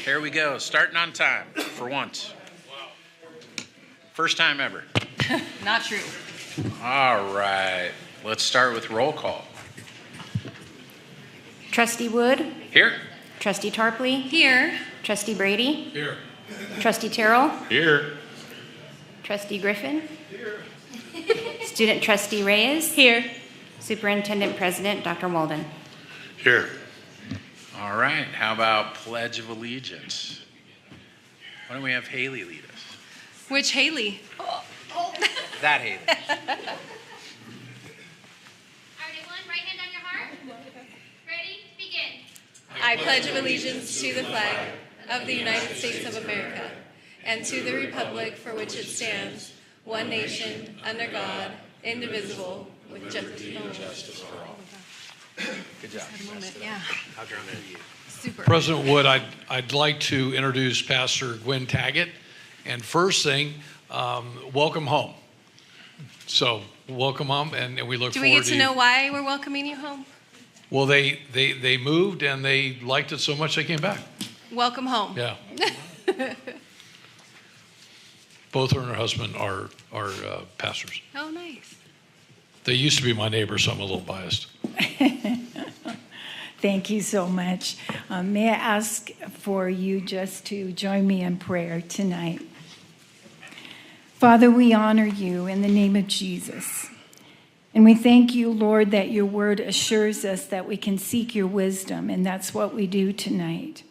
Here we go, starting on time for once. First time ever. Not true. All right, let's start with roll call. Trustee Wood? Here. Trustee Tarpley? Here. Trustee Brady? Here. Trustee Terrell? Here. Trustee Griffin? Here. Student Trustee Reyes? Here. Superintendent President Dr. Walden. Here. All right, how about Pledge of Allegiance? Why don't we have Haley lead us? Which Haley? That Haley. All right, everyone, right hand on your heart. Ready? Begin. I pledge allegiance to the flag of the United States of America and to the republic for which it stands, one nation, under God, indivisible, with justice for all. Good job. Yeah. How good are you? Super. President Wood, I'd like to introduce Pastor Gwen Taggett. And first thing, welcome home. So welcome home, and we look Do forward we get to know why we're welcoming you home? Well, they moved, and they liked it so much they came back. Welcome home. Yeah. Both her and her husband are pastors. Oh, nice. They used to be my neighbors, so I'm a little biased. Thank you so much. May I ask for you just to join me in prayer tonight? Father, we honor you in the name of Jesus. And we thank you, Lord, that your word assures us that we can seek your wisdom, and that's what we do tonight.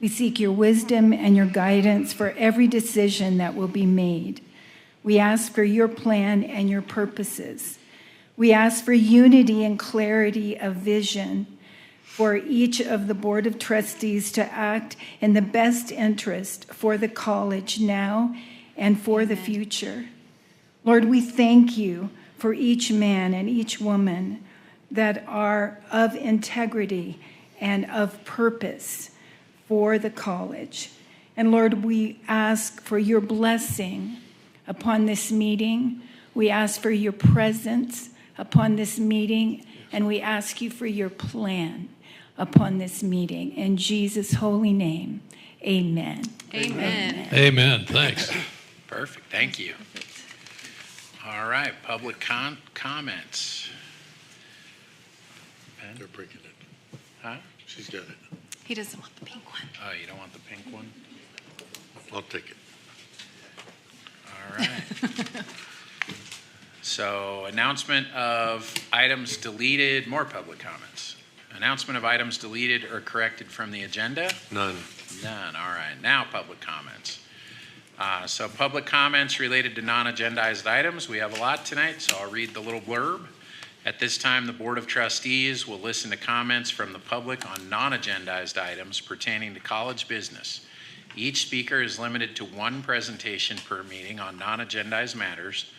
We seek your wisdom and your guidance for every decision that will be made. We ask for your plan and your purposes. We ask for unity and clarity of vision for each of the Board of Trustees to act in the best interest for the college now and for the future. Lord, we thank you for each man and each woman that are of integrity and of purpose for the college. And Lord, we ask for your blessing upon this meeting. We ask for your presence upon this meeting, and we ask you for your plan upon this meeting. In Jesus' holy name, amen. Amen. Amen. Thanks. Perfect, thank you. All right, public comments. Ben? They're breaking it. Huh? She's got it. He doesn't want the pink one. Oh, you don't want the pink one? I'll take it. All right. So, announcement of items deleted, more public comments. Announcement of items deleted or corrected from the agenda? None. None, all right. Now, public comments. So, public comments related to non-agendized items. We have a lot tonight, so I'll read the little blurb. At this time, the Board of Trustees will listen to comments from the public on non-agendized items pertaining to college business. Each speaker is limited to one presentation per meeting on non-agendized matters.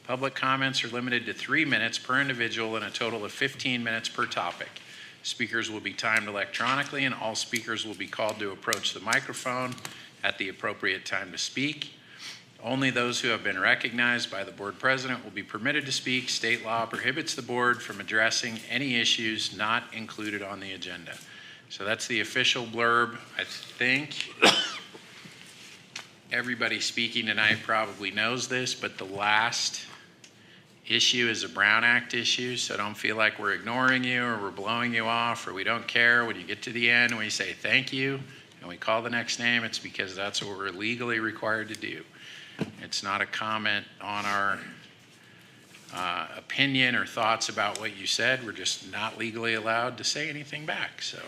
Public comments are limited to 3 minutes per individual and a total of 15 minutes per topic. Speakers will be timed electronically, and all speakers will be called to approach the microphone at the appropriate time to speak. Only those who have been recognized by the board president will be permitted to speak. State law prohibits the board from addressing any issues not included on the agenda. So that's the official blurb. I think everybody speaking tonight probably knows this, but the last issue is a Brown Act issue, so don't feel like we're ignoring you or we're blowing you off or we don't care. When you get to the end and we say thank you and we call the next name, it's because that's what we're legally required to do. It's not a comment on our opinion or thoughts about what you said. We're just not legally allowed to say anything back. So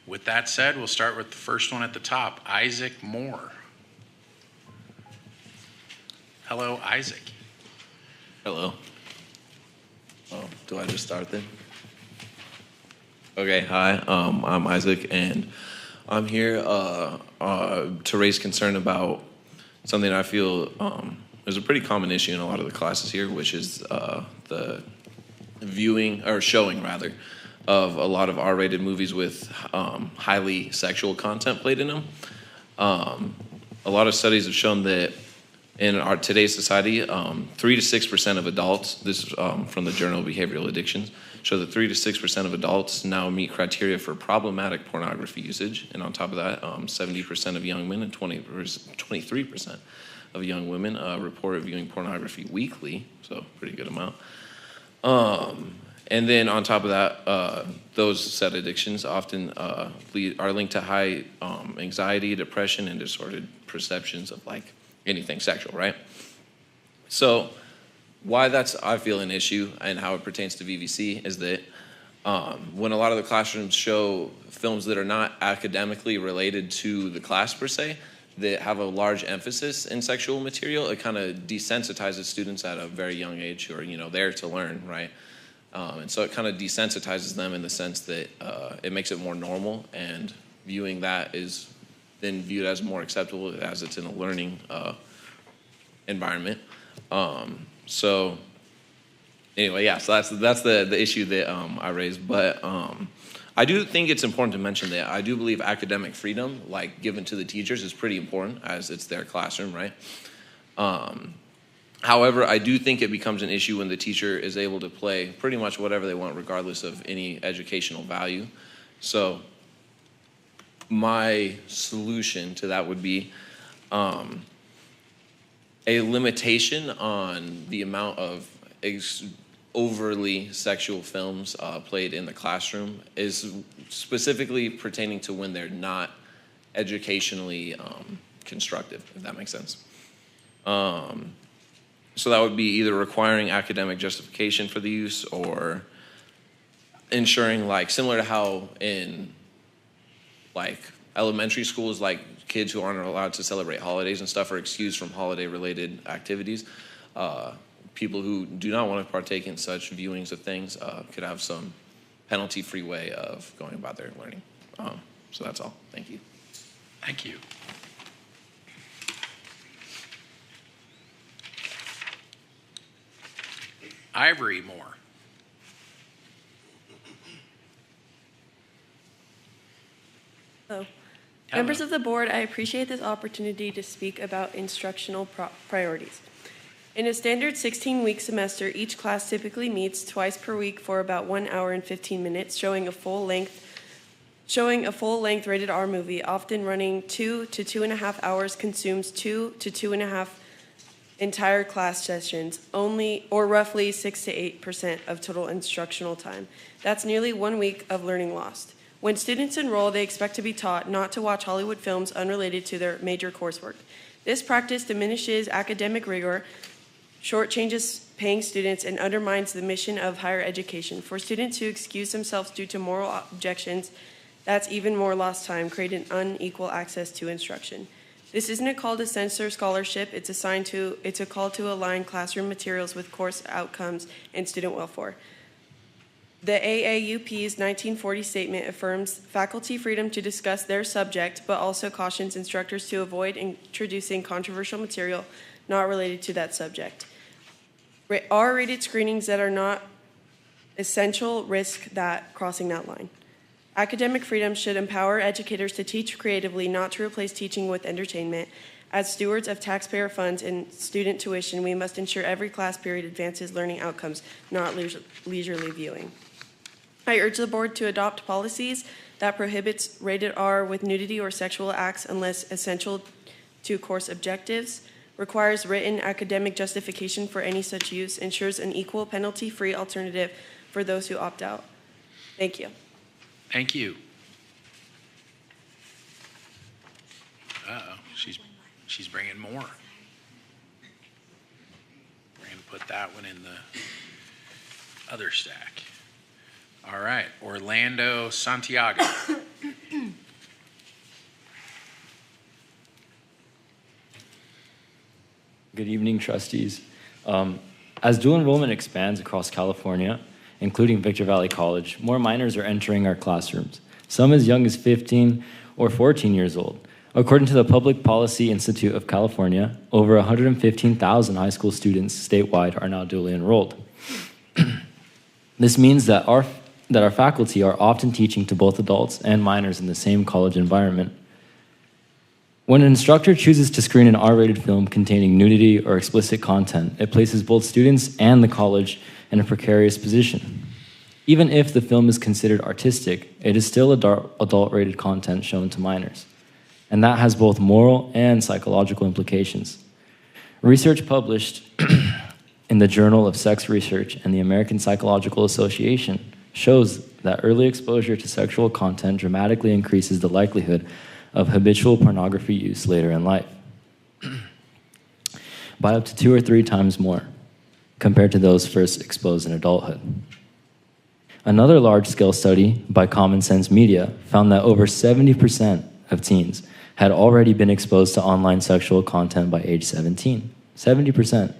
with that said, we'll start with the first one at the top, Isaac Moore. Hello, Isaac. Hello. Oh, do I just start then? Okay, hi, I'm Isaac, and I'm here to raise concern about something I feel is a pretty common issue in a lot of the classes here, which is the viewing, or showing rather, of a lot of R-rated movies with highly sexual content played in them. A lot of studies have shown that in our today's society, 3 to 6% of adults, this is from the Journal of Behavioral Addictions, show that 3 to 6% of adults now meet criteria for problematic pornography usage. And on top of that, 70% of young men and 23% of young women report viewing pornography weekly, so pretty good amount. And then on top of that, those said addictions often are linked to high anxiety, depression, and distorted perceptions of like anything sexual, right? So why that's, I feel, an issue and how it pertains to VVC is that when a lot of the classrooms show films that are not academically related to the class per se, that have a large emphasis in sexual material, it kind of desensitizes students at a very young age who are, you know, there to learn, right? And so it kind of desensitizes them in the sense that it makes it more normal, and viewing that is then viewed as more acceptable as it's in a learning environment. So anyway, yeah, so that's the issue that I raised. But I do think it's important to mention that I do believe academic freedom, like given to the teachers, is pretty important as it's their classroom, right? However, I do think it becomes an issue when the teacher is able to play pretty much whatever they want, regardless of any educational value. So my solution to that would be a limitation on the amount of overly sexual films played in the classroom, is specifically pertaining to when they're not educationally constructive, if that makes sense. So that would be either requiring academic justification for the use, or ensuring, like, similar to how in like elementary schools, like kids who aren't allowed to celebrate holidays and stuff are excused from holiday related activities. People who do not want to partake in such viewings of things could have some penalty-free way of going about their learning. So that's all. Thank you. Thank you. Ivory Moore. Hello. Members of the board, I appreciate this opportunity to speak about instructional priorities. In a standard 16-week semester, each class typically meets twice per week for about 1 hour and 15 minutes, showing a full-length rated R movie, often running 2 to 2.5 hours, consumes 2 to 2.5 entire class sessions, or roughly 6 to 8% of total instructional time. That's nearly 1 week of learning lost. When students enroll, they expect to be taught not to watch Hollywood films unrelated to their major coursework. This practice diminishes academic rigor, shortchanges paying students, and undermines the mission of higher education. For students who excuse themselves due to moral objections, that's even more lost time, creating unequal access to instruction. This isn't a call to censor scholarship, it's a call to align classroom materials with course outcomes and student welfare. The AAUP's 1940 statement affirms faculty freedom to discuss their subject, but also cautions instructors to avoid introducing controversial material not related to that subject. R-rated screenings that are not essential risk that crossing that line. Academic freedom should empower educators to teach creatively, not to replace teaching with entertainment. As stewards of taxpayer funds and student tuition, we must ensure every class period advances learning outcomes, not leisurely viewing. I urge the board to adopt policies that prohibits rated R with nudity or sexual acts unless essential to course objectives, requires written academic justification for any such use, ensures an equal penalty-free alternative for those who opt out. Thank you. Thank you. She's bringing more. We're going to put that one in the other stack. All right, Orlando Santiago. Good evening, trustees. As dual enrollment expands across California, including Victor Valley College, more minors are entering our classrooms, some as young as 15 or 14 years old. According to the Public Policy Institute of California, over 115,000 high school students statewide are now dually enrolled. This means that our faculty are often teaching to both adults and minors in the same college environment. When an instructor chooses to screen an R-rated film containing nudity or explicit content, it places both students and the college in a precarious position. Even if the film is considered artistic, it is still adult-rated content shown to minors. And that has both moral and psychological implications. Research published in the Journal of Sex Research and the American Psychological Association shows that early exposure to sexual content dramatically increases the likelihood of habitual pornography use later in life by up to 2 or 3 times more compared to those first exposed in adulthood. Another large-scale study by Common Sense Media found that over 70% of teens had already been exposed to online sexual content by age 17. 70%.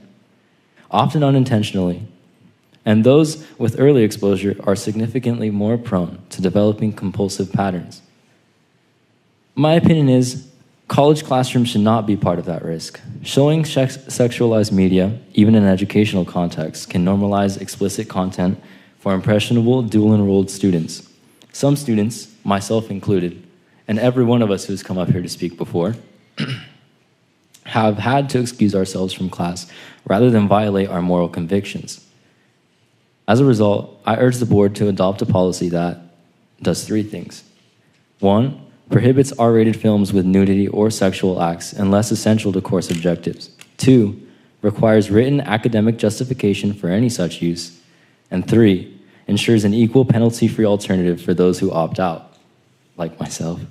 Often unintentionally. And those with early exposure are significantly more prone to developing compulsive patterns. My opinion is college classrooms should not be part of that risk. Showing sexualized media, even in an educational context, can normalize explicit content for impressionable, dual-enrolled students. Some students, myself included, and every one of us who's come up here to speak before, have had to excuse ourselves from class rather than violate our moral convictions. As a result, I urge the board to adopt a policy that does 3 things. 1, prohibits R-rated films with nudity or sexual acts unless essential to course objectives. 2, requires written academic justification for any such use. And 3, ensures an equal penalty-free alternative for those who opt out, like myself.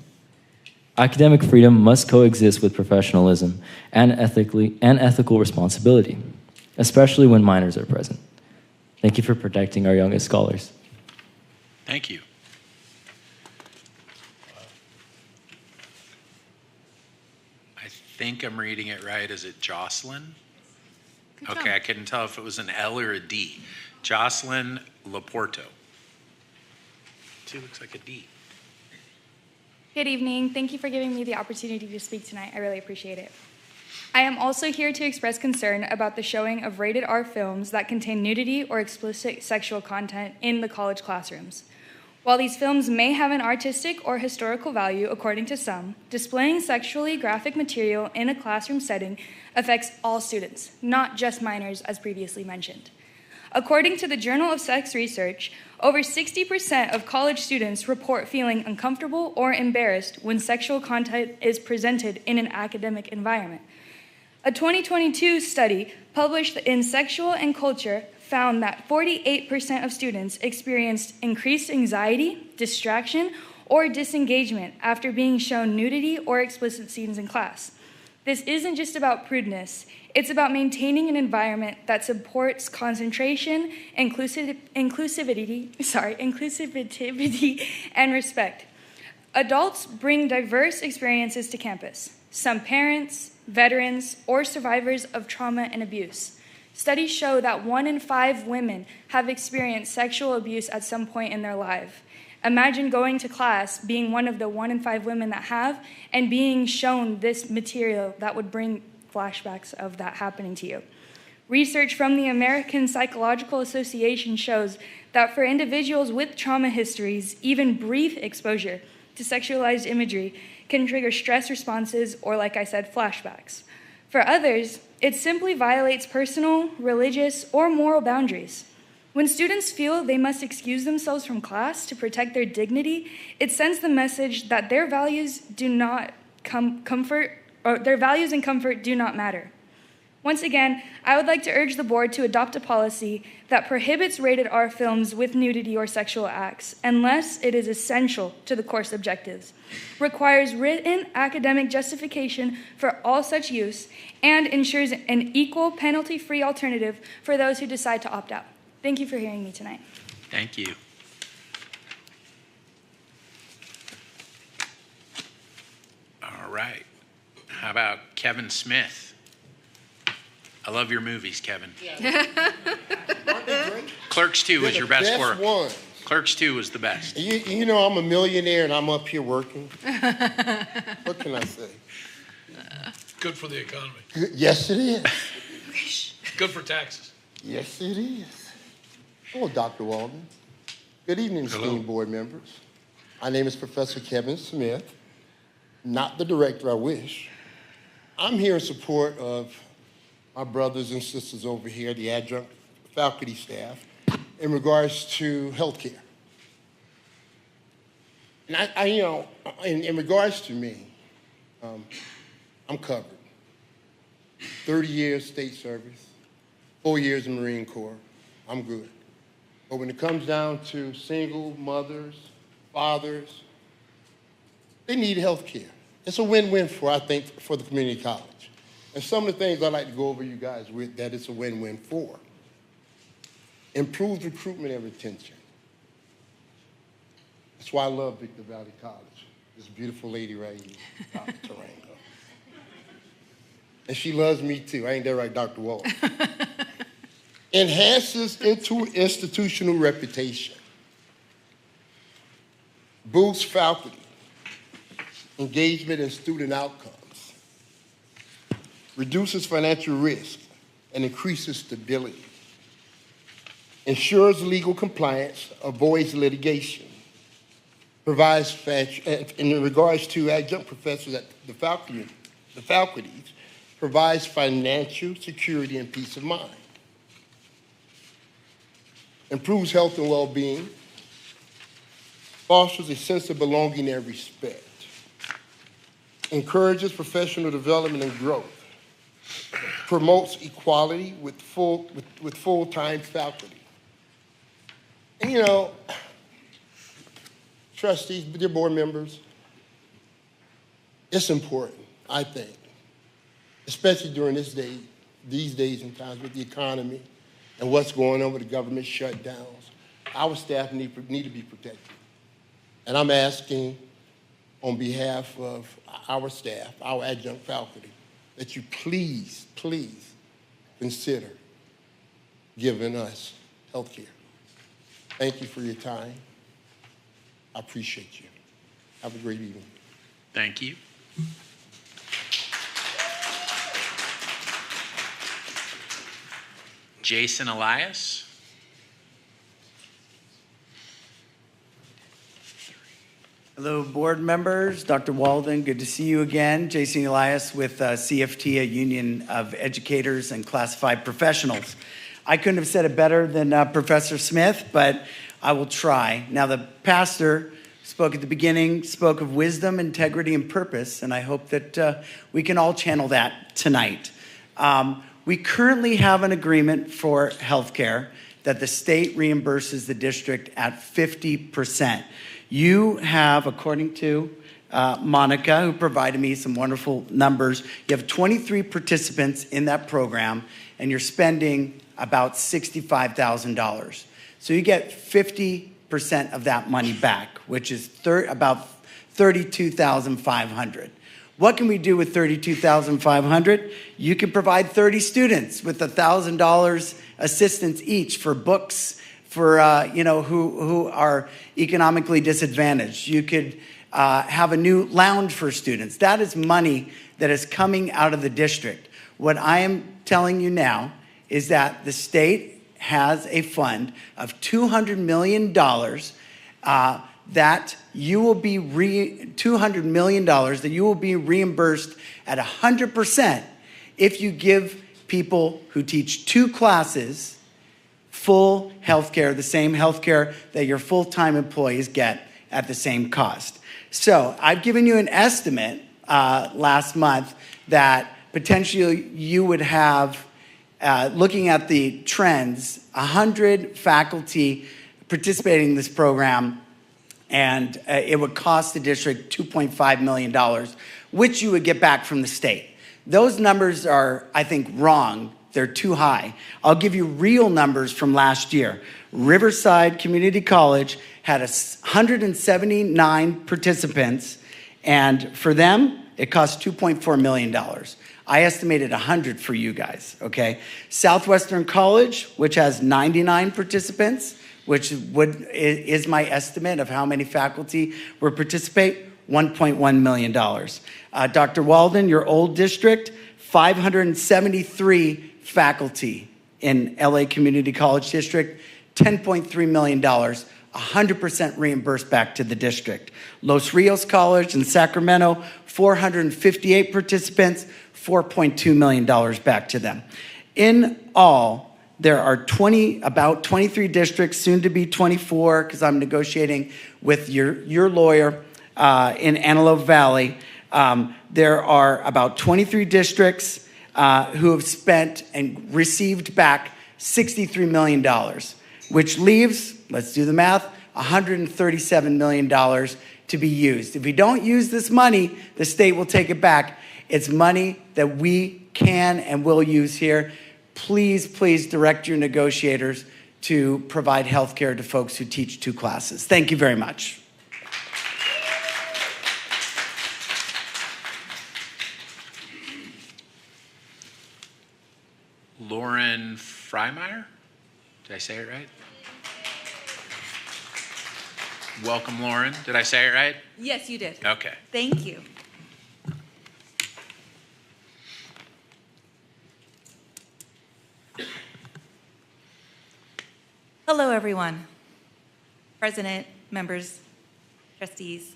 Academic freedom must coexist with professionalism and ethical responsibility, especially when minors are present. Thank you for protecting our youngest scholars. Thank you. I think I'm reading it right. Is it Jocelyn? Okay, I couldn't tell if it was an L or a D. Jocelyn Laporto. She looks like a D. Good evening. Thank you for giving me the opportunity to speak tonight. I really appreciate it. I am also here to express concern about the showing of rated R films that contain nudity or explicit sexual content in the college classrooms. While these films may have an artistic or historical value, according to some, displaying sexually graphic material in a classroom setting affects all students, not just minors, as previously mentioned. According to the Journal of Sex Research, over 60% of college students report feeling uncomfortable or embarrassed when sexual content is presented in an academic environment. A 2022 study published in Sexual and Culture found that 48% of students experienced increased anxiety, distraction, or disengagement after being shown nudity or explicit scenes in class. This isn't just about prudeness, it's about maintaining an environment that supports concentration, inclusivity, and respect. Adults bring diverse experiences to campus. Some parents, veterans, or survivors of trauma and abuse. Studies show that 1 in 5 women have experienced sexual abuse at some point in their life. Imagine going to class, being one of the 1 in 5 women that have, and being shown this material that would bring flashbacks of that happening to you. Research from the American Psychological Association shows that for individuals with trauma histories, even brief exposure to sexualized imagery can trigger stress responses or, like I said, flashbacks. For others, it simply violates personal, religious, or moral boundaries. When students feel they must excuse themselves from class to protect their dignity, it sends the message that their values and comfort do not matter. Once again, I would like to urge the board to adopt a policy that prohibits rated R films with nudity or sexual acts unless it is essential to the course objectives, requires written academic justification for all such use, and ensures an equal penalty-free alternative for those who decide to opt out. Thank you for hearing me tonight. Thank you. All right. How about Kevin Smith? I love your movies, Kevin. Clerks 2 was your best work. One. Clerks 2 was the best. You know I'm a millionaire and I'm up here working. What can I say? Good for the economy. Yes, it is. Good for taxes. Yes, it is. Hello, Dr. Walden. Good evening, esteemed board members. My name is Professor Kevin Smith, not the director I wish. I'm here in support of my brothers and sisters over here, the adjunct faculty staff, in regards to healthcare. And in regards to me, I'm covered. 30 years state service, 4 years in Marine Corps, I'm good. But when it comes down to single mothers, fathers, they need health care. It's a win-win I think, for the community college. And some of the things I'd like to go over you guys with that it's a win-win for. Improved recruitment and retention. That's why I love Victor Valley College. This beautiful lady right here, Dr. Tarango. And she loves me too. I ain't that right, Dr. Walton. Enhances institutional reputation. Boosts faculty. Engagement in student outcomes. Reduces financial risk and increases stability. Ensures legal compliance, avoids litigation. Provides, in regards to adjunct professors at the faculties, provides financial security and peace of mind. Improves health and well-being. Fosters a sense of belonging and respect. Encourages professional development and growth. Promotes equality with full-time faculty. And trustees, dear board members, it's important, I think, especially during these days and times with the economy and what's going on with the government shutdowns. Our staff need to be protected. And I'm asking on behalf of our staff, our adjunct faculty, that you please, please consider giving us health care. Thank you for your time. I appreciate you. Have a great evening. Thank you. Jason Elias. Hello, board members. Dr. Walden, good to see you again. Jason Elias with CFT, a union of educators and classified professionals. I couldn't have said it better than Professor Smith, but I will try. Now, the pastor spoke at the beginning, spoke of wisdom, integrity, and purpose, and I hope that we can all channel that tonight. We currently have an agreement for healthcare that the state reimburses the district at 50%. You have, according to Monica, who provided me some wonderful numbers, you have 23 participants in that program, and you're spending about $65,000. So you get 50% of that money back, which is about $32,500. What can we do with $32,500? You can provide 30 students with $1,000 assistance each for books for who are economically disadvantaged. You could have a new lounge for students. That is money that is coming out of the district. What I am telling you now is that the state has a fund of $200 million that you will be $200 million that you will be reimbursed at 100% if you give people who teach 2 classes full health care, the same health care that your full-time employees get at the same cost. So I've given you an estimate last month that potentially you would have, looking at the trends, 100 faculty participating in this program, and it would cost the district $2.5 million, which you would get back from the state. Those numbers are, I think, wrong. They're too high. I'll give you real numbers from last year. Riverside Community College had 179 participants, and for them, it cost $2.4 million. I estimated 100 for you guys, okay? Southwestern College, which has 99 participants, which is my estimate of how many faculty would participate, $1.1 million. Dr. Walden, your old district, 573 faculty in LA Community College District, $10.3 million, 100% reimbursed back to the district. Los Rios College in Sacramento, 458 participants, $4.2 million back to them. In all, There are about 23 districts, soon to be 24, because I'm negotiating with your lawyer in Antelope Valley. There are about 23 districts who have spent and received back $63 million, which leaves, let's do the math, $137 million to be used. If we don't use this money, the state will take it back. It's money that we can and will use here. Please, please direct your negotiators to provide health care to folks who teach 2 classes. Thank you very much. Lauren Freimeyer? Did I say it right? Welcome, Lauren. Did I say it right? Yes, you did. Okay. Thank you. Hello, everyone. President, members, trustees.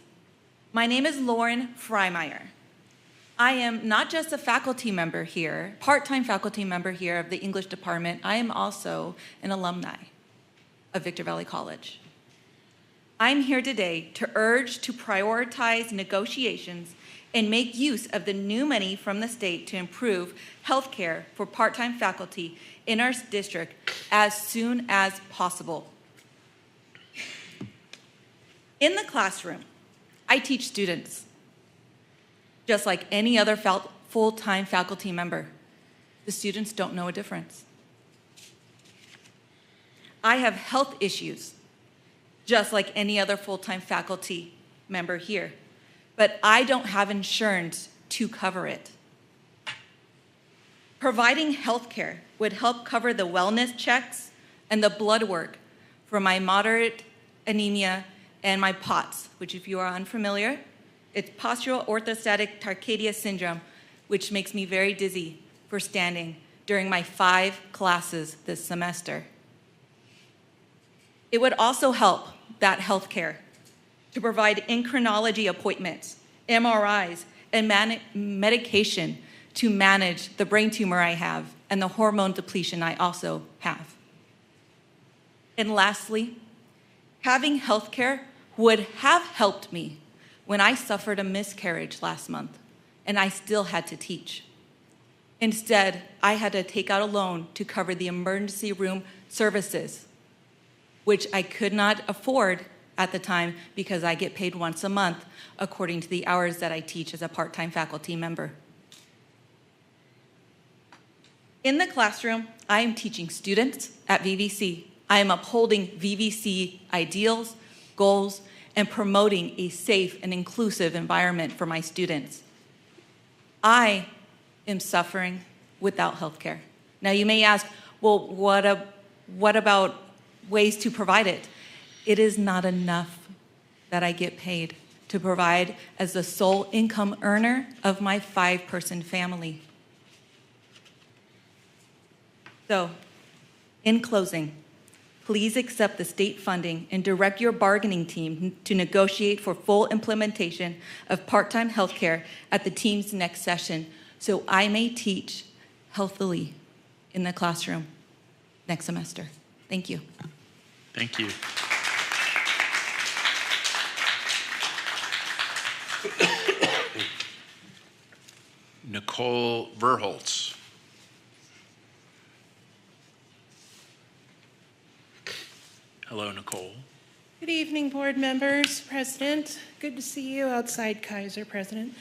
My name is Lauren Freimeyer. I am not just a faculty member here, part-time faculty member here of the English department. I am also an alumni of Victor Valley College. I'm here today to urge to prioritize negotiations and make use of the new money from the state to improve health care for part-time faculty in our district as soon as possible. In the classroom, I teach students, just like any other full-time faculty member. The students don't know a difference. I have health issues, just like any other full-time faculty member here, but I don't have insurance to cover it. Providing health care would help cover the wellness checks and the blood work for my moderate anemia and my POTS, which if you are unfamiliar, it's postural orthostatic tachycardia syndrome, which makes me very dizzy for standing during my 5 classes this semester. It would also help that health care to provide endocrinology appointments, MRIs, and medication to manage the brain tumor I have and the hormone depletion I also have. And lastly, having health care would have helped me when I suffered a miscarriage last month and I still had to teach. Instead, I had to take out a loan to cover the emergency room services, which I could not afford at the time because I get paid once a month according to the hours that I teach as a part-time faculty member. In the classroom, I am teaching students at VVC. I am upholding VVC ideals, goals, and promoting a safe and inclusive environment for my students. I am suffering without health care. Now you may ask, well, what about ways to provide it? It is not enough that I get paid to provide as the sole income earner of my 5-person family. So, in closing, please accept the state funding and direct your bargaining team to negotiate for full implementation of part-time health care at the team's next session so I may teach healthily in the classroom next semester. Thank you. Thank you. Nicole Verholtz. Hello, Nicole. Good evening, board members, President. Good to see you outside Kaiser, President.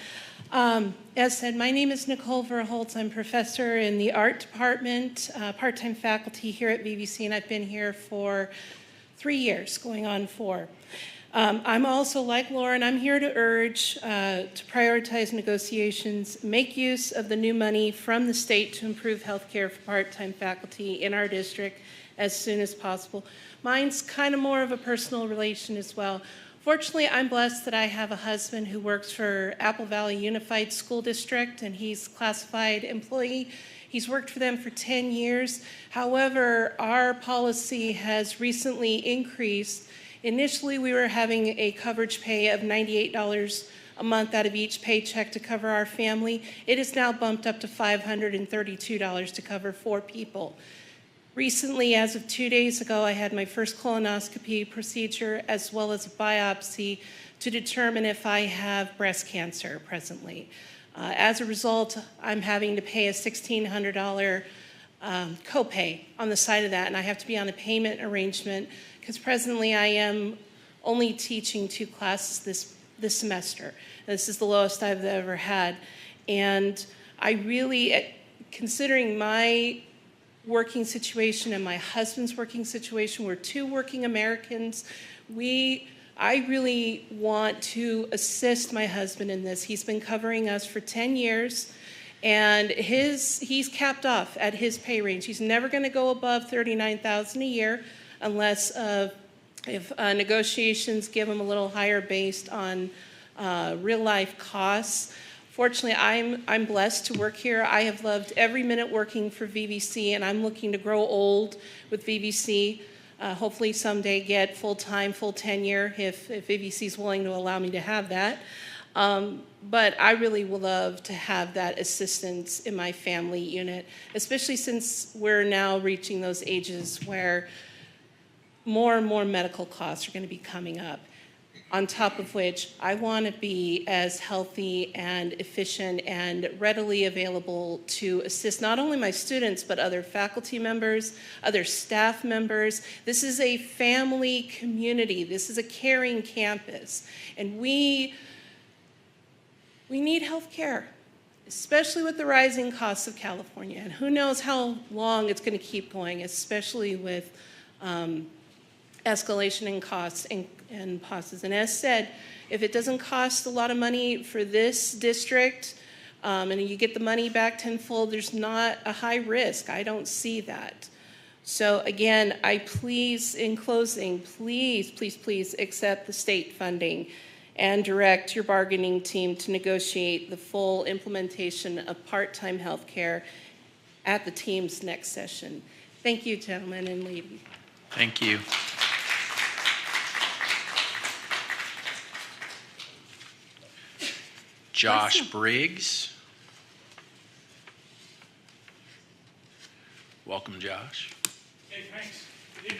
As said, my name is Nicole Verholtz. I'm professor in the art department, part-time faculty here at VVC, and I've been here for 3 years, going on 4. I'm also, like Lauren, I'm here to urge to prioritize negotiations, make use of the new money from the state to improve health care for part-time faculty in our district as soon as possible. Mine's kind of more of a personal relation as well. Fortunately, I'm blessed that I have a husband who works for Apple Valley Unified School District, and he's a classified employee. He's worked for them for 10 years. However, our policy has recently increased. Initially, we were having a coverage pay of $98 a month out of each paycheck to cover our family. It is now bumped up to $532 to cover 4 people. Recently, as of 2 days ago, I had my first colonoscopy procedure as well as a biopsy to determine if I have breast cancer presently. As a result, I'm having to pay a $1,600 copay on the side of that, and I have to be on a payment arrangement because presently I am only teaching 2 classes this semester. This is the lowest I've ever had. And I really, considering my working situation and my husband's working situation, we're 2 working Americans, I really want to assist my husband in this. He's been covering us for 10 years, and he's capped off at his pay range. He's never going to go above $39,000 a year unless if negotiations give him a little higher based on real life costs. Fortunately, I'm blessed to work here. I have loved every minute working for VVC, and I'm looking to grow old with VVC. Hopefully someday get full-time, full tenure if VVC is willing to allow me to have that. But I really would love to have that assistance in my family unit, especially since we're now reaching those ages where more and more medical costs are going to be coming up. On top of which, I want to be as healthy and efficient and readily available to assist not only my students, but other faculty members, other staff members. This is a family community. This is a caring campus. And we need health care, especially with the rising costs of California. And who knows how long it's going to keep going, especially with escalation in costs and pauses. And as said, if it doesn't cost a lot of money for this district and you get the money back tenfold, there's not a high risk. I don't see that. So again, in closing, please accept the state funding and direct your bargaining team to negotiate the full implementation of part-time health care at the team's next session. Thank you, gentlemen and ladies. Thank you. Josh Briggs. Welcome, Josh. Hey, thanks. Good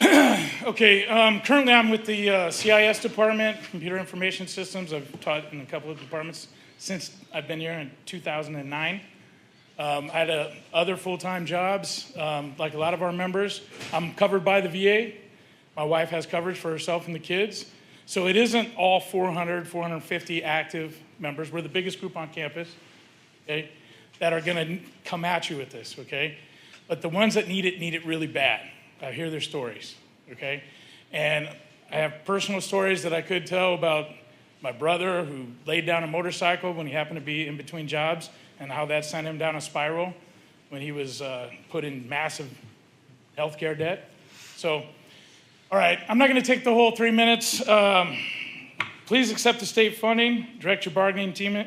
evening. Okay, currently I'm with the CIS department, Computer Information Systems. I've taught in a couple of departments since I've been here in 2009. I had other full-time jobs, like a lot of our members. I'm covered by the VA. My wife has coverage for herself and the kids. So it isn't all 400, 450 active members. We're the biggest group on campus, okay, that are going to come at you with this, okay? But the ones that need it really bad. I hear their stories, okay? And I have personal stories that I could tell about my brother who laid down a motorcycle when he happened to be in between jobs and how that sent him down a spiral when he was put in massive healthcare debt. So, all right, I'm not going to take the whole 3 minutes. Please accept the state funding, direct your bargaining team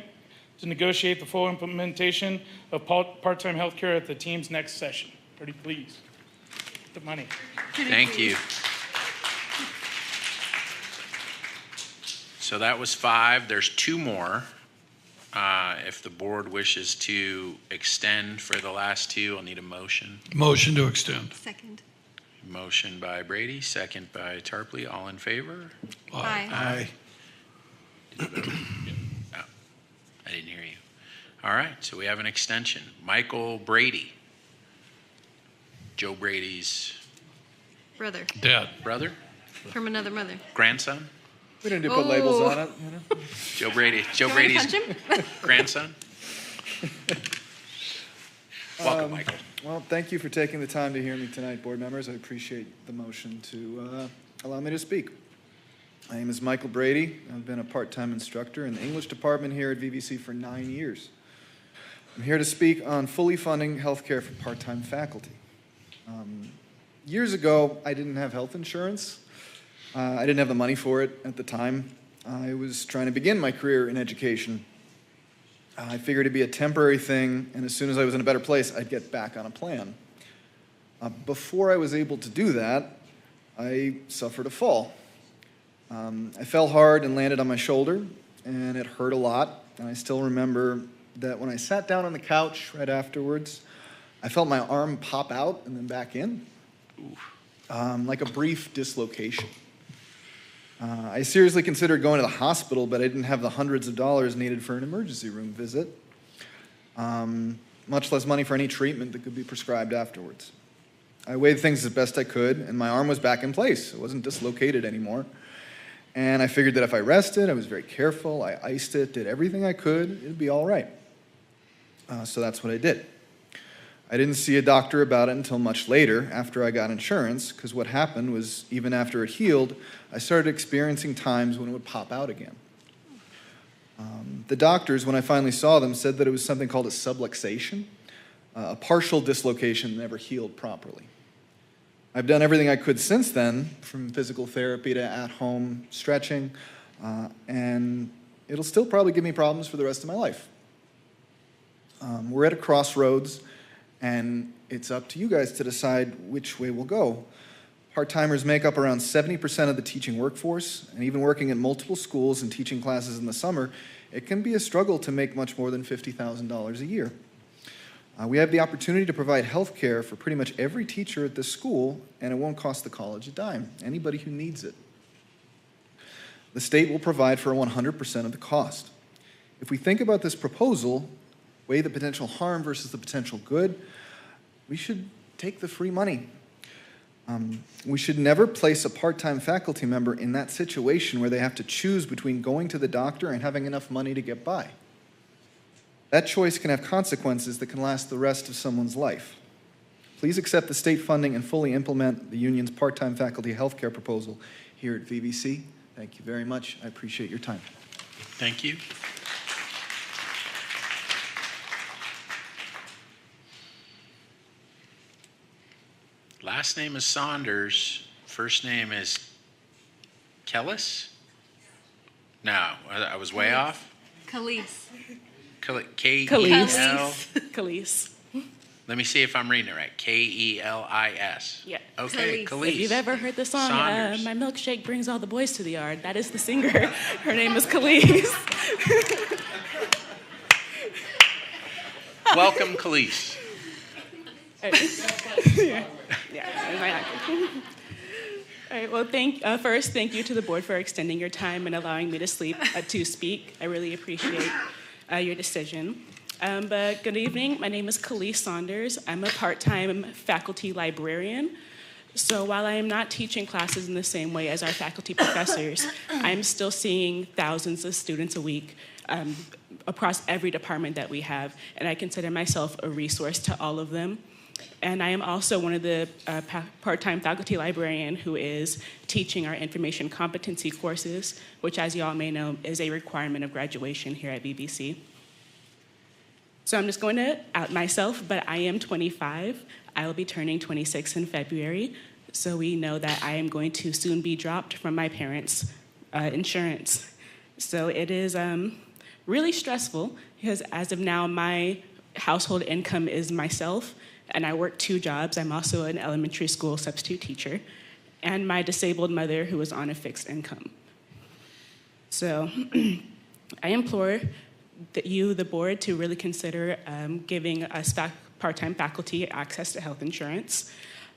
to negotiate the full implementation of part-time health care at the team's next session. Pretty please. The money. Thank you. So that was 5. There's 2 more. If the board wishes to extend for the last 2, I'll need a motion. Motion to extend. Second. Motion by Brady, second by Tarpley. All in favor? Aye. Oh, I didn't hear you. All right, so we have an extension. Michael Brady. Joe Brady's Brother. Dad. brother? From another mother. Grandson? We didn't put labels on it, you know? Joe Brady. Joe You want me to Brady's punch him? grandson? Welcome, Michael. Well, thank you for taking the time to hear me tonight, board members. I appreciate the motion to allow me to speak. My name is Michael Brady. I've been a part-time instructor in the English department here at VVC for 9 years. I'm here to speak on fully funding healthcare for part-time faculty. Years ago, I didn't have health insurance. I didn't have the money for it at the time. I was trying to begin my career in education. I figured it'd be a temporary thing, and as soon as I was in a better place, I'd get back on a plan. Before I was able to do that, I suffered a fall. I fell hard and landed on my shoulder, and it hurt a lot. And I still remember that when I sat down on the couch right afterwards, I felt my arm pop out and then back in, like a brief dislocation. I seriously considered going to the hospital, but I didn't have the hundreds of dollars needed for an emergency room visit, much less money for any treatment that could be prescribed afterwards. I weighed things as best I could, and my arm was back in place. It wasn't dislocated anymore. And I figured that if I rested, I was very careful, I iced it, did everything I could, it'd be all right. So that's what I did. I didn't see a doctor about it until much later, after I got insurance, because what happened was, even after it healed, I started experiencing times when it would pop out again. The doctors, when I finally saw them, said that it was something called a subluxation, a partial dislocation that never healed properly. I've done everything I could since then, from physical therapy to at-home stretching, and it'll still probably give me problems for the rest of my life. We're at a crossroads, and it's up to you guys to decide which way we'll go. Part-timers make up around 70% of the teaching workforce, and even working at multiple schools and teaching classes in the summer, it can be a struggle to make much more than $50,000 a year. We have the opportunity to provide health care for pretty much every teacher at this school, and it won't cost the college a dime, anybody who needs it. The state will provide for 100% of the cost. If we think about this proposal, weigh the potential harm versus the potential good, we should take the free money. We should never place a part-time faculty member in that situation where they have to choose between going to the doctor and having enough money to get by. That choice can have consequences that can last the rest of someone's life. Please accept the state funding and fully implement the union's part-time faculty health care proposal here at VVC. Thank you very much. I appreciate your time. Thank you. Last name is Saunders. First name is Kellis? No, I was way off. Khalees. K-E-L. Khalees. Let me see if I'm reading it right. K-E-L-I-S. Yeah. Okay, Khalees. If you've ever heard the song, Saunders. My Milkshake Brings All the Boys to the Yard, that is the singer. Her name is Khalees. Welcome, Khalees. Yeah. All right, well, first, thank you to the board for extending your time and allowing me to speak. I really appreciate your decision. But good evening, my name is Khalees Saunders. I'm a part-time faculty librarian. So while I am not teaching classes in the same way as our faculty professors, I'm still seeing thousands of students a week across every department that we have, and I consider myself a resource to all of them. And I am also one of the part-time faculty librarian who is teaching our information competency courses, which, as you all may know, is a requirement of graduation here at BBC. So I'm just going to out myself, but I am 25. I will be turning 26 in February. So we know that I am going to soon be dropped from my parents' insurance. So it is really stressful because as of now, my household income is myself, and I work 2 jobs. I'm also an elementary school substitute teacher, and my disabled mother who is on a fixed income. So I implore you, the board, to really consider giving us part-time faculty access to health insurance.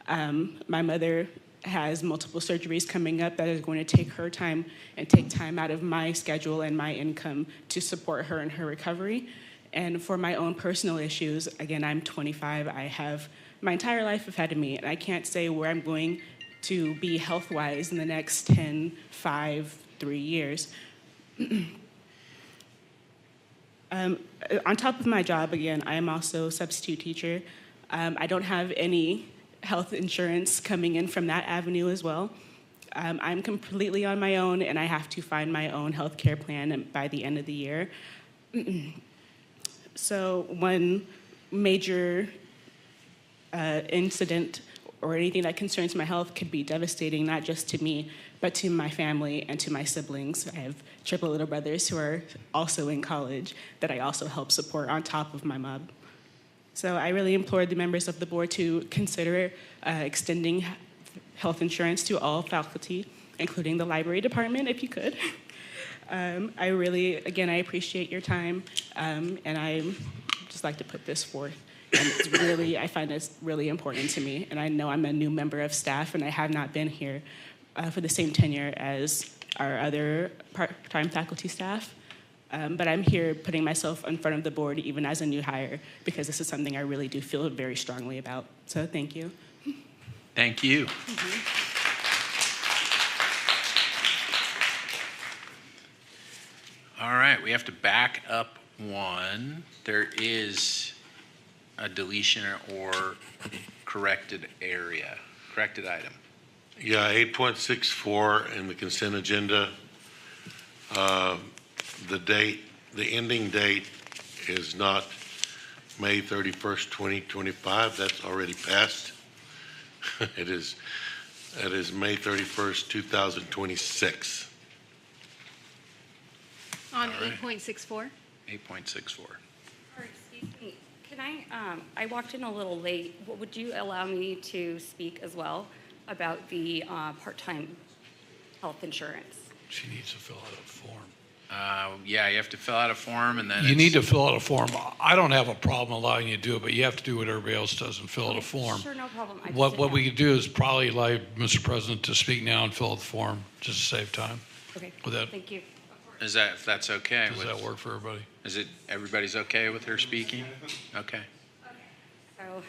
My mother has multiple surgeries coming up that is going to take her time and take time out of my schedule and my income to support her in her recovery. And for my own personal issues, again, I'm 25. I have my entire life ahead of me, and I can't say where I'm going to be health-wise in the next 10, 5, 3 years. On top of my job, again, I am also a substitute teacher. I don't have any health insurance coming in from that avenue as well. I'm completely on my own, and I have to find my own health care plan by the end of the year. So one major incident or anything that concerns my health could be devastating, not just to me, but to my family and to my siblings. I have triple little brothers who are also in college that I also help support on top of my mom. So I really implore the members of the board to consider extending health insurance to all faculty, including the library department, if you could. I really, again, I appreciate your time, and I just like to put this forth And I find this really important to me. And I know I'm a new member of staff, and I have not been here for the same tenure as our other part-time faculty staff. But I'm here putting myself in front of the board, even as a new hire, because this is something I really do feel very strongly about. So thank you. Thank you. All right, we have to back up one. There is a deletion or corrected item. Yeah, 8.64 in the consent agenda. The ending date is not May 31st, 2025. That's already passed. It is May 31st, 2026. On All right. 8.64? 8.64. Or, excuse me, can I walked in a little late. Would you allow me to speak as well about the part-time health insurance? She needs to fill out a form. Yeah, you have to fill out a form, and then You need to fill out a form. I don't have a problem allowing you to do it, but you have to do what everybody else does and fill out a form. Sure, no problem. I just What didn't we could do is probably allow Mr. President to speak now and fill out the form, just to save time. Okay, With that, thank you. Is that, if that's okay? does that work for everybody? Is it, everybody's okay with her speaking? Okay. So,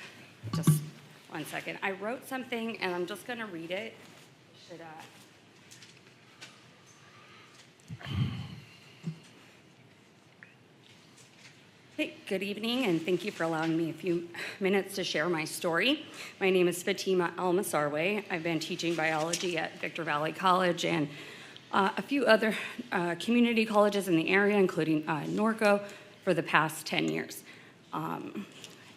just one second. I wrote something, and I'm just going to read it. Should Hey, good evening, and thank you for allowing me a few minutes to share my story. My name is Fatima Almasarwe. I've been teaching biology at Victor Valley College and a few other community colleges in the area, including Norco, for the past 10 years.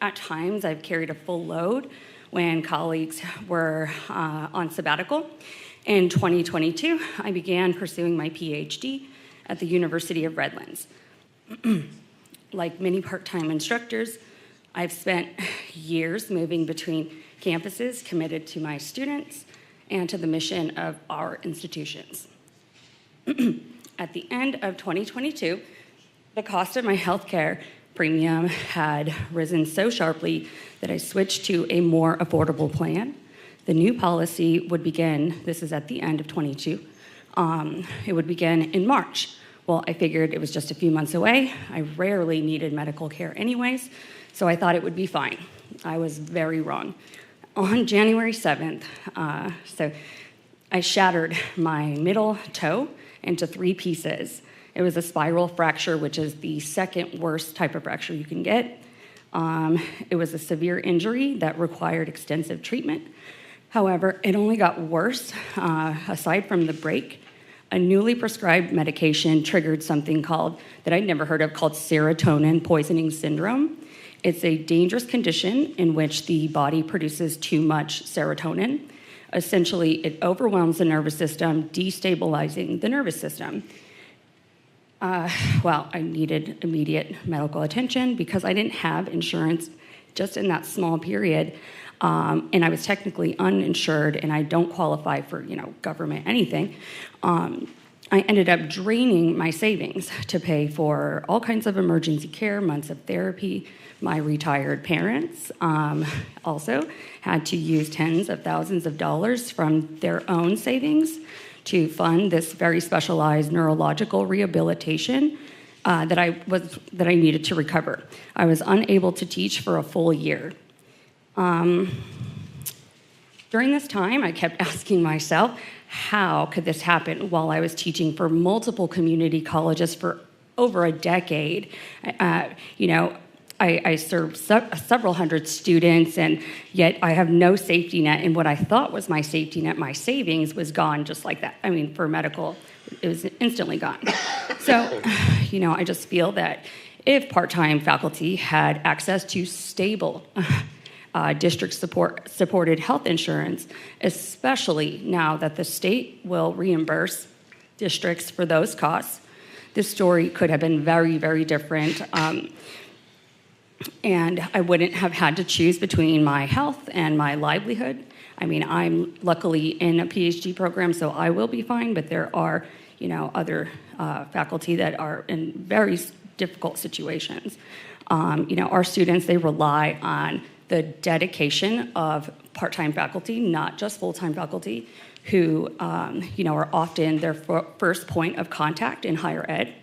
At times, I've carried a full load when colleagues were on sabbatical. In 2022, I began pursuing my PhD at the University of Redlands. Like many part-time instructors, I've spent years moving between campuses committed to my students and to the mission of our institutions. At the end of 2022, the cost of my healthcare premium had risen so sharply that I switched to a more affordable plan. The new policy would begin, this is at the end of 22, it would begin in March. Well, I figured it was just a few months away. I rarely needed medical care anyways, so I thought it would be fine. I was very wrong. On January 7th, so I shattered my middle toe into 3 pieces. It was a spiral fracture, which is the second worst type of fracture you can get. It was a severe injury that required extensive treatment. However, it only got worse. Aside from the break, a newly prescribed medication triggered something that I'd never heard of called serotonin poisoning syndrome. It's a dangerous condition in which the body produces too much serotonin. Essentially, it overwhelms the nervous system, destabilizing the nervous system. Well, I needed immediate medical attention because I didn't have insurance just in that small period. And I was technically uninsured, and I don't qualify for, government anything. I ended up draining my savings to pay for all kinds of emergency care, months of therapy. My retired parents also had to use tens of thousands of dollars from their own savings to fund this very specialized neurological rehabilitation that I needed to recover. I was unable to teach for a full year. During this time, I kept asking myself, how could this happen while I was teaching for multiple community colleges for over a decade? I served several hundred students, and yet I have no safety net. And what I thought was my safety net, my savings, was gone just like that. I mean, for medical, it was instantly gone. So, I just feel that if part-time faculty had access to stable district-supported health insurance, especially now that the state will reimburse districts for those costs, this story could have been very, very different. And I wouldn't have had to choose between my health and my livelihood. I mean, I'm luckily in a PhD program, so I will be fine, but there are, other faculty that are in very difficult situations. Our students, they rely on the dedication of part-time faculty, not just full-time faculty, who, are often their first point of contact in higher ed.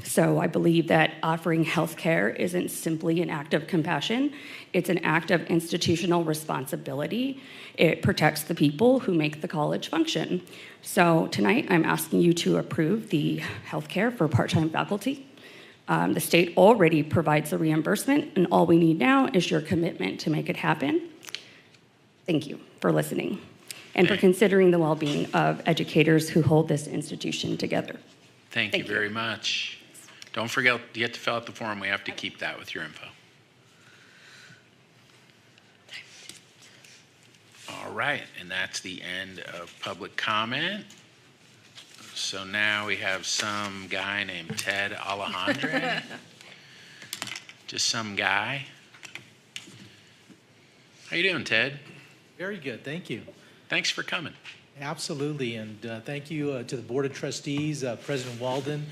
So I believe that offering healthcare isn't simply an act of compassion, it's an act of institutional responsibility. It protects the people who make the college function. So tonight I'm asking you to approve the healthcare for part-time faculty. The state already provides the reimbursement, and all we need now is your commitment to make it happen. Thank you for listening and for considering the well-being of educators who hold this institution together. Thank you very much. Don't forget, you have to fill out the form. We have to keep that with your info. All right, and that's the end of public comment. So now we have some guy named Ted Alejandre. Just some guy. How you doing, Ted? Very good, thank you. Thanks for coming. Absolutely, and thank you to the Board of Trustees, President Walden.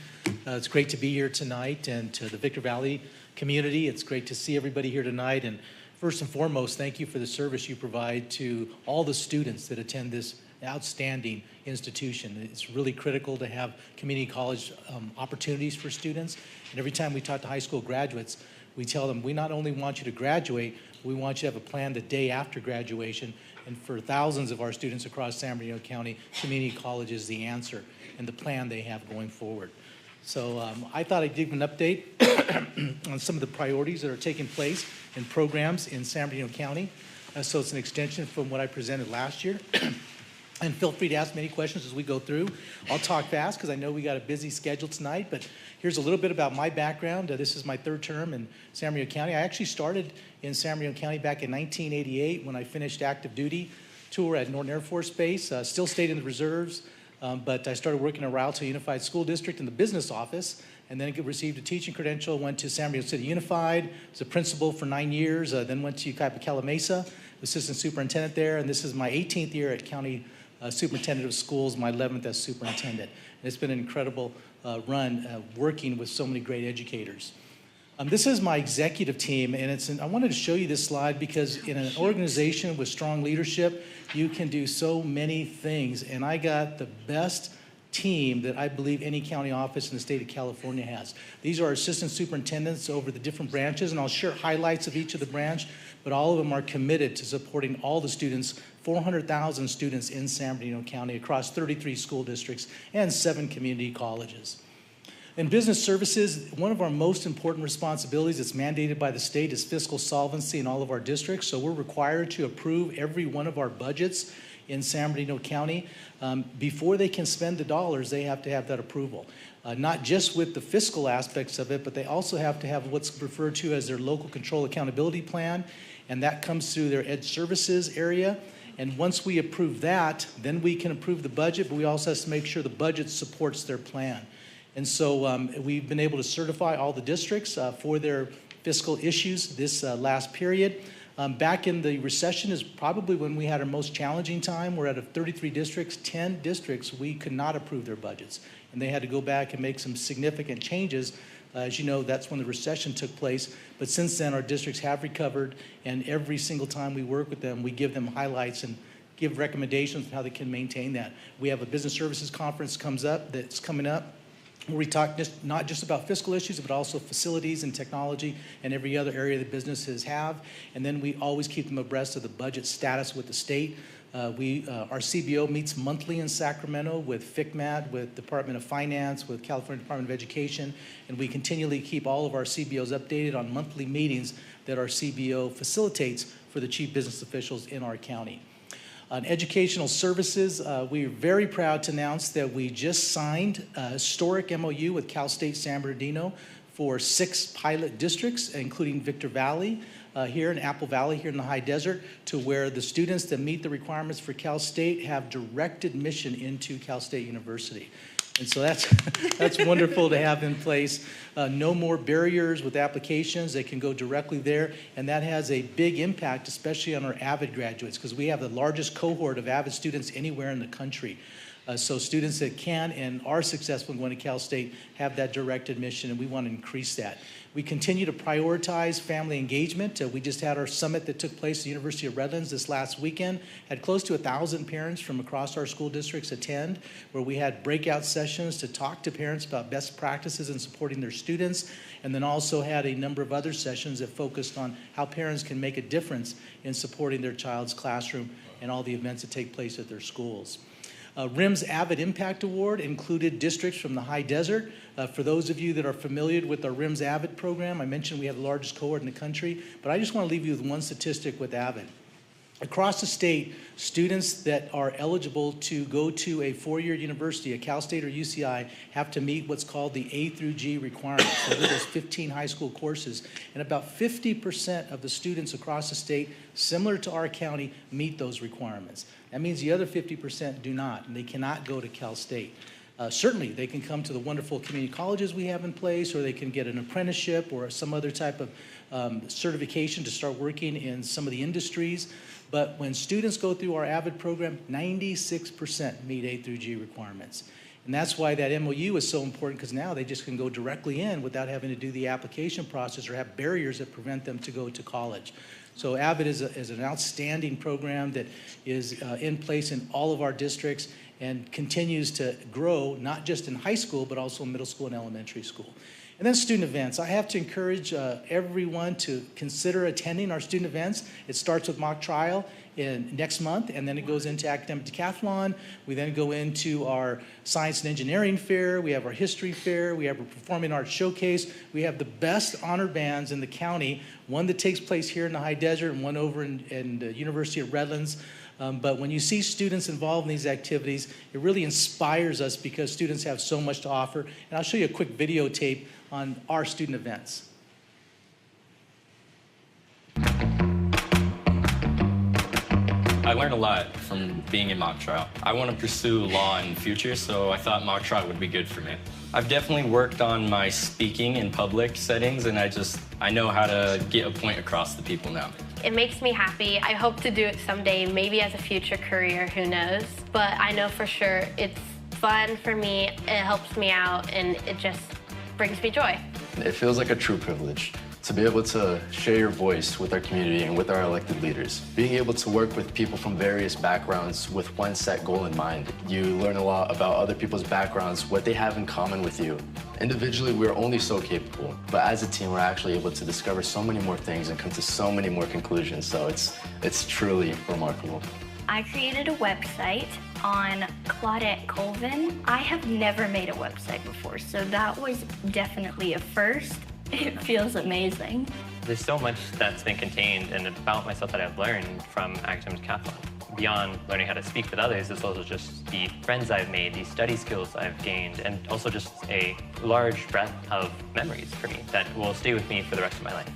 It's great to be here tonight, and to the Victor Valley community. It's great to see everybody here tonight, and first and foremost, thank you for the service you provide to all the students that attend this outstanding institution. It's really critical to have community college opportunities for students, and every time we talk to high school graduates, we tell them we not only want you to graduate, we want you to have a plan the day after graduation. And for thousands of our students across San Bernardino County, community college is the answer and the plan they have going forward. So I thought I'd give an update on some of the priorities that are taking place in programs in San Bernardino County. So it's an extension from what I presented last year. And feel free to ask me any questions as we go through. I'll talk fast because I know we got a busy schedule tonight, but here's a little bit about my background. This is my third term in San Bernardino County. I actually started in San Bernardino County back in 1988 when I finished active duty tour at Norton Air Force Base. Still stayed in the reserves, but I started working at Rialto Unified School District in the business office, and then received a teaching credential, went to San Bernardino City Unified, was a principal for 9 years, then went to Cala Mesa, assistant superintendent there, and this is my 18th year at County Superintendent of Schools, my 11th as superintendent. And it's been an incredible run working with so many great educators. This is my executive team, and I wanted to show you this slide because in an organization with strong leadership, you can do so many things. And I got the best team that I believe any county office in the state of California has. These are our assistant superintendents over the different branches, and I'll share highlights of each of the branch, but all of them are committed to supporting all the students, 400,000 students in San Bernardino County across 33 school districts and 7 community colleges. In business services, one of our most important responsibilities that's mandated by the state is fiscal solvency in all of our districts. So we're required to approve every one of our budgets in San Bernardino County. Before they can spend the dollars, they have to have that approval. Not just with the fiscal aspects of it, but they also have to have what's referred to as their local control accountability plan, and that comes through their ed services area. And once we approve that, then we can approve the budget, but we also have to make sure the budget supports their plan. And so we've been able to certify all the districts for their fiscal issues this last period. Back in the recession is probably when we had our most challenging time. We're out of 33 districts, 10 districts, we could not approve their budgets. And they had to go back and make some significant changes. As you know, that's when the recession took place. But since then, our districts have recovered, and every single time we work with them, we give them highlights and give recommendations on how they can maintain that. We have a business services conference that's coming up, where we talk not just about fiscal issues, but also facilities and technology and every other area that businesses have. And then we always keep them abreast of the budget status with the state. Our CBO meets monthly in Sacramento with FICMAT, with Department of Finance, with California Department of Education, and we continually keep all of our CBOs updated on monthly meetings that our CBO facilitates for the chief business officials in our county. On educational services, we are very proud to announce that we just signed a historic MOU with Cal State San Bernardino for 6 pilot districts, including Victor Valley, here in Apple Valley, here in the high desert, to where the students that meet the requirements for Cal State have direct admission into Cal State University. And so that's wonderful to have in place. No more barriers with applications. They can go directly there. And that has a big impact, especially on our AVID graduates, because we have the largest cohort of AVID students anywhere in the country. So students that can and are successful in going to Cal State have that direct admission, and we want to increase that. We continue to prioritize family engagement. We just had our summit that took place at the University of Redlands this last weekend. Had close to 1,000 parents from across our school districts attend, where we had breakout sessions to talk to parents about best practices in supporting their students, and then also had a number of other sessions that focused on how parents can make a difference in supporting their child's classroom and all the events that take place at their schools. RIM's Avid Impact Award included districts from the high desert. For those of you that are familiar with our RIM's Avid program, I mentioned we have the largest cohort in the country, but I just want to leave you with one statistic with Avid. Across the state, students that are eligible to go to a four-year university, a Cal State or UCI, have to meet what's called the A through G requirements. So there's 15 high school courses, and about 50% of the students across the state, similar to our county, meet those requirements. That means the other 50% do not, and they cannot go to Cal State. Certainly, they can come to the wonderful community colleges we have in place, or they can get an apprenticeship or some other type of certification to start working in some of the industries. But when students go through our AVID program, 96% meet A through G requirements. And that's why that MOU is so important, because now they just can go directly in without having to do the application process or have barriers that prevent them to go to college. So AVID is an outstanding program that is in place in all of our districts and continues to grow, not just in high school, but also middle school and elementary school. And then student events. I have to encourage everyone to consider attending our student events. It starts with mock trial next month, and then it goes into academic decathlon. We then go into our science and engineering fair. We have our history fair. We have our performing arts showcase. We have the best honor bands in the county, one that takes place here in the high desert and one over in the University of Redlands. But when you see students involved in these activities, it really inspires us because students have so much to offer. And I'll show you a quick videotape on our student events. I learned a lot from being in mock trial. I want to pursue law in the future, so I thought mock trial would be good for me. I've definitely worked on my speaking in public settings, and I know how to get a point across to people now. It makes me happy. I hope to do it someday, maybe as a future career, who knows? But I know for sure it's fun for me, it helps me out, and it just brings me joy. It feels like a true privilege to be able to share your voice with our community and with our elected leaders. Being able to work with people from various backgrounds with one set goal in mind. You learn a lot about other people's backgrounds, what they have in common with you. Individually, we're only so capable, but as a team, we're actually able to discover so many more things and come to so many more conclusions, so it's truly remarkable. I created a website on Claudette Colvin. I have never made a website before, so that was definitely a first. It feels amazing. There's so much that's been contained and about myself that I've learned from academic decathlon. Beyond learning how to speak with others, it's also just the friends I've made, the study skills I've gained, and also just a large breadth of memories for me that will stay with me for the rest of my life.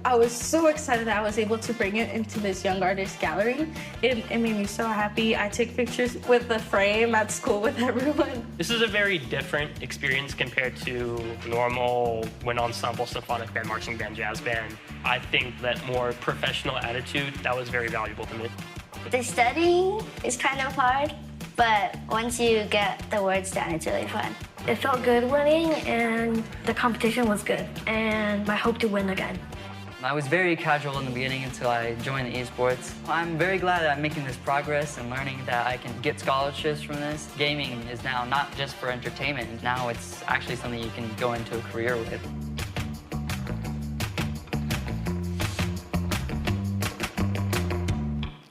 I was so excited that I was able to bring it into this Young Artist Gallery. It made me so happy. I took pictures with the frame at school with everyone. This is a very different experience compared to normal wind ensemble, symphonic band, marching band, jazz band. I think that more professional attitude, that was very valuable to me. The studying is kind of hard, but once you get the words down, it's really fun. It felt good winning, and the competition was good, and I hope to win again. I was very casual in the beginning until I joined the esports. I'm very glad that I'm making this progress and learning that I can get scholarships from this. Gaming is now not just for entertainment. Now it's actually something you can go into a career with.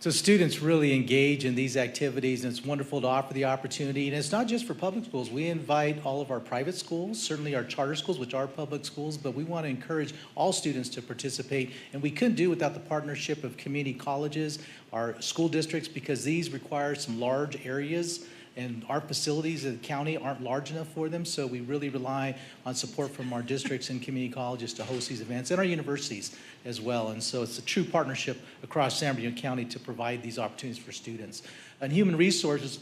So students really engage in these activities, and it's wonderful to offer the opportunity. And it's not just for public schools. We invite all of our private schools, certainly our charter schools, which are public schools, but we want to encourage all students to participate. And we couldn't do without the partnership of community colleges, our school districts, because these require some large areas, and our facilities in the county aren't large enough for them, so we really rely on support from our districts and community colleges to host these events, and our universities as well. And so it's a true partnership across San Bernardino County to provide these opportunities for students. And human resources,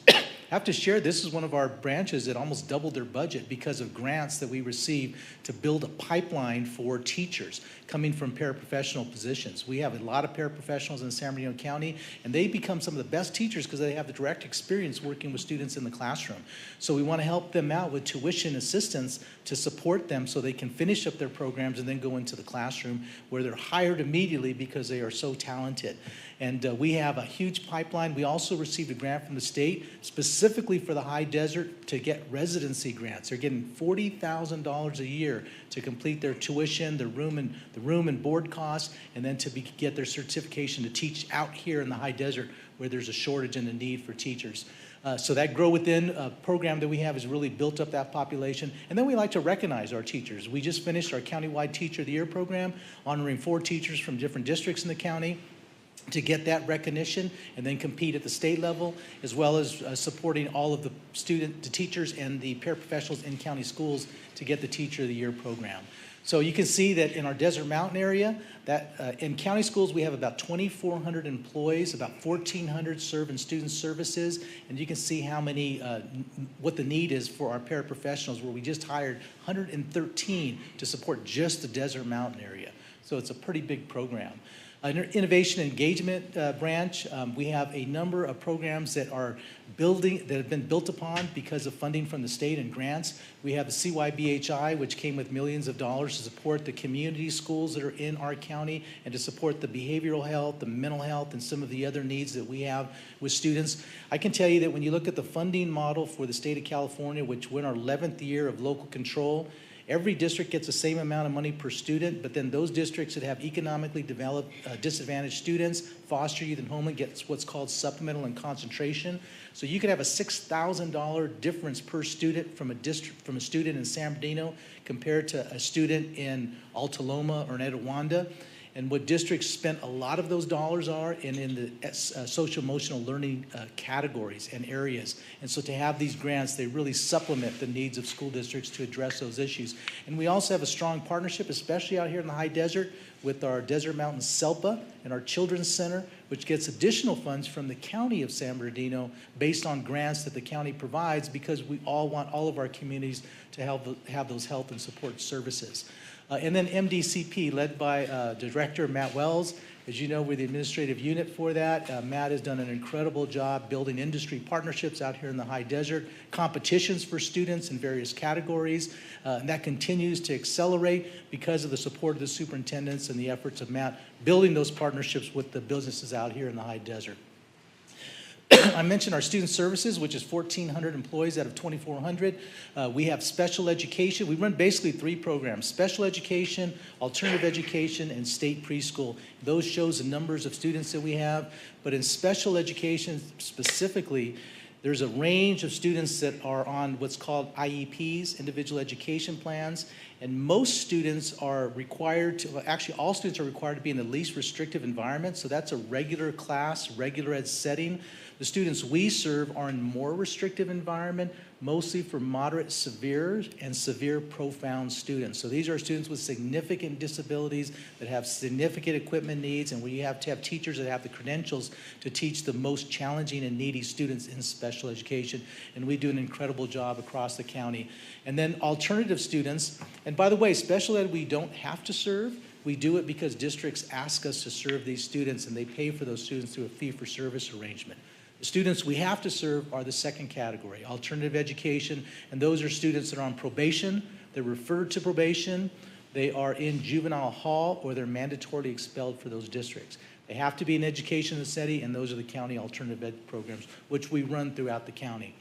I have to share, this is one of our branches that almost doubled their budget because of grants that we received to build a pipeline for teachers coming from paraprofessional positions. We have a lot of paraprofessionals in San Bernardino County, and they become some of the best teachers because they have the direct experience working with students in the classroom. So we want to help them out with tuition assistance to support them so they can finish up their programs and then go into the classroom where they're hired immediately because they are so talented. And we have a huge pipeline. We also received a grant from the state specifically for the high desert to get residency grants. They're getting $40,000 a year to complete their tuition, the room and board costs, and then to get their certification to teach out here in the high desert where there's a shortage and a need for teachers. So that Grow Within program that we have has really built up that population. And then we like to recognize our teachers. We just finished our countywide Teacher of the Year program, honoring 4 teachers from different districts in the county to get that recognition and then compete at the state level, as well as supporting all of the teachers and the paraprofessionals in county schools to get the Teacher of the Year program. So you can see that in our Desert Mountain area, that in county schools we have about 2,400 employees, about 1,400 serve in student services, and you can see how many, what the need is for our paraprofessionals, where we just hired 113 to support just the Desert Mountain area. So it's a pretty big program. Innovation and Engagement branch, we have a number of programs that have been built upon because of funding from the state and grants. We have the CYBHI, which came with millions of dollars to support the community schools that are in our county and to support the behavioral health, the mental health, and some of the other needs that we have with students. I can tell you that when you look at the funding model for the state of California, which we're in our 11th year of local control, every district gets the same amount of money per student, but then those districts that have economically developed disadvantaged students, foster youth and homeland, gets what's called supplemental and concentration. So you could have a $6,000 difference per student from a student in San Bernardino compared to a student in Altaloma or in Etiwanda. And what districts spent a lot of those dollars are in the social emotional learning categories and areas. And so to have these grants, they really supplement the needs of school districts to address those issues. And we also have a strong partnership, especially out here in the high desert, with our Desert Mountain SELPA and our Children's Center, which gets additional funds from the county of San Bernardino based on grants that the county provides, because we all want all of our communities to have those health and support services. And then MDCP, led by Director Matt Wells. As you know, we're the administrative unit for that. Matt has done an incredible job building industry partnerships out here in the high desert, competitions for students in various categories, and that continues to accelerate because of the support of the superintendents and the efforts of Matt building those partnerships with the businesses out here in the high desert. I mentioned our student services, which is 1,400 employees out of 2,400. We have special education. We run basically 3 programs: special education, alternative education, and state preschool. Those shows the numbers of students that we have. But in special education specifically, there's a range of students that are on what's called IEPs, individual education plans. And most students are required to, actually all students are required to be in the least restrictive environment. So that's a regular class, regular ed setting. The students we serve are in more restrictive environment, mostly for moderate, severe, and severe profound students. So these are students with significant disabilities that have significant equipment needs, and we have to have teachers that have the credentials to teach the most challenging and needy students in special education. And we do an incredible job across the county. And then alternative students, and by the way, special ed we don't have to serve. We do it because districts ask us to serve these students, and they pay for those students through a fee-for-service arrangement. The students we have to serve are the second category, alternative education, and those are students that are on probation, they're referred to probation, they are in juvenile hall, or they're mandatorily expelled for those districts. They have to be in education in the city, and those are the county alternative ed programs, which we run throughout the county.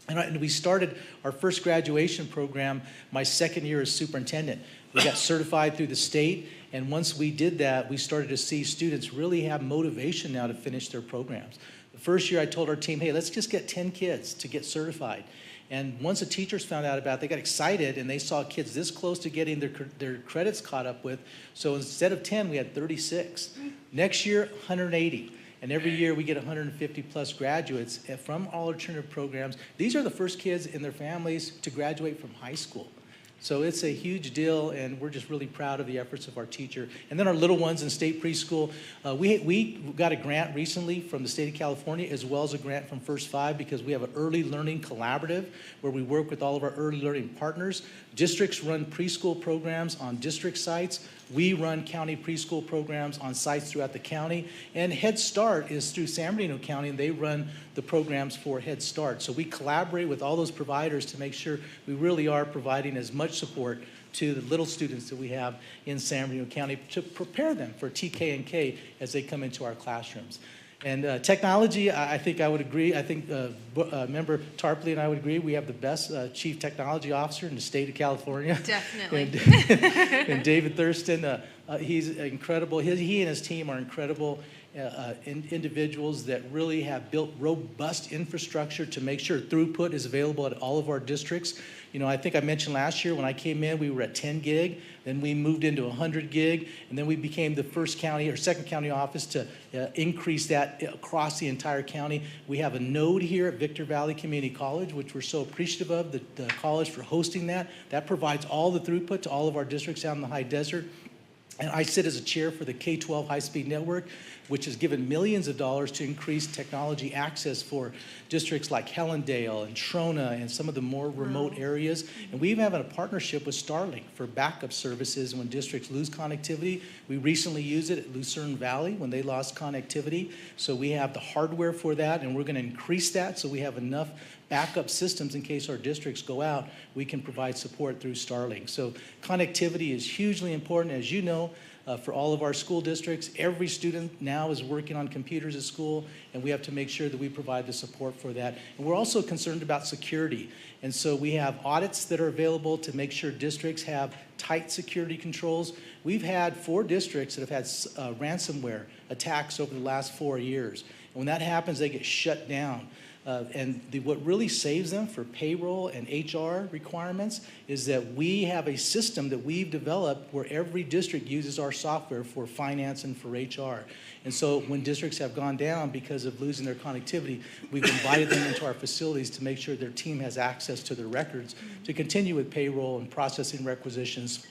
And we started our first graduation program my second year as superintendent. We got certified through the state, and once we did that, we started to see students really have motivation now to finish their programs. The first year I told our team, hey, let's just get 10 kids to get certified. And once the teachers found out about it, they got excited, and they saw kids this close to getting their credits caught up with. So instead of 10, we had 36. Next year, 180. And every year we get 150 plus graduates from all alternative programs. These are the first kids in their families to graduate from high school. So it's a huge deal, and we're just really proud of the efforts of our teacher. And then our little ones in state preschool, we got a grant recently from the state of California, as well as a grant from First Five, because we have an early learning collaborative where we work with all of our early learning partners. Districts run preschool programs on district sites. We run county preschool programs on sites throughout the county. And Head Start is through San Bernardino County, and they run the programs for Head Start. So we collaborate with all those providers to make sure we really are providing as much support to the little students that we have in San Bernardino County to prepare them for TK and K as they come into our classrooms. And technology, I think I would agree. I think Member Tarpley and I would agree. We have the best Chief Technology Officer in the state of California. Definitely. And David Thurston, he's incredible. He and his team are incredible individuals that really have built robust infrastructure to make sure throughput is available at all of our districts. You know, I think I mentioned last year when I came in, we were at 10 gig, then we moved into 100 gig, and then we became the first county or second county office to increase that across the entire county. We have a node here at Victor Valley Community College, which we're so appreciative of, the college for hosting that. That provides all the throughput to all of our districts out in the high desert. And I sit as a chair for the K-12 high-speed network, which has given millions of dollars to increase technology access for districts like Helendale and Trona and some of the more remote areas. And we even have a partnership with Starlink for backup services when districts lose connectivity. We recently used it at Lucerne Valley when they lost connectivity. So we have the hardware for that, and we're going to increase that so we have enough backup systems in case our districts go out. We can provide support through Starlink. So connectivity is hugely important, as you know. For all of our school districts, every student now is working on computers at school, and we have to make sure that we provide the support for that. And we're also concerned about security. And so we have audits that are available to make sure districts have tight security controls. We've had 4 districts that have had ransomware attacks over the last 4 years. And when that happens, they get shut down. What really saves them for payroll and HR requirements is that we have a system that we've developed where every district uses our software for finance and for HR. And so when districts have gone down because of losing their connectivity, we've invited them into our facilities to make sure their team has access to their records to continue with payroll and processing requisitions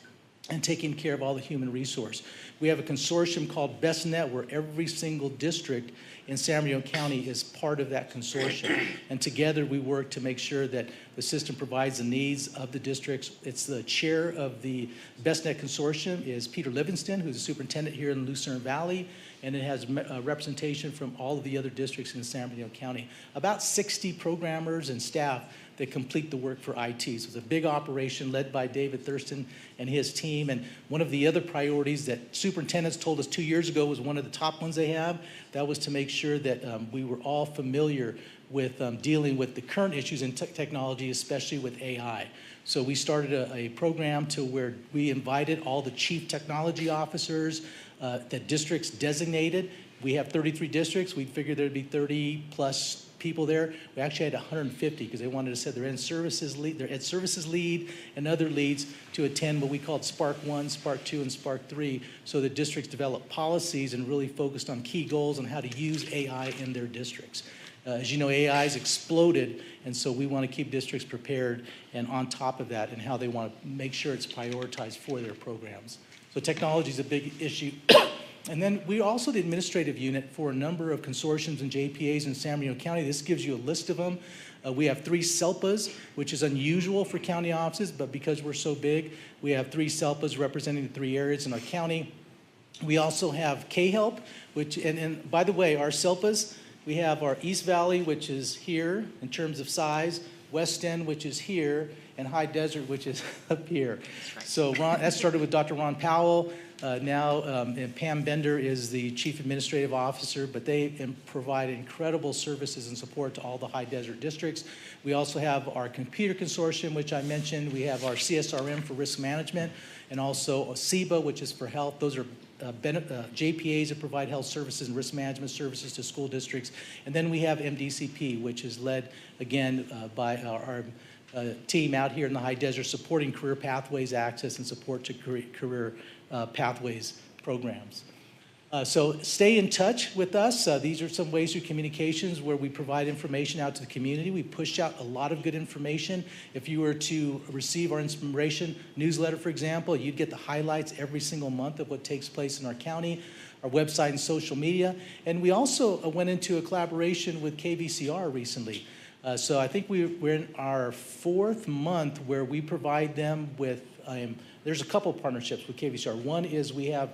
and taking care of all the human resource. We have a consortium called BestNet where every single district in San Bernardino County is part of that consortium. And together we work to make sure that the system provides the needs of the districts. It's the chair of the BestNet consortium is Peter Livingston, who's the superintendent here in Lucerne Valley, and it has representation from all of the other districts in San Bernardino County. About 60 programmers and staff that complete the work for IT. So it's a big operation led by David Thurston and his team. And one of the other priorities that superintendents told us 2 years ago was one of the top ones they have, that was to make sure that we were all familiar with dealing with the current issues in technology, especially with AI. So we started a program to where we invited all the chief technology officers that districts designated. We have 33 districts. We figured there'd be 30 plus people there. We actually had 150 because they wanted to send their ed services lead and other leads to attend what we called Spark 1, Spark 2, and Spark 3, so the districts developed policies and really focused on key goals on how to use AI in their districts. As you know, AI has exploded, and so we want to keep districts prepared and on top of that and how they want to make sure it's prioritized for their programs. So technology is a big issue. And then we also the administrative unit for a number of consortiums and JPAs in San Bernardino County. This gives you a list of them. We have 3 SELPAs, which is unusual for county offices, but because we're so big, we have 3 SELPAs representing the 3 areas in our county. We also have K-HELP, which, and by the way, our SELPAs, we have our East Valley, which is here in terms of size, West End, which is here, and High Desert, which is up here. Right. So that started with Dr. Ron Powell. And Pam Bender is the Chief Administrative Officer, but they provide incredible services and support to all the high desert districts. We also have our computer consortium, which I mentioned. We have our CSRM for risk management, and also CEBA, which is for health. Those are JPAs that provide health services and risk management services to school districts. And then we have MDCP, which is led, again, by our team out here in the high desert supporting career pathways access and support to career pathways programs. So stay in touch with us. These are some ways through communications where we provide information out to the community. We push out a lot of good information. If you were to receive our inspiration newsletter, for example, you'd get the highlights every single month of what takes place in our county, our website and social media. And we also went into a collaboration with KVCR recently. So I think we're in our 4th month where we provide them with, there's a couple partnerships with KVCR. One is we have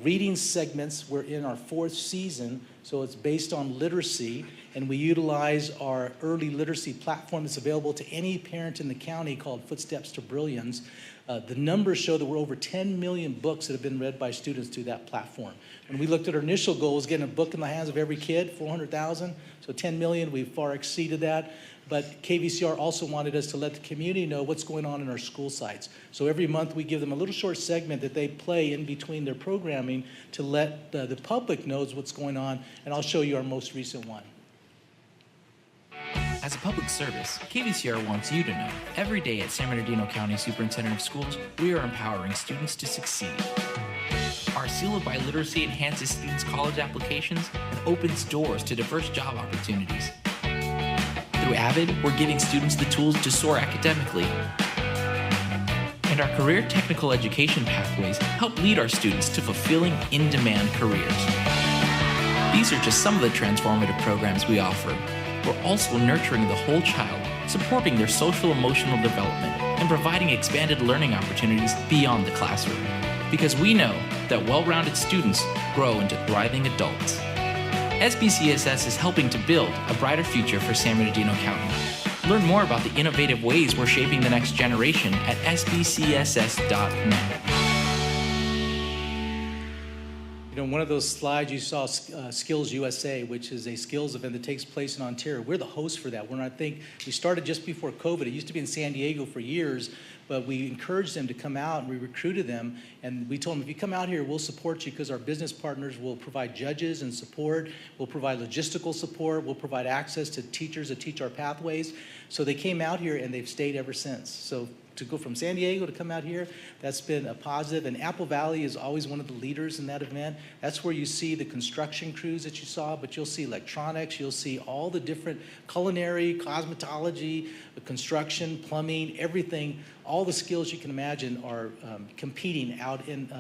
reading segments. We're in our 4th season, so it's based on literacy, and we utilize our early literacy platform that's available to any parent in the county called Footsteps to Brilliance. The numbers show that we're over 10 million books that have been read by students through that platform. When we looked at our initial goals, getting a book in the hands of every kid, 400,000, so 10 million, we've far exceeded that. But KVCR also wanted us to let the community know what's going on in our school sites. So every month we give them a little short segment that they play in between their programming to let the public knows what's going on, and I'll show you our most recent one. As a public service, KVCR wants you to know every day at San Bernardino County Superintendent of Schools, we are empowering students to succeed. Our seal of biliteracy enhances students' college applications and opens doors to diverse job opportunities. Through AVID, we're giving students the tools to soar academically. And our career technical education pathways help lead our students to fulfilling, in-demand careers. These are just some of the transformative programs we offer. We're also nurturing the whole child, supporting their social emotional development, and providing expanded learning opportunities beyond the classroom. Because we know that well-rounded students grow into thriving adults. SBCSS is helping to build a brighter future for San Bernardino County. Learn more about the innovative ways we're shaping the next generation at sbcss.net. You know, one of those slides you saw, Skills USA, which is a skills event that takes place in Ontario. We're the host for that. I think we started just before COVID. It used to be in San Diego for years, but we encouraged them to come out and we recruited them. And we told them, if you come out here, we'll support you because our business partners will provide judges and support. We'll provide logistical support. We'll provide access to teachers that teach our pathways. So they came out here and they've stayed ever since. So to go from San Diego to come out here, that's been a positive. And Apple Valley is always one of the leaders in that event. That's where you see the construction crews that you saw, but you'll see electronics, you'll see all the different culinary, cosmetology, construction, plumbing, everything. All the skills you can imagine are competing out in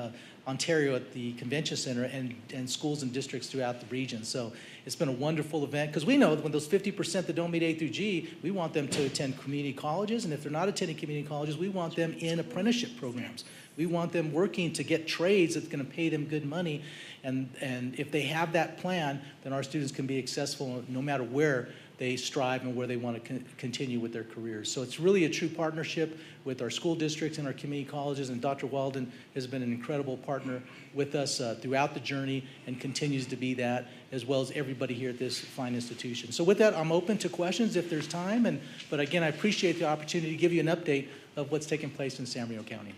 Ontario at the Convention Center and schools and districts throughout the region. So it's been a wonderful event because we know that when those 50% that don't meet A through G, we want them to attend community colleges. And if they're not attending community colleges, we want them in apprenticeship programs. We want them working to get trades that's going to pay them good money. And if they have that plan, then our students can be successful no matter where they strive and where they want to continue with their careers. So it's really a true partnership with our school districts and our community colleges, and Dr. Walden has been an incredible partner with us throughout the journey and continues to be that, as well as everybody here at this fine institution. So with that, I'm open to questions if there's time, but again, I appreciate the opportunity to give you an update of what's taking place in San Bernardino County.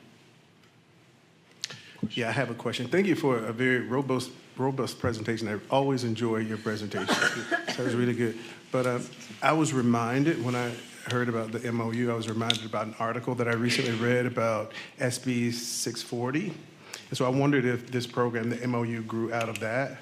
Yeah, I have a question. Thank you for a very robust presentation. I always enjoy your presentation. So it was really good. But I was reminded when I heard about the MOU, I was reminded about an article that I recently read about SB 640. And so I wondered if this program, the MOU, grew out of that.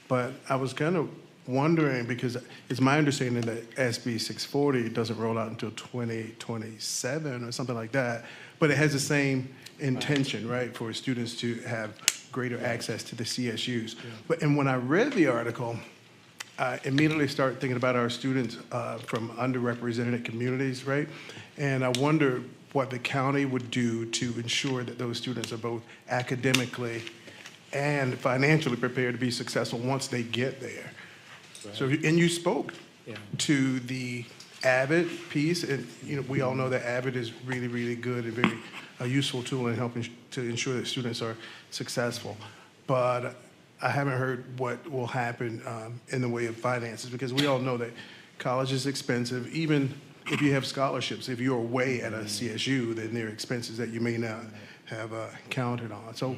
But I was kind of wondering, because it's my understanding that SB 640 doesn't roll out until 2027 or something like that, but it has the same intention, right, for students to have greater access to the CSUs. And when I read the article, I immediately started thinking about our students from underrepresented communities, right? And I wonder what the county would do to ensure that those students are both academically and financially prepared to be successful once they get there. Right. So, and you spoke to the AVID piece, and we all know that AVID is really, really good and very useful tool in helping to ensure that students are successful. But I haven't heard what will happen in the way of finances, because we all know that college is expensive. Even if you have scholarships, if you're away at a CSU, then there are expenses that you may not have counted on. So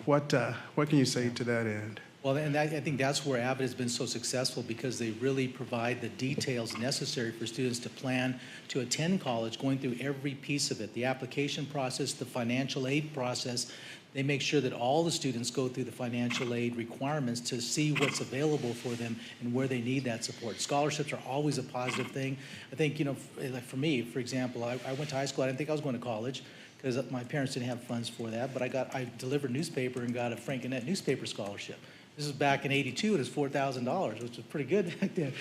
what can you say to that end? Well, and I think that's where Avid has been so successful, because they really provide the details necessary for students to plan to attend college, going through every piece of it, the application process, the financial aid process. They make sure that all the students go through the financial aid requirements to see what's available for them and where they need that support. Scholarships are always a positive thing. I think, like for me, for example, I went to high school. I didn't think I was going to college because my parents didn't have funds for that, but I delivered newspaper and got a Frank Gannett newspaper scholarship. This is back in '82. It was $4,000, which was pretty good back then.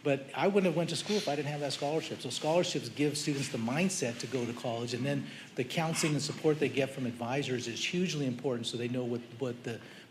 But I wouldn't have went to school if I didn't have that scholarship. So scholarships give students the mindset to go to college, and then the counseling and support they get from advisors is hugely important, so they know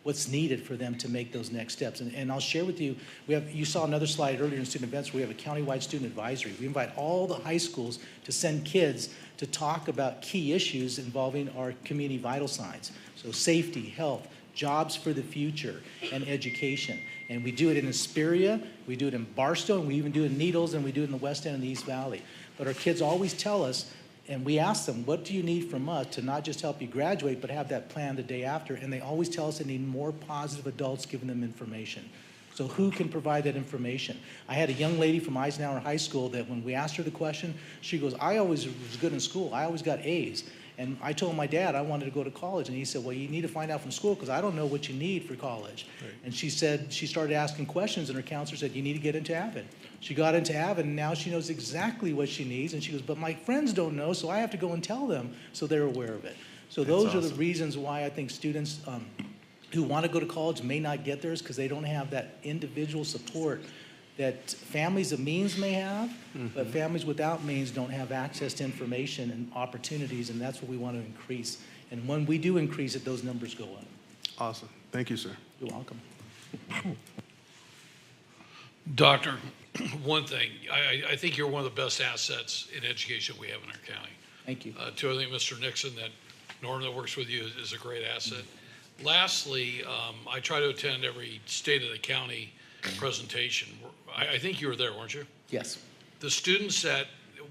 what's needed for them to make those next steps. And I'll share with you, you saw another slide earlier in student events. We have a countywide student advisory. We invite all the high schools to send kids to talk about key issues involving our community vital signs. So safety, health, jobs for the future, and education. And we do it in Hesperia, we do it in Barstow, and we even do it in Needles, and we do it in the West End and the East Valley. But our kids always tell us, and we ask them, what do you need from us to not just help you graduate, but have that plan the day after? And they always tell us they need more positive adults giving them information. So who can provide that information? I had a young lady from Eisenhower High School that when we asked her the question, she goes, I always was good in school. I always got A's. And I told my dad I wanted to go to college, and he said, well, you need to find out from school because I don't know what you need for college. Right. And she said she started asking questions, and her counselor said, you need to get into Avid. She got into Avid, and now she knows exactly what she needs. And she goes, but my friends don't know, so I have to go and tell them so they're aware of it. So those are the reasons why I think students who want to go to college may not get theirs, because they don't have that individual support that families of means may have, but families without means don't have access to information and opportunities, and that's what we want to increase. And when we do increase it, those numbers go up. Awesome. Thank you, sir. You're welcome. Doctor, one thing, I think you're one of the best assets in education we have in our county. Thank you. Two, I think Mr. Nixon, that Norm that works with you is a great asset. Lastly, I try to attend every state of the county presentation. I think you were there, weren't you? Yes. The students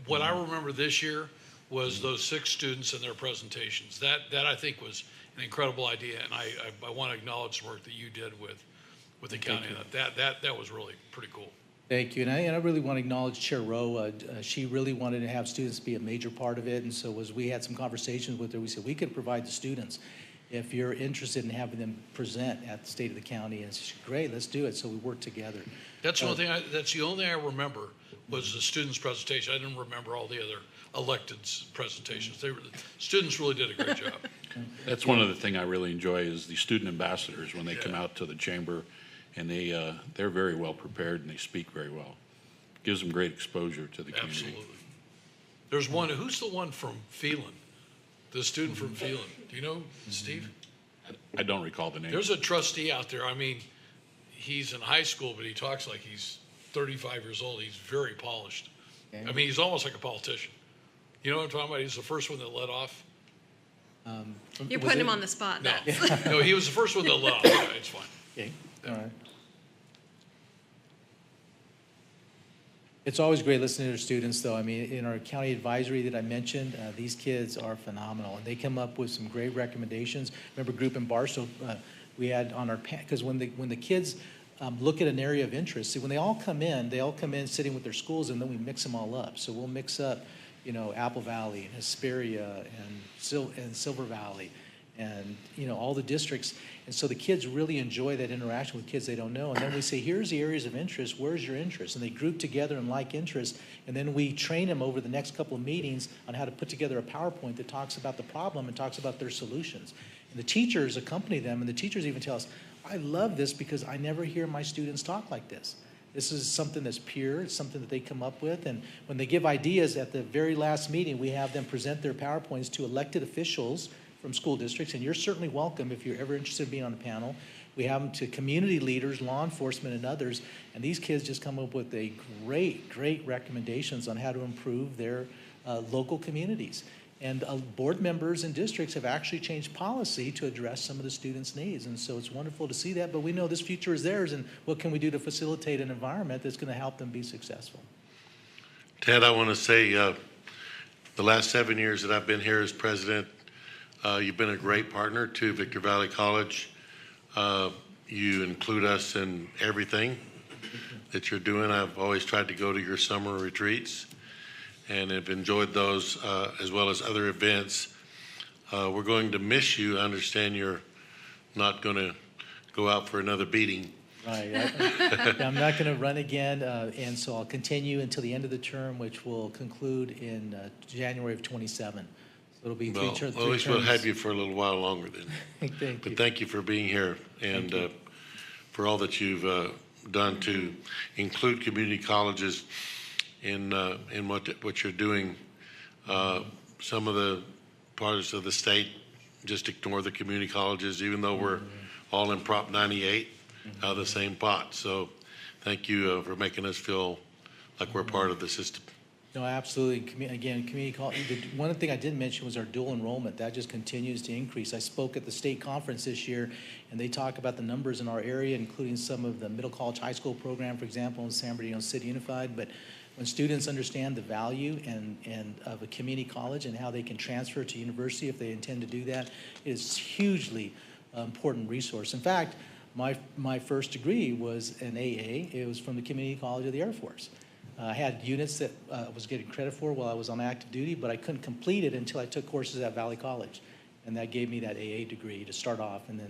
what I remember this year was those 6 students and their presentations. That I think was an incredible idea, and I want to acknowledge the work that you did with the county. That was really pretty cool. Thank you, and I really want to acknowledge Chair Rowe. She really wanted to have students be a major part of it, and so as we had some conversations with her, we said we could provide the students if you're interested in having them present at the state of the county. And she said, great, let's do it. So we worked together. That's the only thing. That's the only thing I remember was the students' presentation. I didn't remember all the other electeds' presentations. The students really did a great job. That's one of the things I really enjoy is the student ambassadors when they come out to the chamber, and they're very well prepared and they speak very well. Gives them great exposure to the community. Absolutely. There's one. Who's the one from Phelan? The student from Phelan. Do you know, Steve? I don't recall the name. There's a trustee out there. I mean, he's in high school, but he talks like he's 35 years old. He's very polished. Okay. I mean, he's almost like a politician. You know what I'm talking about? He's the first one that let off. You're putting him on the spot. No, no, he was the first one that let off. Yeah, it's fine. Okay. All right. It's always great listening to our students, though. I mean, in our county advisory that I mentioned, these kids are phenomenal, and they come up with some great recommendations. Remember, group in Barstow, we had on our because when the kids look at an area of interest, see, when they all come in sitting with their schools, and then we mix them all up. So we'll mix up, Apple Valley and Hesperia and Silver Valley, and all the districts. And so the kids really enjoy that interaction with kids they don't know. And then we say, here's the areas of interest. Where's your interest? And they group together in like interests. And then we train them over the next couple of meetings on how to put together a PowerPoint that talks about the problem and talks about their solutions. And the teachers accompany them, and the teachers even tell us, I love this because I never hear my students talk like this. This is something that's pure. It's something that they come up with. And when they give ideas at the very last meeting, we have them present their PowerPoints to elected officials from school districts, and you're certainly welcome if you're ever interested in being on the panel. We have them to community leaders, law enforcement, and others, and these kids just come up with a great recommendations on how to improve their local communities. And board members and districts have actually changed policy to address some of the students' needs, and so it's wonderful to see that, but we know this future is theirs, and what can we do to facilitate an environment that's going to help them be successful? Ted, I want to say the last 7 years that I've been here as president, you've been a great partner to Victor Valley College. you include us in everything that you're doing. I've always tried to go to your summer retreats and have enjoyed those as well as other events. We're going to miss you. I understand you're not going to go out for another beating. Right. I'm not going to run again, and so I'll continue until the end of the term, which will conclude in January of 27. So it'll be Well, three at least we'll terms. have you for a little while longer then. Thank you. But thank you for being here and for all that you've done to include community colleges in what you're doing. Some of the parts of the state just ignore the community colleges, even though we're all in Prop 98 out of the same pot. So thank you for making us feel like we're part of the system. No, absolutely. Again, community college. One thing I didn't mention was our dual enrollment. That just continues to increase. I spoke at the state conference this year, and they talk about the numbers in our area, including some of the middle college high school program, for example, in San Bernardino City Unified. But when students understand the value and of a community college and how they can transfer to university if they intend to do that, it is hugely important resource. In fact, my first degree was an AA. It was from the Community College of the Air Force. I had units that I was getting credit for while I was on active duty, but I couldn't complete it until I took courses at Valley College. And that gave me that AA degree to start off and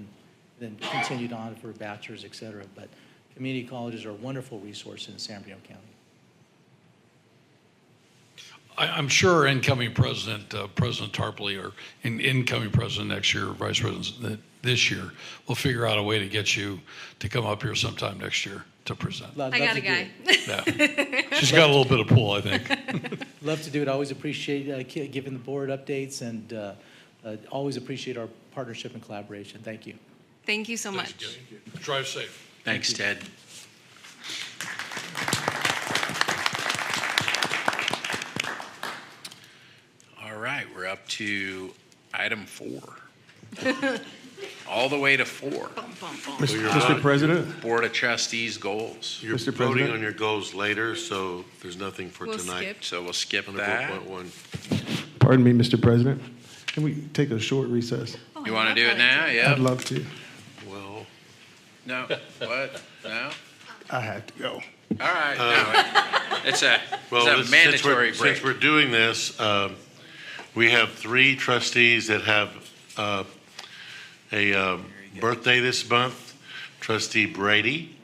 then continued on for a bachelor's, et cetera. But community colleges are a wonderful resource in San Bernardino County. I'm sure incoming president, President Tarpley, or incoming president next year, vice president this year, will figure out a way to get you to come up here sometime next year to present. I got a guy. Yeah. She's got a little bit of pull, I think. Love to do it. Always appreciate giving the board updates and always appreciate our partnership and collaboration. Thank you. Thank you so much. Drive safe. Thanks, Ted. All right, we're up to item 4. All the way to 4. Mr. President? Board of Trustees goals. You're Mr. voting President? on your goals later, so there's nothing for We'll tonight. skip. So we'll skip Under that. 4.1. Pardon me, Mr. President. Can we take a short recess? You want to do it now? Yeah. I'd love to. Well, No. What? No? I have to go. All right. No. It's a since mandatory we're, break. Since we're doing this, we have 3 trustees that have a birthday this month. Trustee Brady,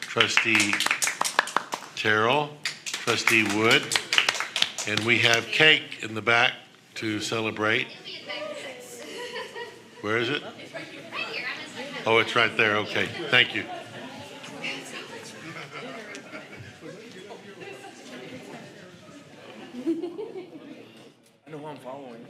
Trustee Terrell, Trustee Wood, and we have cake in the back to celebrate. Where is it? Oh, it's right there. Okay, thank you. I know who I'm following.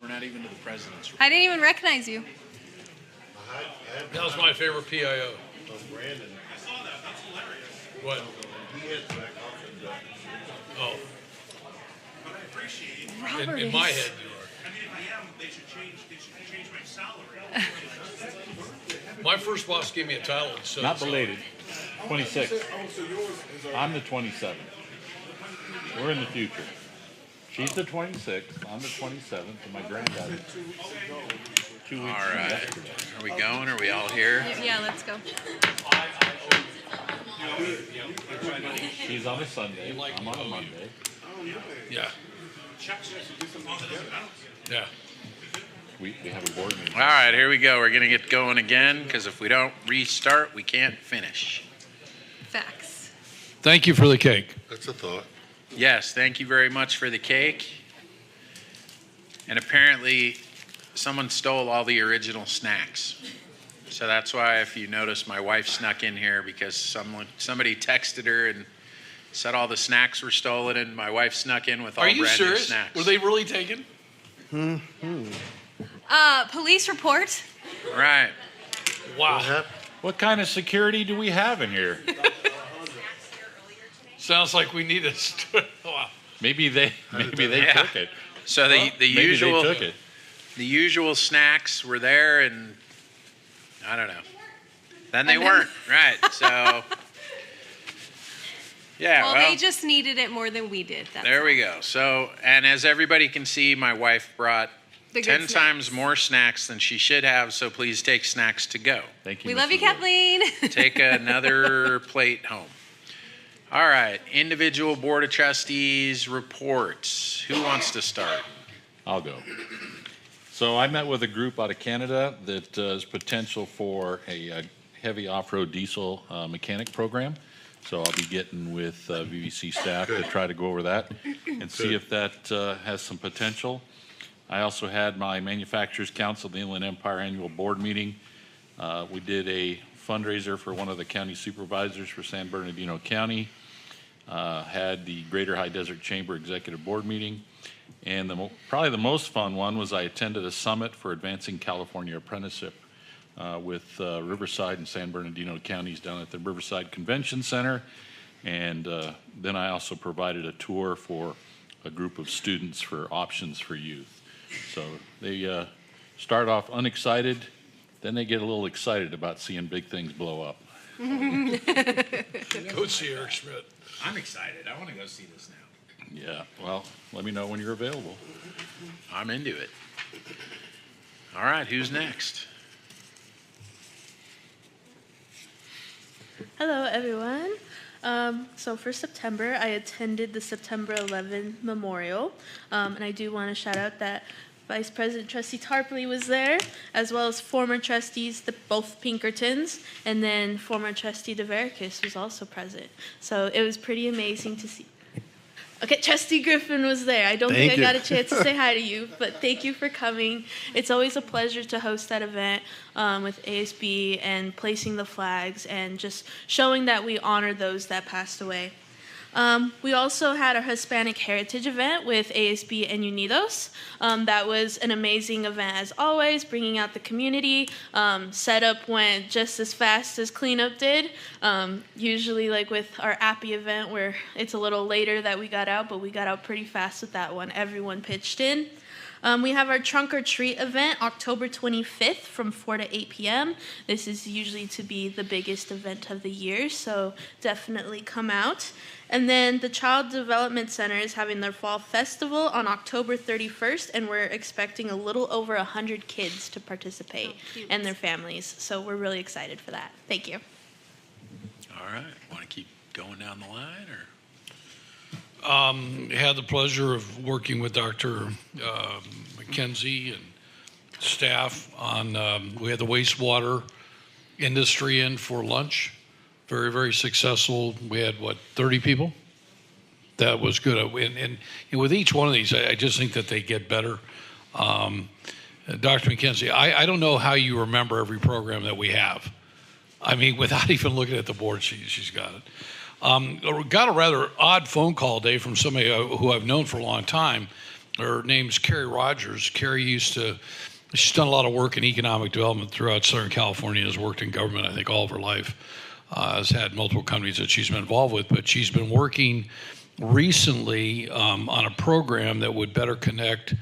We're not even to the president's. I didn't even recognize you. That was my favorite PIO. Brandon. I saw that. That's hilarious. What? Oh. But I appreciate it. Robert In my head, you are. I mean, if I am, they should change my salary. My first boss gave me a title. So Not belated. 26. I'm the 27th. We're in the future. She's the 26th. I'm the 27th, and my granddaughter. 2 weeks All from right. yesterday. Are we going? Are we all here? Yeah, let's go. She's on a Sunday. I'm on a Monday. Yeah. Yeah. We have a board meeting. All right, here we go. We're going to get going again because if we don't restart, we can't finish. Facts. Thank you for the cake. That's a thought. Yes, thank you very much for the cake. And apparently, someone stole all the original snacks. So that's why, if you notice, my wife snuck in here because somebody texted her and said all the snacks were stolen, and my wife snuck in with all Are you brand new serious? snacks. Were they really taken? Police report. Right. Wow. What kind of security do we have in here? Sounds like we need a. Wow. Maybe they Yeah. took it. So the Maybe usual they took it. the usual snacks were there, and I don't know. Then they weren't. Right. So yeah. Well, Well, they just needed it more than we did. That's there we go. So, and as everybody can see, my wife brought The good 10 snacks. times more snacks than she should have. So please take snacks to go. Thank you. We love you, Mrs. Wood. Kathleen. Take another plate home. All right, individual Board of Trustees reports. Who wants to start? I'll go. So I met with a group out of Canada that has potential for a heavy off-road diesel mechanic program. So I'll be getting with VVC staff to try to go over that and see if that has some potential. I also had my Manufacturers Council of the Inland Empire annual board meeting. We did a fundraiser for one of the county supervisors for San Bernardino County. Had the Greater High Desert Chamber Executive Board meeting. And probably the most fun one was I attended a summit for Advancing California Apprenticeship with Riverside and San Bernardino counties down at the Riverside Convention Center. And then I also provided a tour for a group of students for options for youth. So they start off unexcited, then they get a little excited about seeing big things blow up. Go see Eric Schmidt. I'm excited. I want to go see this now. Yeah, well, let me know when you're available. I'm into it. All right, who's next? Hello, everyone. So for September, I attended the September 11th Memorial, and I do want to shout out that Vice President Trustee Tarpley was there, as well as former trustees, both Pinkertons, and then former Trustee DeVericus was also present. So it was pretty amazing to see. Okay, Trustee Griffin was there. I don't think I got a chance to say hi to you, but thank you for coming. It's always a pleasure to host that event with ASB and placing the flags and just showing that we honor those that passed away. We also had a Hispanic Heritage event with ASB and Unidos. That was an amazing event as always, bringing out the community. Setup went just as fast as cleanup did. Usually like with our Appy event where it's a little later that we got out, but we got out pretty fast with that one. Everyone pitched in. We have our Trunk or Treat event October 25th from 4 to 8 p.m. This is usually to be the biggest event of the year, so definitely come out. And then the Child Development Center is having their Fall Festival on October 31st, and we're expecting a little over 100 kids to participate and their families. So we're really excited for that. Thank you. All right, want to keep going down the line, or? Had the pleasure of working with Dr. McKenzie and staff on, we had the wastewater industry in for lunch. Very, very successful. We had, 30 people? That was good. And with each one of these, I just think that they get better. Dr. McKenzie, I don't know how you remember every program that we have. I mean, without even looking at the board, she's got it. Got a rather odd phone call today from somebody who I've known for a long time Her name's Carrie Rogers. Carrie she's done a lot of work in economic development throughout Southern California, has worked in government, I think, all of her life, has had multiple companies that she's been involved with, but she's been working recently on a program that would better connect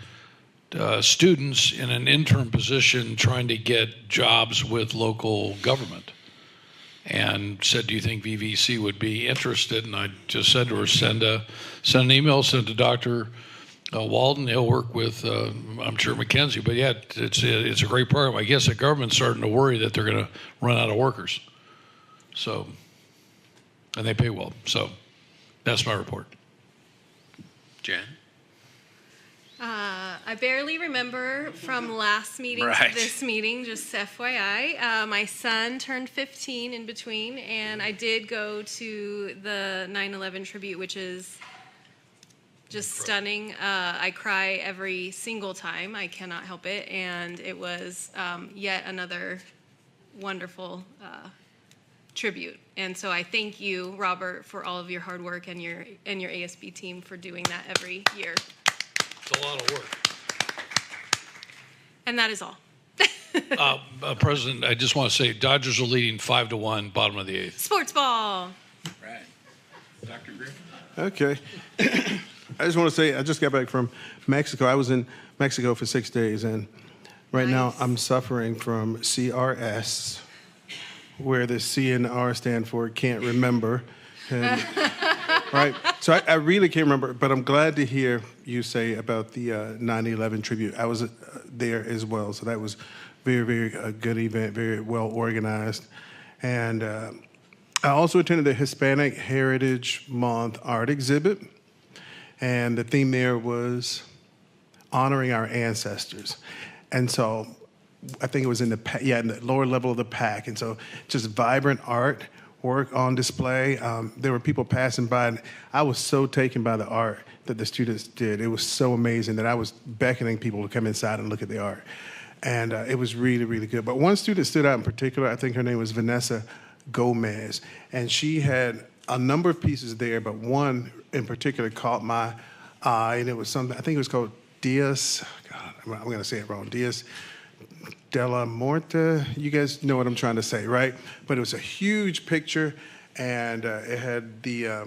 students in an intern position trying to get jobs with local government. And said, do you think VVC would be interested? And I just said to her, send an email, send to Dr. Walden. He'll work with, I'm sure, Mackenzie. But yeah, it's a great program. I guess the government's starting to worry that they're going to run out of workers. So, and they pay well. So that's my report. Jen? I barely remember from last meeting Right. to this meeting, just FYI. My son turned 15 in between, and I did go to the 9/11 tribute, which is just stunning. I cry every single time. I cannot help it, and it was yet another wonderful tribute. And so I thank you, Robert, for all of your hard work and your ASB team for doing that every year. It's a lot of work. And that is all. President, I just want to say Dodgers are leading 5-1, bottom of the 8th. Sports ball. Right. Dr. Griffin? Okay. I just want to say, I just got back from Mexico. I was in Mexico for 6 days, and right now I'm suffering from CRS, where the C and R stand for can't remember. And, right? So I really can't remember, but I'm glad to hear you say about the 9/11 tribute. I was there as well, so that was very, very good event, very well organized. And I also attended the Hispanic Heritage Month art exhibit, and the theme there was honoring our ancestors. And so I think it was in the lower level of the pack, and so just vibrant art work on display. There were people passing by, and I was so taken by the art that the students did. It was so amazing that I was beckoning people to come inside and look at the art. And it was really, really good. But one student stood out in particular. I think her name was Vanessa Gomez, and she had a number of pieces there, but one in particular caught my eye, and it was something, I think it was called Dias, God, I'm going to say it wrong, Dias de la Muerte. You guys know what I'm trying to say, right? But it was a huge picture, and it had the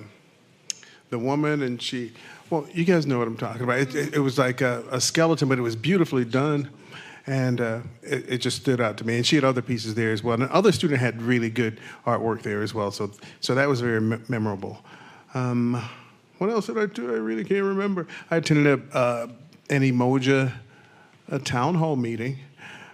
woman, and well, you guys know what I'm talking about. It was like a skeleton, but it was beautifully done, and it just stood out to me. And she had other pieces there as well. And another student had really good artwork there as well, so that was very memorable. What else did I do? I really can't remember. I attended an Emoja town hall meeting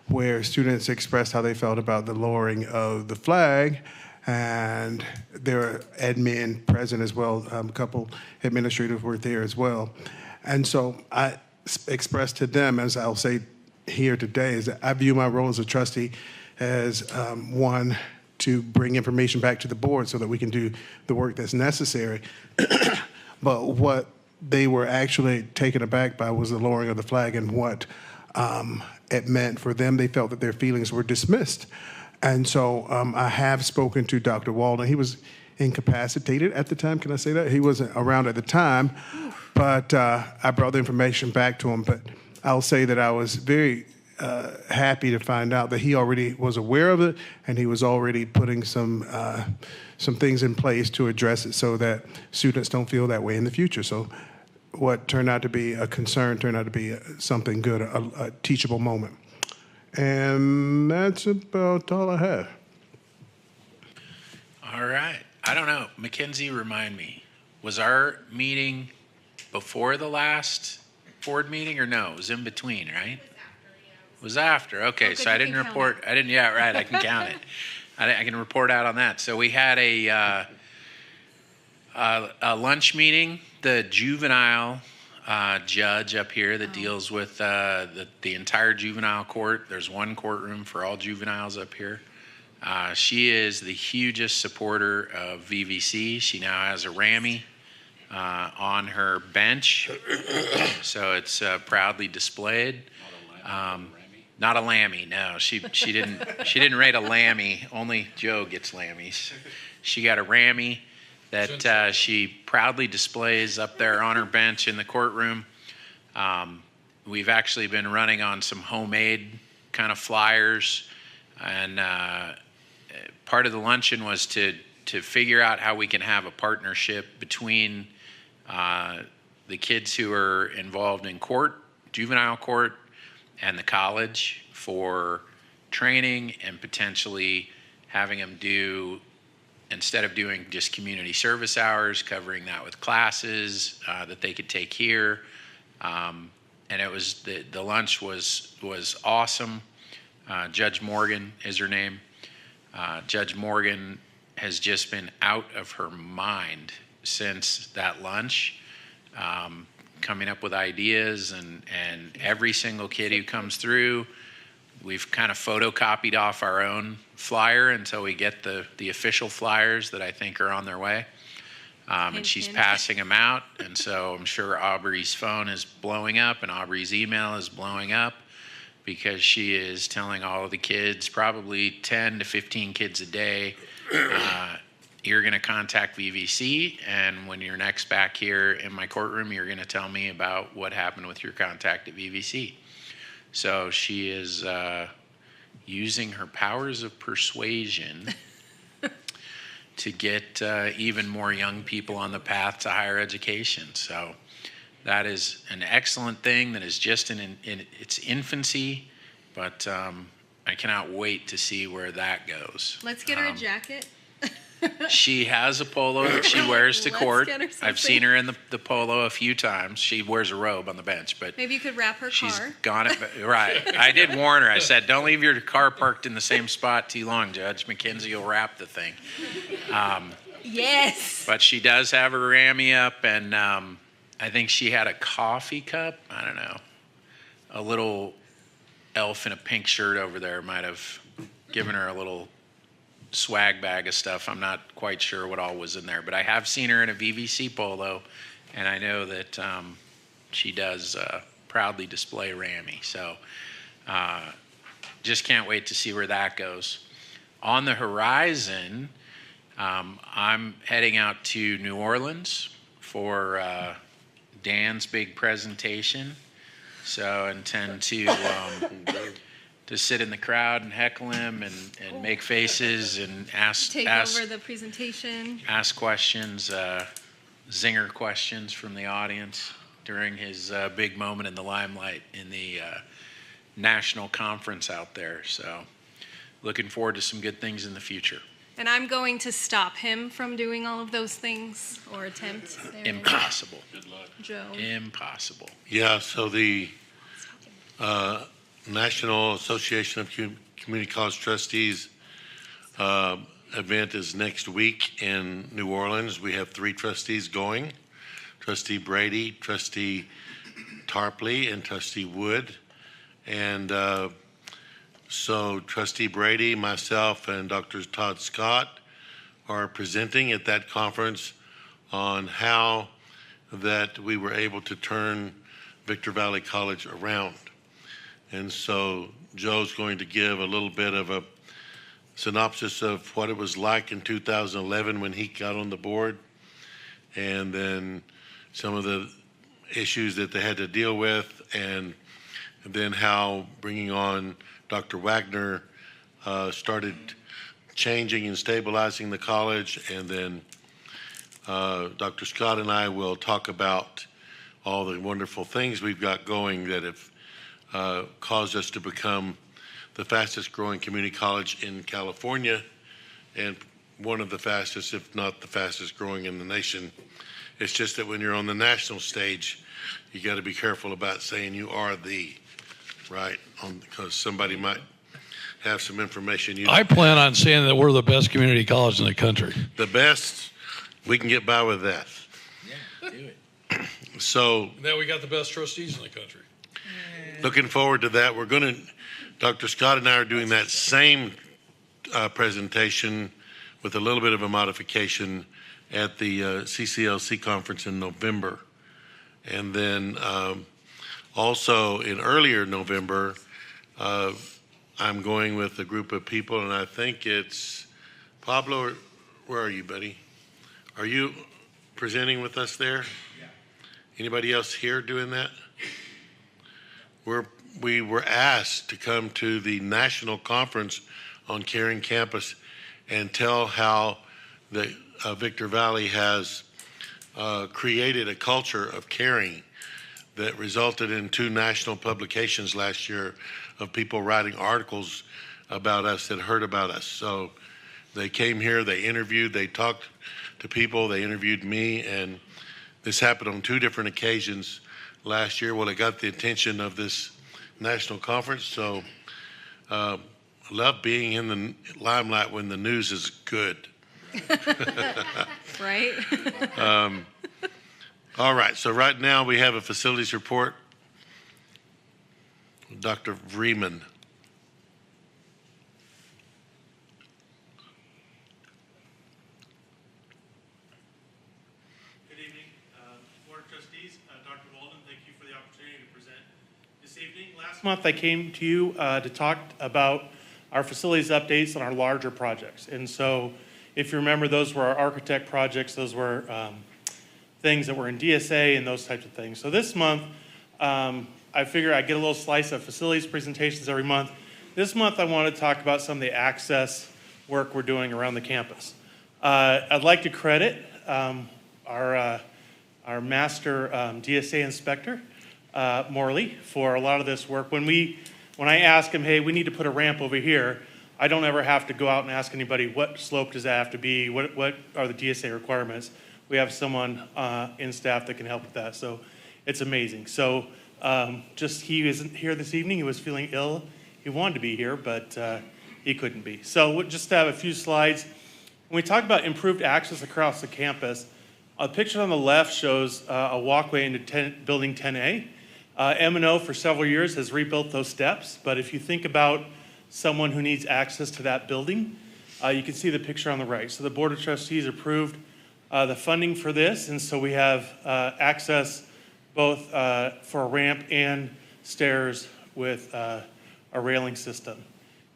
where students expressed how they felt about the lowering of the flag, and there were admin present as well. A couple administrators were there as well. And so I expressed to them, as I'll say here today, is that I view my role as a trustee as one, to bring information back to the board so that we can do the work that's necessary. But what they were actually taken aback by was the lowering of the flag and what it meant for them. They felt that their feelings were dismissed. And so I have spoken to Dr. Walden. He was incapacitated at the time. Can I say that? He wasn't around at the time, but I brought the information back to him. But I'll say that I was very happy to find out that he already was aware of it, and he was already putting some things in place to address it so that students don't feel that way in the future. So what turned out to be a concern turned out to be something good, a teachable moment. And that's about all I have. All right. I don't know. Mackenzie, remind me. Was our meeting before the last board meeting or no? It was in between, right? It was after. Okay, so I didn't report. I didn't. Yeah, right. I can count it. I can report out on that. So we had a lunch meeting. The juvenile judge up here that deals with the entire juvenile court. There's one courtroom for all juveniles up here. She is the hugest supporter of VVC. She now has a Rammy on her bench, so it's proudly displayed. Not a Lammy, no. She didn't rate a Lammy. Only Joe gets Lammys. She got a Rammy that she proudly displays up there on her bench in the courtroom. We've actually been running on some homemade kind of flyers, and part of the luncheon was to figure out how we can have a partnership between the kids who are involved in court, juvenile court, and the college for training, and potentially having them do, instead of doing just community service hours, covering that with classes that they could take here. And it was, the lunch was awesome. Judge Morgan is her name. Judge Morgan has just been out of her mind since that lunch, coming up with ideas, and every single kid who comes through, we've kind of photocopied off our own flyer until we get the official flyers that I think are on their way. And she's passing them out, and so I'm sure Aubrey's phone is blowing up and Aubrey's email is blowing up, because she is telling all of the kids, probably 10 to 15 kids a day, you're going to contact VVC, and when you're next back here in my courtroom, you're going to tell me about what happened with your contact at VVC. So she is using her powers of persuasion to get even more young people on the path to higher education. So that is an excellent thing that is just in its infancy, but I cannot wait to see where that goes. Let's get her a jacket. She has a polo that she wears to Let's court. get her I've seen her in the polo a few times. She wears a robe on the bench, but Maybe you could wrap her she's car. gone it. Right. I did warn her. I said, don't leave your car parked in the same spot too long, Judge. Mackenzie will wrap the thing. Yes. But she does have her Rammy up, and I think she had a coffee cup. I don't know. A little elf in a pink shirt over there might have given her a little swag bag of stuff. I'm not quite sure what all was in there, but I have seen her in a VVC polo, and I know that she does proudly display Rammy. So just can't wait to see where that goes. On the horizon, I'm heading out to New Orleans for Dan's big presentation. So I intend to sit in the crowd and heckle him and make faces and ask Over the presentation. Ask questions, zinger questions from the audience during his big moment in the limelight in the national conference out there. So looking forward to some good things in the future. And I'm going to stop him from doing all of those things, or attempt. Impossible. Good luck. Joe. Impossible. Yeah, so the National Association of Community College Trustees event is next week in New Orleans. We have 3 trustees going: Trustee Brady, Trustee Tarpley, and Trustee Wood. And so Trustee Brady, myself, and Dr. Todd Scott are presenting at that conference on how that we were able to turn Victor Valley College around. And so Joe's going to give a little bit of a synopsis of what it was like in 2011 when he got on the board, and then some of the issues that they had to deal with, and then how bringing on Dr. Wagner started changing and stabilizing the college. And then Dr. Scott and I will talk about all the wonderful things we've got going that have caused us to become the fastest growing community college in California, and one of the fastest, if not the fastest growing in the nation. It's just that when you're on the national stage, you got to be careful about saying you are the, right? Because somebody might have some information. I plan on saying that we're the best community college in the country. The best, we can get by with that. Yeah, do it. So And then we got the best trustees in the country. looking forward to that. We're going to, Dr. Scott and I are doing that same presentation with a little bit of a modification at the CCLC conference in November. And then also in earlier November, I'm going with a group of people, and I think it's Pablo. Where are you, buddy? Are you presenting with us there? Yeah. Anybody else here doing that? we were asked to come to the national conference on Caring Campus and tell how the Victor Valley has created a culture of caring that resulted in 2 national publications last year of people writing articles about us that heard about us. So they came here, they interviewed, they talked to people, they interviewed me, and this happened on 2 different occasions last year. Well, it got the attention of this national conference, so I love being in the limelight when the news is good. Right? All right, so right now we have a facilities report. Dr. Vreeman. Good evening, Board of Trustees, Dr. Walden, thank you for the opportunity to present this evening. Last month I came to you to talk about our facilities updates on our larger projects. And so if you remember, those were our architect projects, those were things that were in DSA and those types of things. So this month, I figure I get a little slice of facilities presentations every month. This month I want to talk about some of the access work we're doing around the campus. I'd like to credit our master DSA inspector, Morley, for a lot of this work. When I ask him, hey, we need to put a ramp over here, I don't ever have to go out and ask anybody, what slope does that have to be? What are the DSA requirements? We have someone in staff that can help with that. So it's amazing. So he isn't here this evening. He was feeling ill. He wanted to be here, but he couldn't be. So we'll just have a few slides. When we talk about improved access across the campus, a picture on the left shows a walkway into Building 10A. M&O for several years has rebuilt those steps, but if you think about someone who needs access to that building, you can see the picture on the right. So the Board of Trustees approved the funding for this, and so we have access both for a ramp and stairs with a railing system.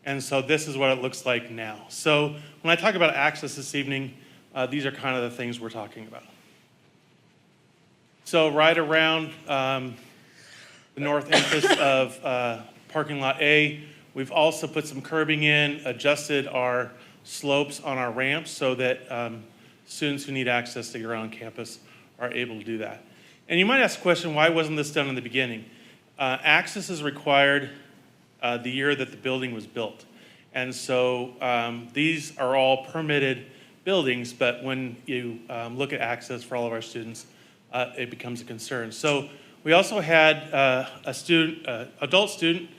And so this is what it looks like now. So when I talk about access this evening, these are kind of the things we're talking about. So right around the north entrance of parking lot A, we've also put some curbing in, adjusted our slopes on our ramps so that students who need access to get around campus are able to do that. And you might ask the question, why wasn't this done in the beginning? Access is required the year that the building was built. And so these are all permitted buildings, but when you look at access for all of our students, it becomes a concern. So we also had a student, adult student,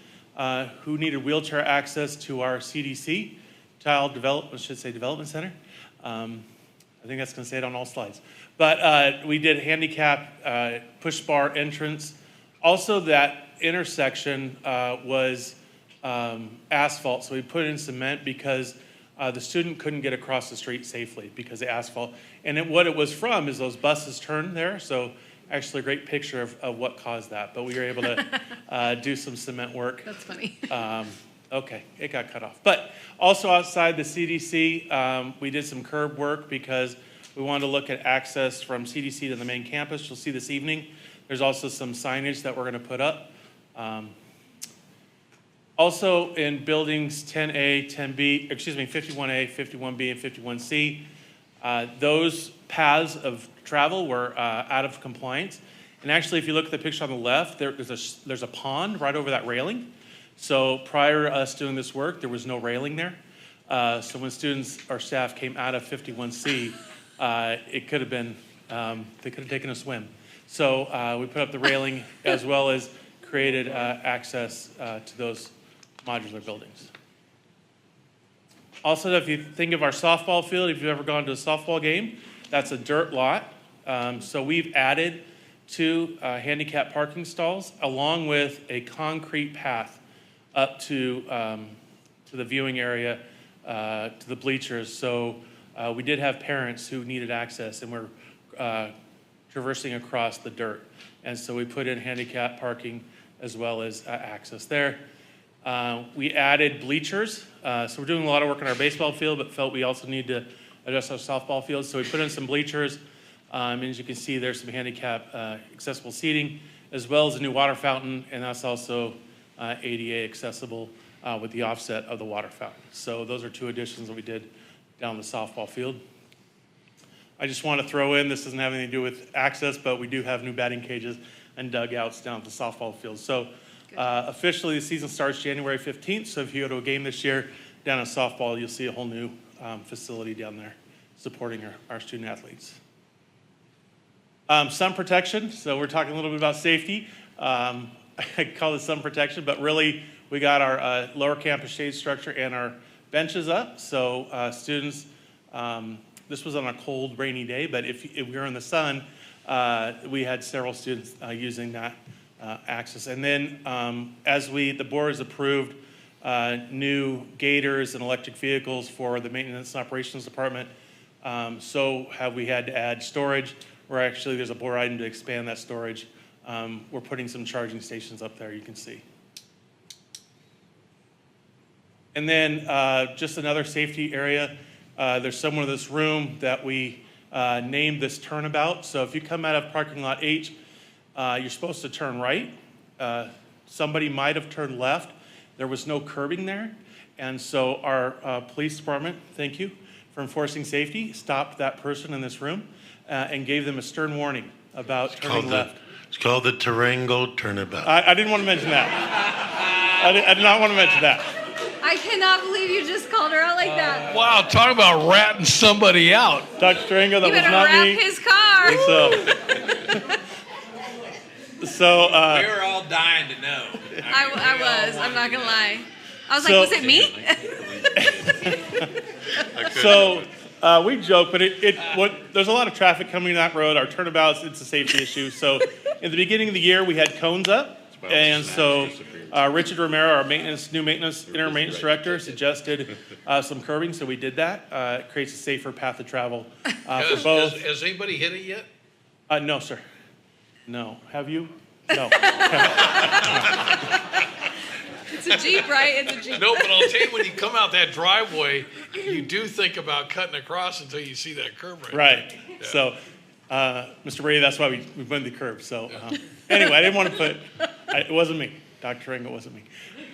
who needed wheelchair access to our CDC, Development Center. I think that's going to say it on all slides. But we did handicap push bar entrance. Also, that intersection was asphalt, so we put in cement because the student couldn't get across the street safely because of asphalt. And what it was from is those buses turned there, so actually a great picture of what caused that. But we were able to do some cement work. That's funny. Okay, it got cut off. But also outside the CDC, we did some curb work because we wanted to look at access from CDC to the main campus. You'll see this evening. There's also some signage that we're going to put up. Also in buildings 10A, 10B, 51A, 51B, and 51C, those paths of travel were out of compliance. And actually, if you look at the picture on the left, there's a pond right over that railing. So prior to us doing this work, there was no railing there. So when students or staff came out of 51C, it could have been, they could have taken a swim. So we put up the railing as well as created access to those modular buildings. Also, if you think of our softball field, if you've ever gone to a softball game, that's a dirt lot. So we've added 2 handicap parking stalls along with a concrete path up to the viewing area, to the bleachers. So we did have parents who needed access and were traversing across the dirt. And so we put in handicap parking as well as access there. We added bleachers. So we're doing a lot of work on our baseball field, but felt we also need to adjust our softball field. So we put in some bleachers. And as you can see, there's some handicap accessible seating, as well as a new water fountain, and that's also ADA accessible with the offset of the water fountain. So those are two additions that we did down the softball field. I just want to throw in, this doesn't have anything to do with access, but we do have new batting cages and dugouts down at the softball field. So officially the season starts January 15th, so if you go to a game this year down at softball, you'll see a whole new facility down there supporting our student athletes. Sun protection, so we're talking a little bit about safety. I call this sun protection, but really we got our lower campus shade structure and our benches up. So students, this was on a cold, rainy day, but if we were in the sun, we had several students using that access. And then as the board has approved new gators and electric vehicles for the maintenance and operations department, so have we had to add storage, where actually there's a board item to expand that storage. We're putting some charging stations up there, you can see. And then just another safety area, there's someone in this room that we named this turnabout. So if you come out of parking lot H, you're supposed to turn right. Somebody might have turned left. There was no curbing there. And so our police department, thank you for enforcing safety, stopped that person in this room and gave them a stern warning about turning left. It's called the Tarango Turnabout. I didn't want to mention that. I did not want to mention that. I cannot believe you just called her out like that. Wow, talk about ratting somebody out. Dr. Tarango, that You was better not wrap me. his car. So we were all dying to know. I was. I'm not gonna lie. I was So- like, was it me? So we joke, but there's a lot of traffic coming that road. Our turnabouts, it's a safety issue. So in the beginning of the year, we had cones up. And so Richard Romero, our new interim maintenance director, suggested some curbing. So we did that. It creates a safer path of travel for both. Has anybody hit it yet? No, sir. No. Have you? No. It's a Jeep, right? It's a Jeep. No, but I'll tell you, when you come out that driveway, you do think about cutting across until you see that curb Right. Yeah. So, Mr. Brady, that's why we went the curb. So, anyway, I didn't want to it wasn't me. Dr. Ringo wasn't me.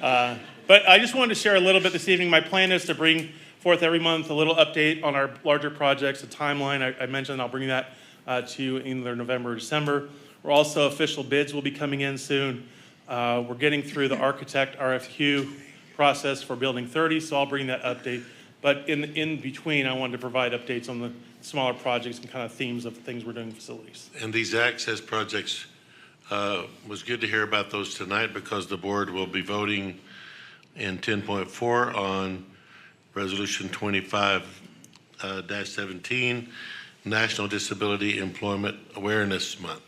But I just wanted to share a little bit this evening. My plan is to bring forth every month a little update on our larger projects, a timeline. I mentioned I'll bring that to you in either November or December. We're also, official bids will be coming in soon. We're getting through the architect RFQ process for Building 30, so I'll bring that update. But in between, I wanted to provide updates on the smaller projects and kind of themes of things we're doing in facilities. And these access projects, was good to hear about those tonight because the board will be in 10.4 on Resolution 25-17, National Disability Employment Awareness Month.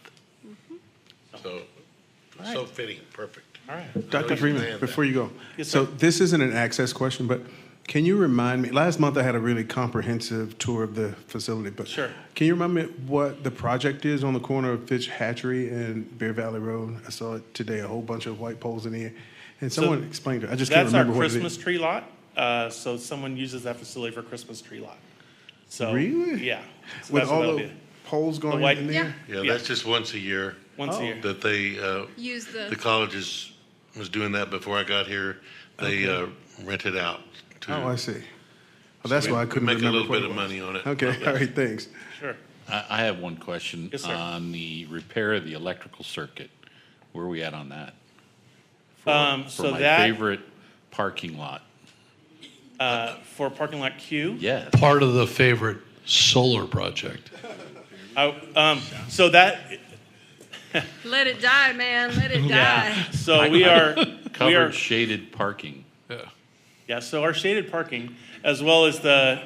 So fitting, perfect. All right. Dr. Freeman, before you go, Yes, so sir. this isn't an access question, but can you remind me, last month I had a really comprehensive tour of the facility, but Sure. can you remind me what the project is on the corner of Fitch Hatchery and Bear Valley Road? I saw it today, a whole bunch of white poles in the air. And someone explained it. I just can't remember what it is. That's our Christmas tree lot. So someone uses that facility for Christmas tree lot. So, Really? Yeah. So With that's what all that'll the be. poles going white- in there? Yeah, that's just once a year. Once a year. That they, Use the college was doing that before I got here. They rent it out. Oh, I see. Well, that's So why I we couldn't make a remember little what bit it of was. money on it. Okay, all right, thanks. Sure. I have one question Yes, sir. on the repair of the electrical circuit. Where are we at on that? For So my that- favorite parking lot. For parking lot Q. Yes. Part of the favorite solar project. So that, Let it die, man. Let it die. yeah. So we are Covered shaded parking. Yeah, so our shaded parking, as well as the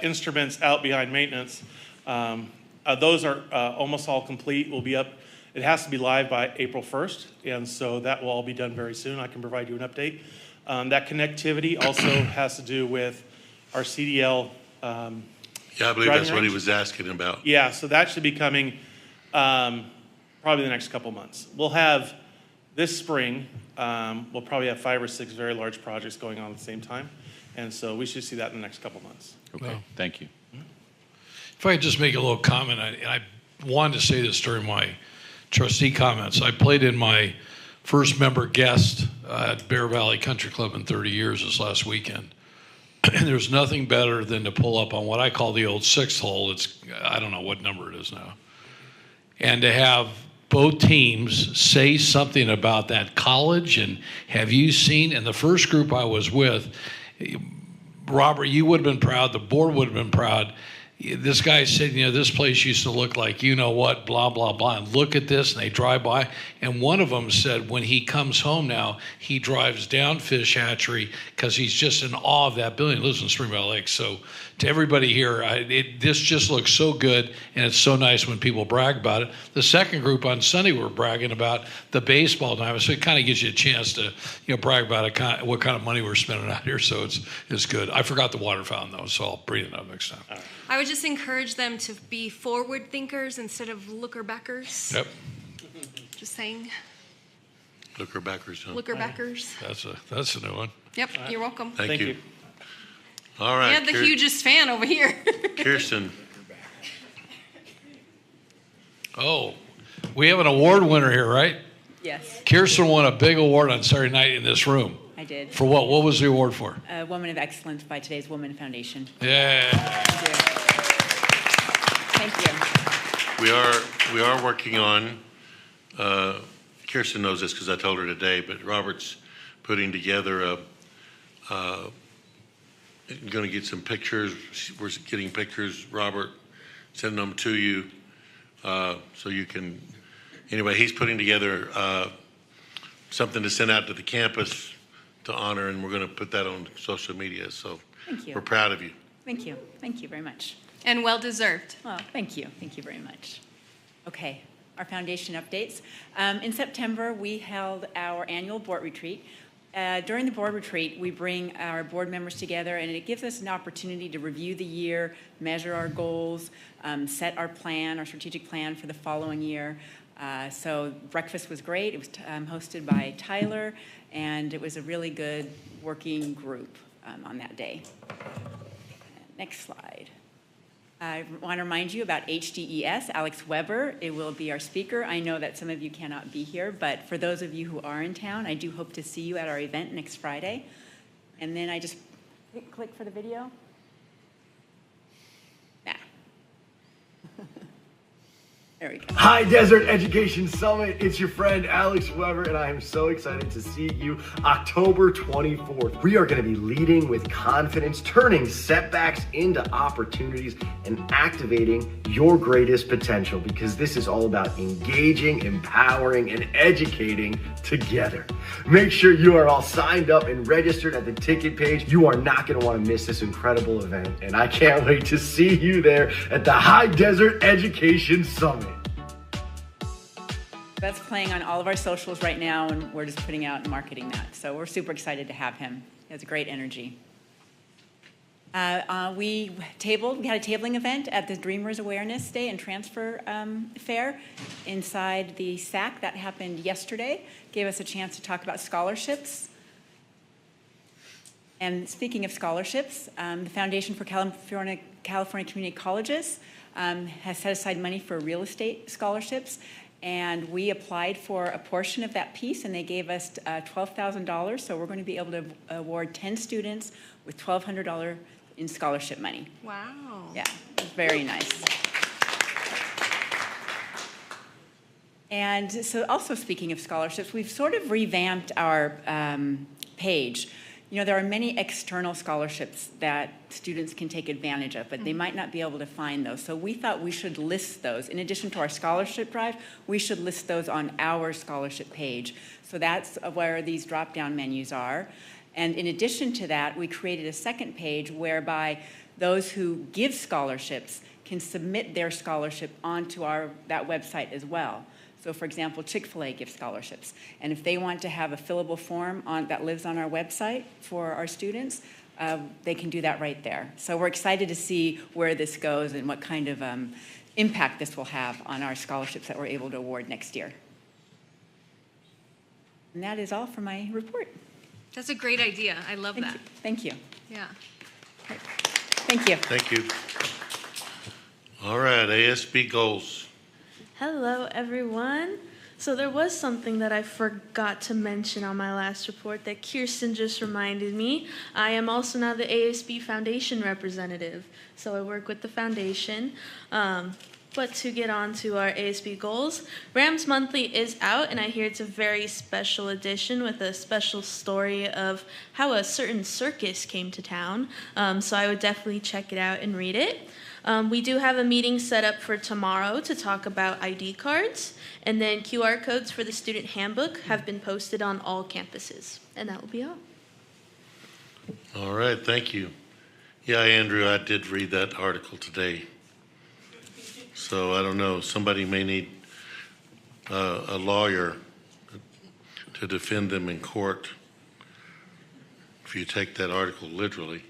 instruments out behind maintenance, those are almost all complete. Will be up. It has to be live by April 1st, and so that will all be done very soon. I can provide you an update. That connectivity also has to do with our CDL. Yeah, I believe that's what he was asking about. Yeah, so that should be coming probably the next couple months. We'll have this spring, we'll probably have 5 or 6 very large projects going on at the same time. And so we should see that in the next couple months. Okay, Wow. thank you. If I could just make a little comment, and I wanted to say this during my Trustee comments. I played in my first member guest at Bear Valley Country Club in 30 years this last weekend. And there's nothing better than to pull up on what I call the old sixth hole. I don't know what number it is now. And to have both teams say something about that college and have you seen, and the first group I was with, Robert, you would have been proud, the board would have been proud. This guy said, this place used to look like what, blah, blah, blah. And look at this, and they drive by. And one of them said when he comes home now, he drives down Fish Hatchery because he's just in awe of that building. He lives in Spring Valley Lake. So to everybody here, this just looks so good, and it's so nice when people brag about it. The second group on Sunday were bragging about the baseball diamond, so it kind of gives you a chance to brag about it, what kind of money we're spending out here. So it's good. I forgot the water fountain, though, so I'll bring it up next time. I would just encourage them to be forward thinkers instead of looker-backers. Yep. Just saying. Looker-backers, huh? Looker-backers. That's a new one. Yep, you're welcome. Thank you. All right. Yeah, the hugest fan over here. Kirsten. Oh, we have an award winner here, right? Yes. Kirsten won a big award on Saturday night in this room. I did. For what? What was the award for? Woman of Excellence by today's Woman Foundation. Yeah. Thank you. We are working on, Kirsten knows this because I told her today, but Robert's putting together going to get some pictures. We're getting pictures, Robert, sending them to you so you can, anyway, he's putting together something to send out to the campus to honor, and we're going to put that on social media. So Thank you. We're proud of you. Thank you. Thank you very much. And well deserved. Well, thank you. Thank you very much. Okay, our foundation updates. In September, we held our annual board retreat. During the board retreat, we bring our board members together, and it gives us an opportunity to review the year, measure our goals, set our plan, our strategic plan for the following year. So breakfast was great. It was hosted by Tyler, and it was a really good working group on that day. Next slide. I want to remind you about HDES, Alex Weber. It will be our speaker. I know that some of you cannot be here, but for those of you who are in town, I do hope to see you at our event next Friday. And then I just click for the video. There we go. High Desert Education Summit. It's your friend Alex Weber, and I am so excited to see you October 24th. We are going to be leading with confidence, turning setbacks into opportunities, and activating your greatest potential, because this is all about engaging, empowering, and educating together. Make sure you are all signed up and registered at the ticket page. You are not going to want to miss this incredible event, and I can't wait to see you there at the High Desert Education Summit. That's playing on all of our socials right now, and we're just putting out and marketing that. So we're super excited to have him. He has great energy. We had a tabling event at the Dreamers Awareness Day and Transfer Fair inside the SAC. That happened yesterday. Gave us a chance to talk about scholarships. And speaking of scholarships, the Foundation for California Community Colleges has set aside money for real estate scholarships. And we applied for a portion of that piece, and they gave us $12,000. So we're going to be able to award 10 students with $1,200 in scholarship money. Wow. Yeah, it's very nice. And so also speaking of scholarships, we've sort of revamped our page. You know, there are many external scholarships that students can take advantage of, but they might not be able to find those. So we thought we should list those. In addition to our scholarship drive, we should list those on our scholarship page. So that's where these drop-down menus are. And in addition to that, we created a second page whereby those who give scholarships can submit their scholarship onto that website as well. So for example, Chick-fil-A gives scholarships. And if they want to have a fillable form that lives on our website for our students, they can do that right there. So we're excited to see where this goes and what kind of impact this will have on our scholarships that we're able to award next year. And that is all for my report. That's a great idea. I love that. Thank you. Yeah. Thank you. Thank you. All right, ASB goals. Hello, everyone. So there was something that I forgot to mention on my last report that Kirsten just reminded me. I am also now the ASB Foundation representative. So I work with the foundation. But to get on to our ASB goals, Rams Monthly is out, and I hear it's a very special edition with a special story of how a certain circus came to town. So I would definitely check it out and read it. We do have a meeting set up for tomorrow to talk about ID cards, and then QR codes for the student handbook have been posted on all campuses. And that will be all. All right, thank you. Yeah, Andrew, I did read that article today. So I don't know, somebody may need a lawyer to defend them in court if you take that article literally.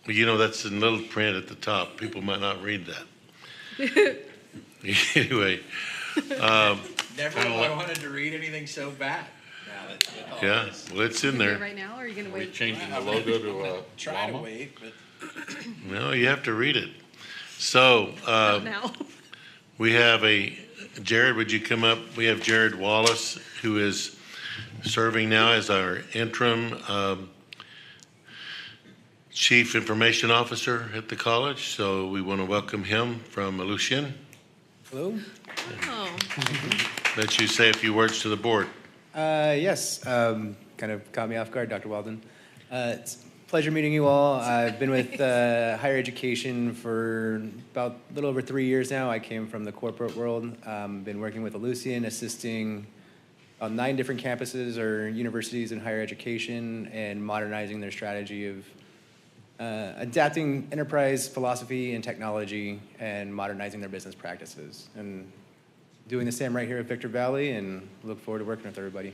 Well, you know, that's in little print at the top. People might not read that. Anyway. Never have I wanted to read anything so bad. Yeah, well, it's in there. Right now, or are you going to wait? Changing the logo to Try to llama? wait, but No, you have to read it. So now. we have Jared, would you come up? We have Jared Wallace, who is serving now as our interim Chief Information Officer at the college. So we want to welcome him from Aleutian. Hello. Oh. Let you say a few words to the board. Yes, kind of caught me off guard, Dr. Weldon. It's a pleasure meeting you all. I've been with higher education for about a little over 3 years now. I came from the corporate world. Been working with Aleutian, assisting on 9 different campuses or universities in higher education and modernizing their strategy of adapting enterprise philosophy and technology and modernizing their business practices. And doing the same right here at Victor Valley, and look forward to working with everybody.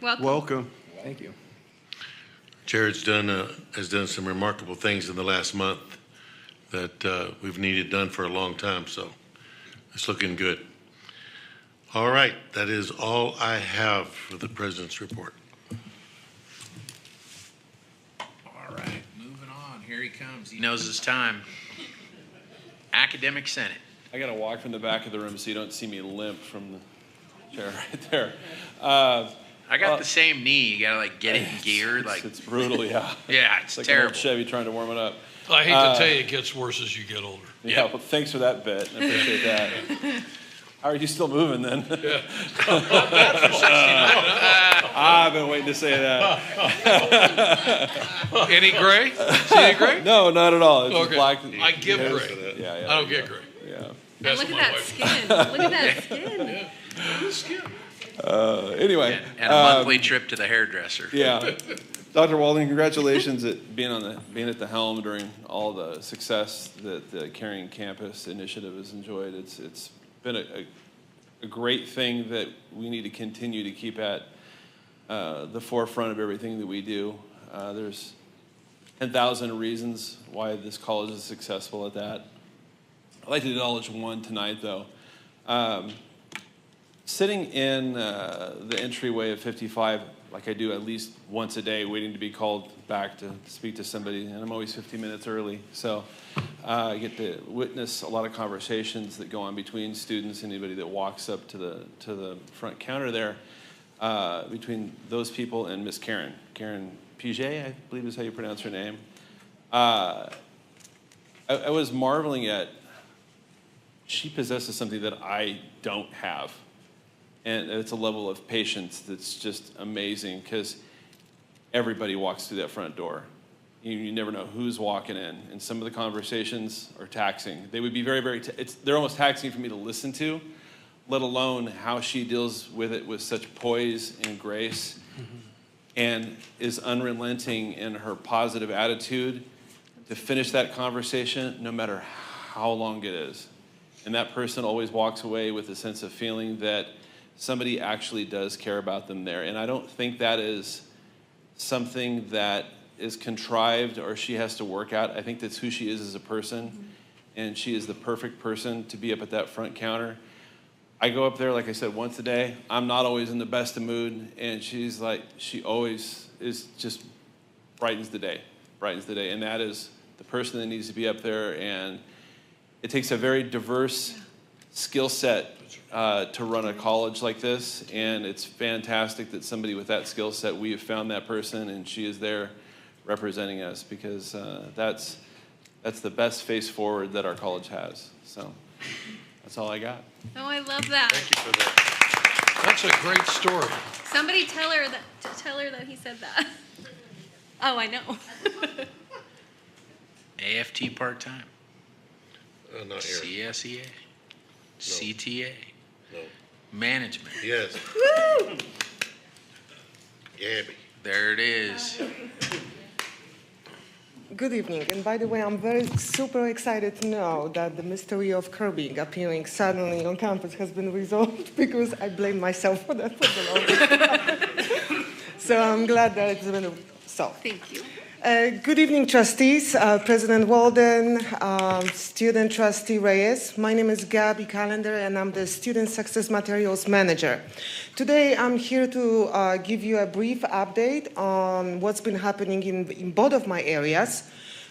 Welcome. Thank you. Jared's has done some remarkable things in the last month that we've needed done for a long time, so it's looking good. All right, that is all I have for the president's report. All right, moving on. Here he comes. He knows his time. Academic Senate. I got to walk from the back of the room so you don't see me limp from the chair right there. I got the same knee. You got to like get it in gear. It's brutal, yeah. Yeah, it's like terrible. An old Chevy trying to warm it up. I hate to tell you, it gets worse as you get older. Yeah, well, thanks for that bit. I appreciate that. How are you still moving then? Yeah. I've been waiting to say that. Any gray? See any gray? No, not at all. It's just Okay. black. I give gray. Yeah, I don't get gray. Yeah. And look at that skin. Look at that skin. Anyway. And a monthly trip to the hairdresser. Yeah. Dr. Walden, congratulations at being at the helm during all the success that the Caring Campus initiative has enjoyed. It's been a great thing that we need to continue to keep at the forefront of everything that we do. There's 10,000 reasons why this college is successful at that. I'd like to acknowledge one tonight, though. Sitting in the entryway of 55, like I do at least once a day, waiting to be called back to speak to somebody, and I'm always 15 minutes early. So I get to witness a lot of conversations that go on between students, anybody that walks up to the front counter there, between those people and Miss Karen Piget, I believe is how you pronounce her name. I was marveling at, she possesses something that I don't have. And it's a level of patience that's just amazing, because everybody walks through that front door. You never know who's walking in. And some of the conversations are taxing. They would be very, very, they're almost taxing for me to listen to, let alone how she deals with it with such poise and grace, and is unrelenting in her positive attitude to finish that conversation no matter how long it is. And that person always walks away with a sense of feeling that somebody actually does care about them there. And I don't think that is something that is contrived or she has to work out. I think that's who she is as a person, and she is the perfect person to be up at that front counter. I go up there, like I said, once a day. I'm not always in the best of mood, and she always is just brightens the day. And that is the person that needs to be up there, and it takes a very diverse skill set to run a college like this, and it's fantastic that somebody with that skill set, we have found that person, and she is there representing us, because that's the best face forward that our college has. So that's all I got. Oh, I love that. Thank you for that. That's a great story. Somebody tell her that he said that. Oh, I know. AFT part-time. Not here. CSEA. CTA. No. Management. Yes. Gabby. There it is. Good evening, and by the way, I'm super excited to know that the mystery of curbing appearing suddenly on campus has been resolved, because I blame myself for that for the longest time. So I'm glad that it's been solved. Thank you. Good evening, trustees, President Walden, student trustee Reyes. My name is Gabby Callender, and I'm the Student Success Materials Manager. Today, I'm here to give you a brief update on what's been happening in both of my areas,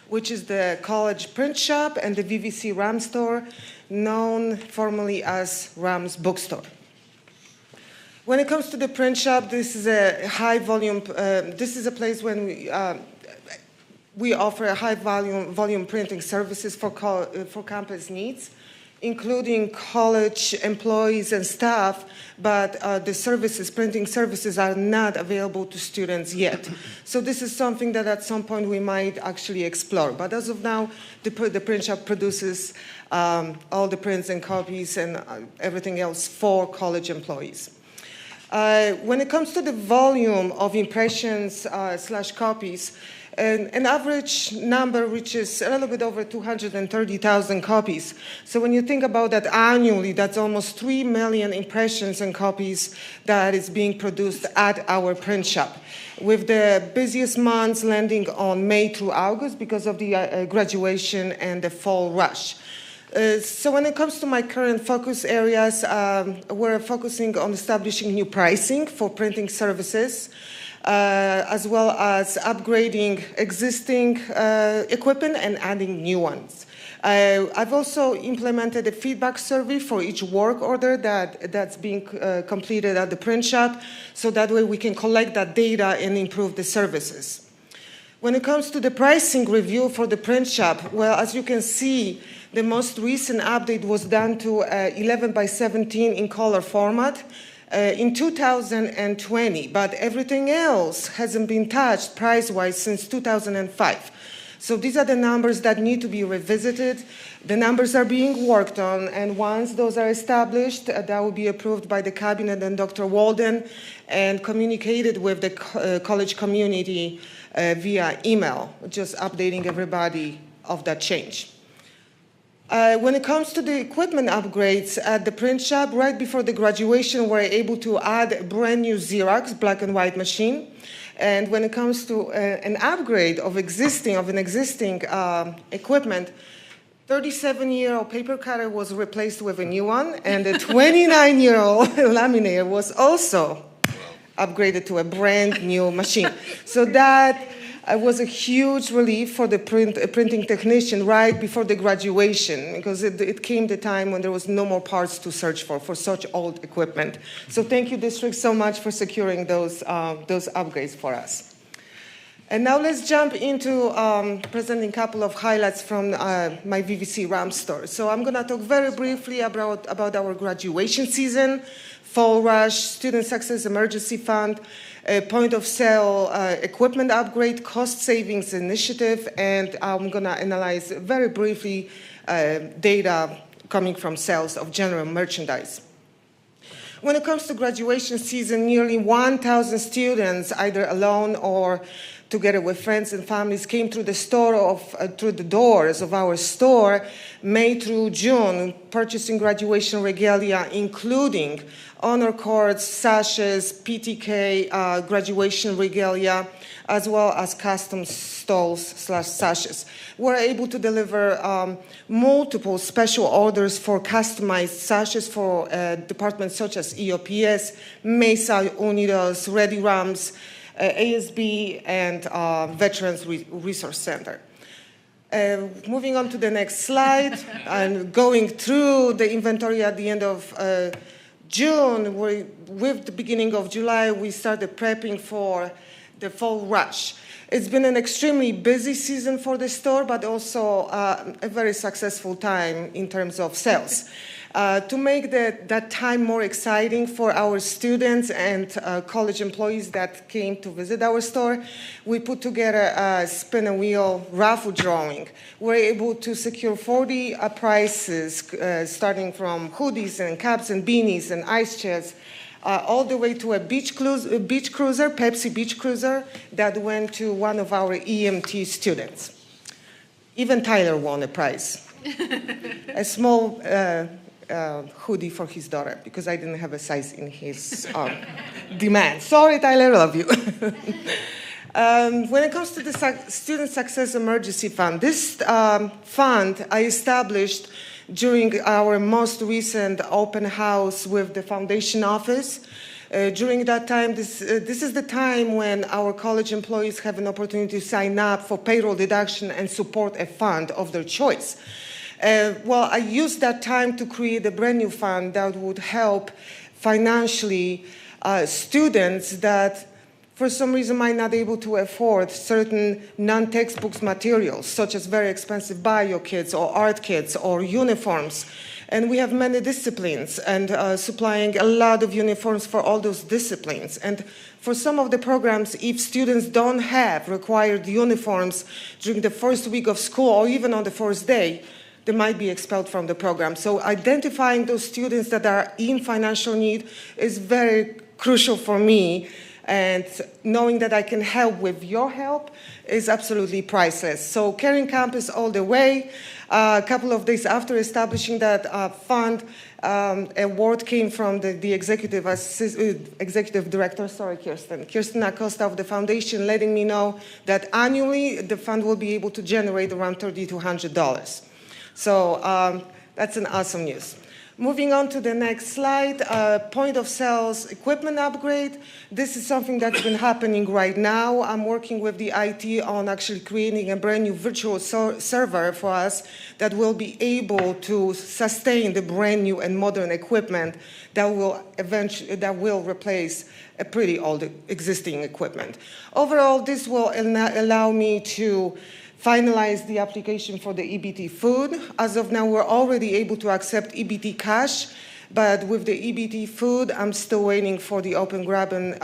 which is the college print shop and the VVC RAM store, known formerly as Ram's Bookstore. When it comes to the print shop, this is a high volume, this is a place when we offer a high volume printing services for campus needs, including college employees and staff, but the printing services are not available to students yet. So this is something that at some point we might actually explore. But as of now, the print shop produces all the prints and copies and everything else for college employees. When it comes to the volume of impressions / copies, an average number reaches a little bit over 230,000 copies. So when you think about that annually, that's almost 3 million impressions and copies that is being produced at our print shop, with the busiest months landing on May through August because of the graduation and the fall rush. So when it comes to my current focus areas, we're focusing on establishing new pricing for printing services, as well as upgrading existing equipment and adding new ones. I've also implemented a feedback survey for each work order that's being completed at the print shop, so that way we can collect that data and improve the services. When it comes to the pricing review for the print shop, well, as you can see, the most recent update was done to 11 by 17 in color format in 2020, but everything else hasn't been touched price-wise since 2005. So these are the numbers that need to be revisited. The numbers are being worked on, and once those are established, that will be approved by the cabinet and Dr. Walden and communicated with the college community via email, just updating everybody of that change. When it comes to the equipment upgrades at the print shop, right before the graduation, we're able to add a brand new Xerox black and white machine. And when it comes to an upgrade of an existing equipment, 37-year-old paper cutter was replaced with a new one, and the 29-year-old laminator was also upgraded to a brand new machine. So that was a huge relief for the printing technician right before the graduation, because it came the time when there was no more parts to search for such old equipment. So thank you, district, so much for securing those upgrades for us. And now let's jump into presenting a couple of highlights from my VVC RAM store. So I'm going to talk very briefly about our graduation season, fall rush, student success emergency fund, point of sale equipment upgrade, cost savings initiative, and I'm going to analyze very briefly data coming from sales of general merchandise. When it comes to graduation season, nearly 1,000 students, either alone or together with friends and families, came through the doors of our store May through June, purchasing graduation regalia, including honor cords, sashes, PTK, graduation regalia, as well as custom stalls / sashes. We're able to deliver multiple special orders for customized sashes for departments such as EOPS, Mesa Unidos, Ready Rams, ASB, and Veterans Resource Center. Moving on to the next slide, and going through the inventory at the end of June, with the beginning of July, we started prepping for the fall rush. It's been an extremely busy season for the store, but also a very successful time in terms of sales. To make that time more exciting for our students and college employees that came to visit our store, we put together a spin a wheel raffle drawing. We're able to secure 40 prizes, starting from hoodies and caps and beanies and ice chests, all the way to a beach cruiser, Pepsi beach cruiser, that went to one of our EMT students. Even Tyler won a prize. A small hoodie for his daughter, because I didn't have a size in his demand. Sorry, Tyler, love you. When it comes to the Student Success Emergency Fund, this fund I established during our most recent open house with the foundation office. During that time, this is the time when our college employees have an opportunity to sign up for payroll deduction and support a fund of their choice. Well, I used that time to create a brand new fund that would help financially students that for some reason might not be able to afford certain non-textbooks materials, such as very expensive bio kits or art kits or uniforms. And we have many disciplines and supplying a lot of uniforms for all those disciplines. And for some of the programs, if students don't have required uniforms during the first week of school or even on the first day, they might be expelled from the program. So identifying those students that are in financial need is very crucial for me. And knowing that I can help with your help is absolutely priceless. So Caring Campus all the way. A couple of days after establishing that fund, award came from the executive director, Kirsten Acosta of the foundation, letting me know that annually the fund will be able to generate around $30 to $100. So that's an awesome news. Moving on to the next slide, point of sales equipment upgrade. This is something that's been happening right now. I'm working with the IT on actually creating a brand new virtual server for us that will be able to sustain the brand new and modern equipment that will replace a pretty old existing equipment. Overall, this will allow me to finalize the application for the EBT food. As of now, we're already able to accept EBT cash, but with the EBT food, I'm still waiting for the Open Grab and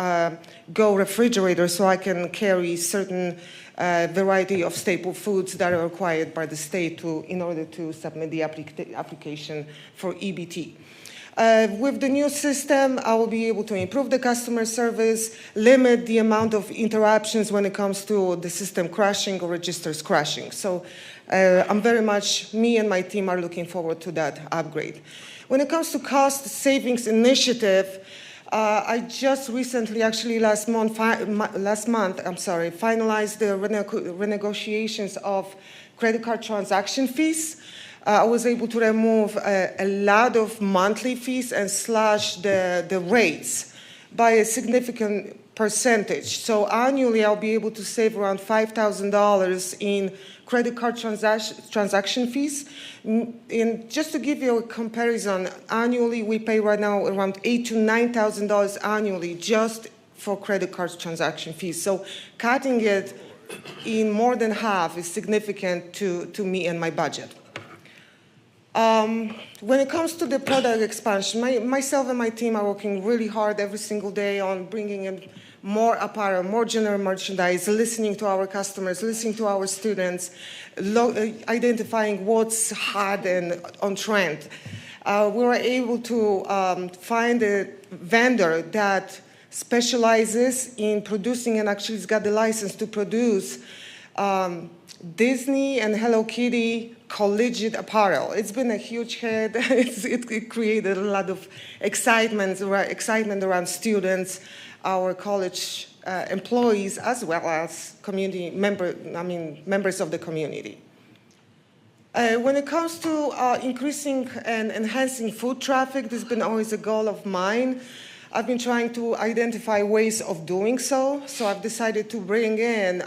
Go refrigerator so I can carry certain variety of staple foods that are required by the state in order to submit the application for EBT. With the new system, I will be able to improve the customer service, limit the amount of interruptions when it comes to the system crashing or registers crashing. So me and my team are looking forward to that upgrade. When it comes to cost savings initiative, I just recently, actually last month, finalized the renegotiations of credit card transaction fees. I was able to remove a lot of monthly fees and slash the rates by a significant percentage. So annually, I'll be able to save around $5,000 in credit card transaction fees. And just to give you a comparison, annually we pay right now around $8,000 to $9,000 annually just for credit card transaction fees. So cutting it in more than half is significant to me and my budget. When it comes to the product expansion, myself and my team are working really hard every single day on bringing in more apparel, more general merchandise, listening to our customers, listening to our students, identifying what's hot and on trend. We were able to find a vendor that specializes in producing and actually has got the license to produce Disney and Hello Kitty collegiate apparel. It's been a huge hit. It created a lot of excitement around students, our college employees, as well as members of the community. When it comes to increasing and enhancing food traffic, this has been always a goal of mine. I've been trying to identify ways of doing so. So I've decided to bring in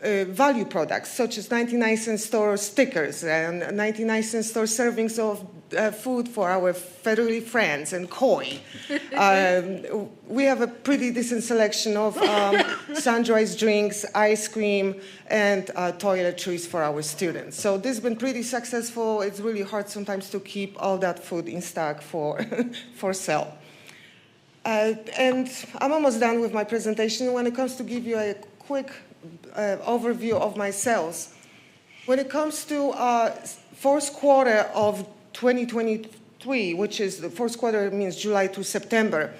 value products, such as 99-cent store stickers and 99-cent store servings of food for our federally friends and koi. We have a pretty decent selection of sun-dried drinks, ice cream, and toiletries for our students. So this has been pretty successful. It's really hard sometimes to keep all that food in stock for, for sale. And I'm almost done with my presentation. When it comes to give you a quick overview of my sales, when it comes to fourth quarter of 2023, which is the fourth quarter means July to September,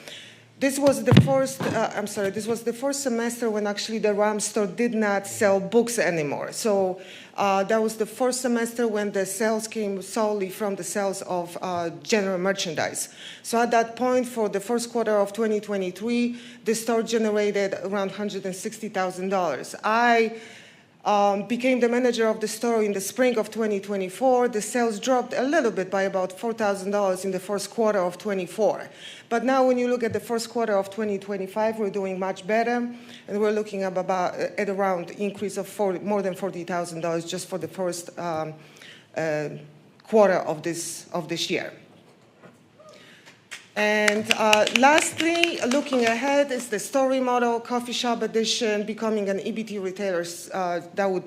this was the first, this was the first semester when actually the RAM store did not sell books anymore. So that was the first semester when the sales came solely from the sales of general merchandise. So at that point, for the first quarter of 2023, the store generated around $160,000. I became the manager of the store in the spring of 2024. The sales dropped a little bit by about $4,000 in the first quarter of 24. But now when you look at the first quarter of 2025, we're doing much better, and we're looking at around increase of more than $40,000 just for the first quarter of this year. And lastly, looking ahead is the store remodel, coffee shop edition, becoming an EBT retailer that would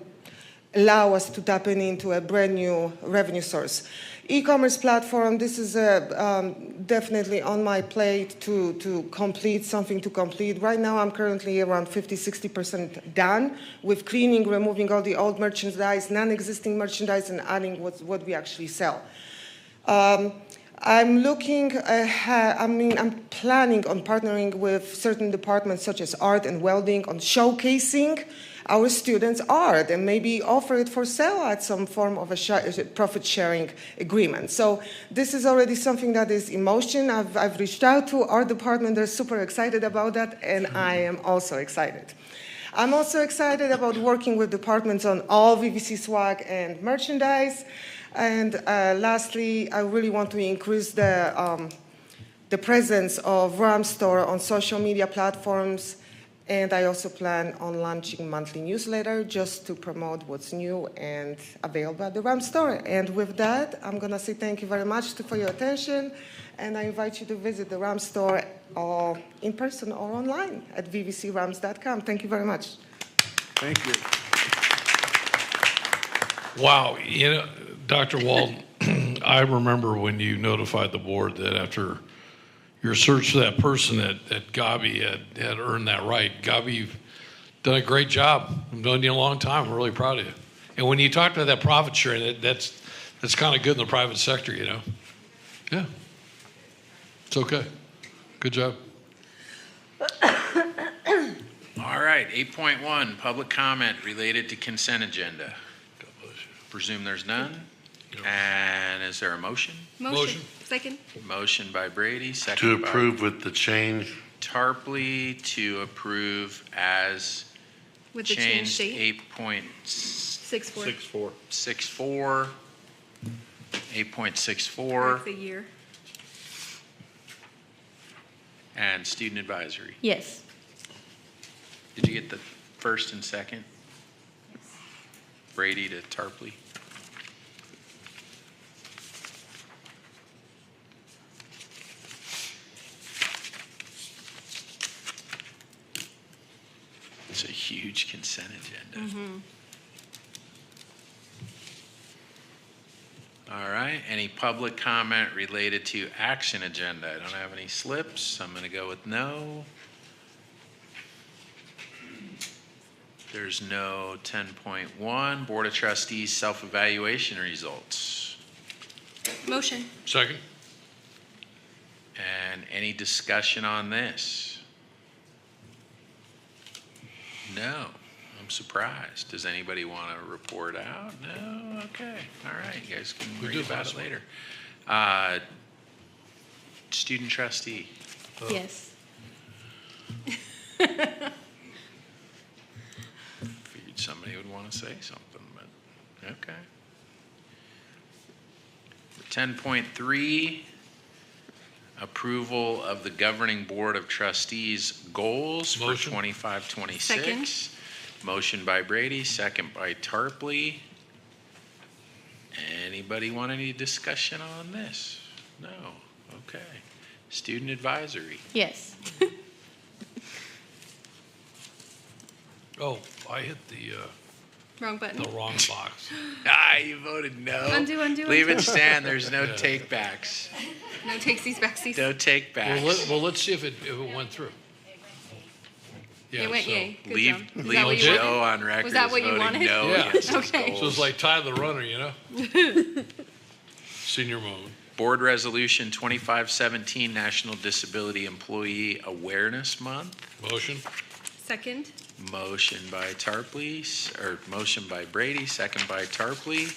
allow us to tap into a brand new revenue source. E-commerce platform, this is definitely on my plate to complete, something to complete. Right now, I'm currently around 50–60% done with cleaning, removing all the old merchandise, non-existing merchandise, and adding what we actually sell. I'm looking ahead, I'm planning on partnering with certain departments such as art and welding on showcasing our students' art and maybe offer it for sale at some form of a profit-sharing agreement. So this is already something that is in motion. I've reached out to our department. They're super excited about that, and I am also excited. I'm also excited about working with departments on all VVC swag and merchandise. And lastly, I really want to increase the presence of RAM Store on social media platforms. And I also plan on launching monthly newsletter just to promote what's new and available at the RAM Store. And with that, I'm going to say thank you very much for your attention. And I invite you to visit the RAM Store in person or online at vvcrams.com. Thank you very much. Thank you. Wow. You know, Dr. Walden, I remember when you notified the board that after your search for that person that Gabi had earned that right. Gabi, you've done a great job. I've known you a long time. I'm really proud of you. And when you talk about that profit sharing, that's kind of good in the private sector, you know? Yeah. It's okay. Good job. All right, 8.1, public comment related to consent agenda. Presume there's none. And is there a motion? Motion. Second. Motion by Brady, second To by approve with the change. Tarpley, to approve as With the changed date. 8.64. 6-4. 8.64. Like the year. And student advisory. Yes. Did you get the first and second? Brady to Tarpley. It's a huge consent agenda. Mm-hmm. All right, any public comment related to action agenda? I don't have any slips. I'm going to go with no. There's no 10.1. Board of Trustees self-evaluation results. Motion. Second. And any discussion on this? No, I'm surprised. Does anybody want to report out? No? Okay. All right. You guys can read about it later. Student trustee. Yes. Figured somebody would want to say something, but okay. 10.3, approval of the governing board of trustees goals for Motion. 25-26. Second. Motion by Brady, second by Tarpley. Anybody want any discussion on this? No. Okay. Student advisory. Yes. Oh, I hit the Wrong button. wrong box. You voted no. Undo. Leave it stand. There's no take backs. No takesies, backsies. No take backs. Let's see if it went through. It went so- yay. Good Leave, job. Is that leave what you Joe wanted? on record Was that as what you voting wanted? no Yeah. against his Okay. goals. So it's like tie the runner, you know? Senior moment. Board Resolution 2517, National Disability Employee Awareness Month. Motion? Second. Motion by Tarpley, or motion by Brady, second by Tarpley.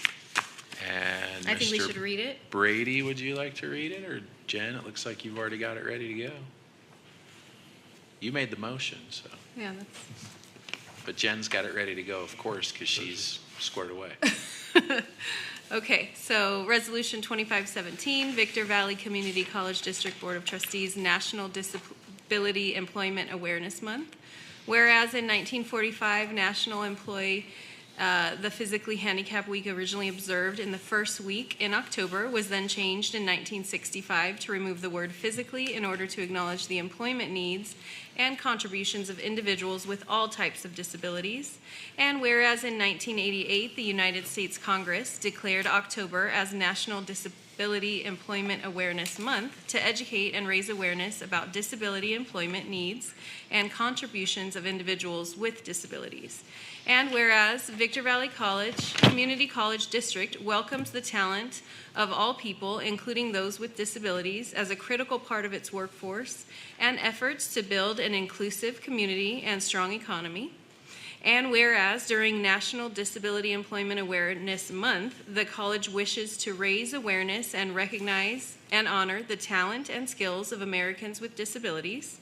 And I think we Mr. should read it. Brady, would you like to read it? Or Jen, it looks like you've already got it ready to go. You made the motion, so. Yeah, But Jen's got it ready to go, of course, because she's squared away. Okay, so Resolution 2517, Victor Valley Community College District Board of Trustees National Disability Employment Awareness Month. Whereas in 1945, National Employee, the Physically Handicapped Week originally observed in the first week in October was then changed in 1965 to remove the word physically in order to acknowledge the employment needs and contributions of individuals with all types of disabilities. And whereas in 1988, the United States Congress declared October as National Disability Employment Awareness Month to educate and raise awareness about disability employment needs and contributions of individuals with disabilities. And whereas Victor Valley Community College District welcomes the talent of all people, including those with disabilities, as a critical part of its workforce and efforts to build an inclusive community and strong economy. And whereas during National Disability Employment Awareness Month, the college wishes to raise awareness and recognize and honor the talent and skills of Americans with disabilities.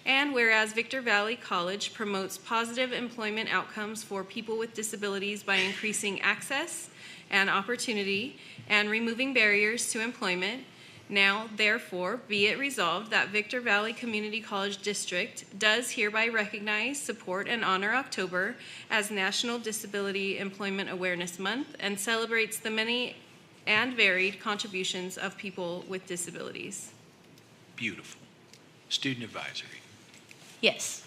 And whereas Victor Valley College promotes positive employment outcomes for people with disabilities by increasing access and opportunity and removing barriers to employment, now therefore be it resolved that Victor Valley Community College District does hereby recognize, support, and honor October as National Disability Employment Awareness Month and celebrates the many and varied contributions of people with disabilities. Beautiful. Student advisory. Yes.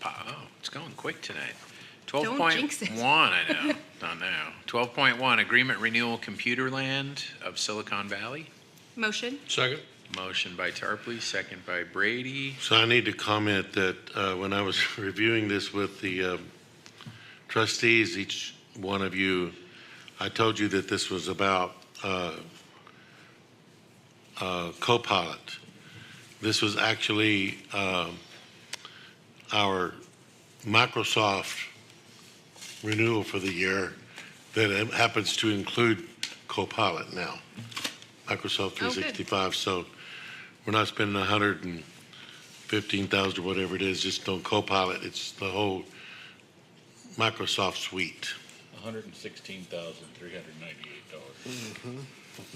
Oh, it's going quick tonight. Don't jinx it. 12.1, I know, not now. 12.1, Agreement Renewal Computerland of Silicon Valley. Motion. Second. Motion by Tarpley, second by Brady. So I need to comment that when I was reviewing this with the trustees, each one of you, I told you that this was about Copilot. This was actually our Microsoft renewal for the year that happens to include Copilot now, Microsoft 365. So we're not spending 115,000 or whatever it is just on Copilot. It's the whole Microsoft suite. $116,398.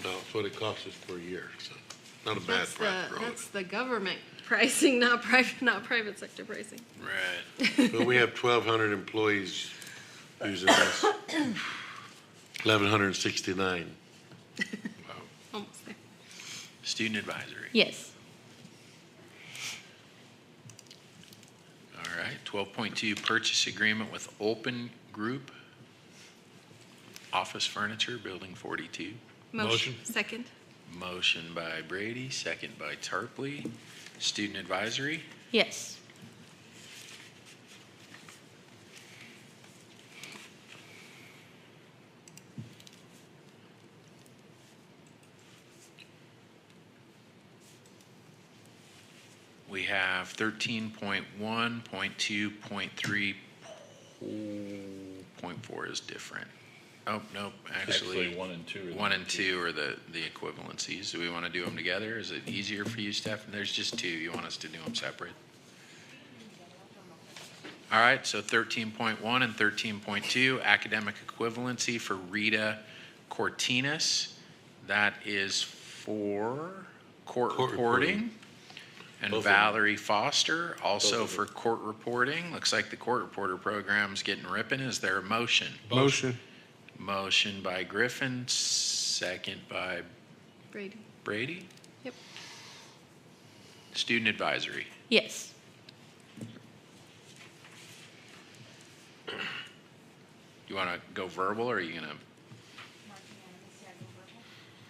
No, that's what it costs us per year. So not a bad price for all of That's the government pricing, not private sector pricing. Right. it. But we have 1,200 employees using this. 1,169. Almost there. Student advisory. Yes. All right. 12.2, Purchase Agreement with Open Group, Office Furniture, Building 42. Motion. Second. Motion by Brady, second by Tarpley. Student advisory. Yes. We have 13.1.2.3.4 is different. Oh, nope, actually. 1 and 2 are 1 and 2 are the equivalencies. Do we want to do them together? Is it easier for you, Steph? There's just two. You want us to do them separate? All right, so 13.1 and 13.2, academic equivalency for Rita Cortinas. That is for court reporting. And Both of them. Valerie Foster, also Both of for court reporting. Looks like the court reporter program's getting ripping. Is there a motion? Motion. Motion by Griffin, second by Brady. Brady. Yep. Student advisory. Yes. You want to go verbal, or are you going to?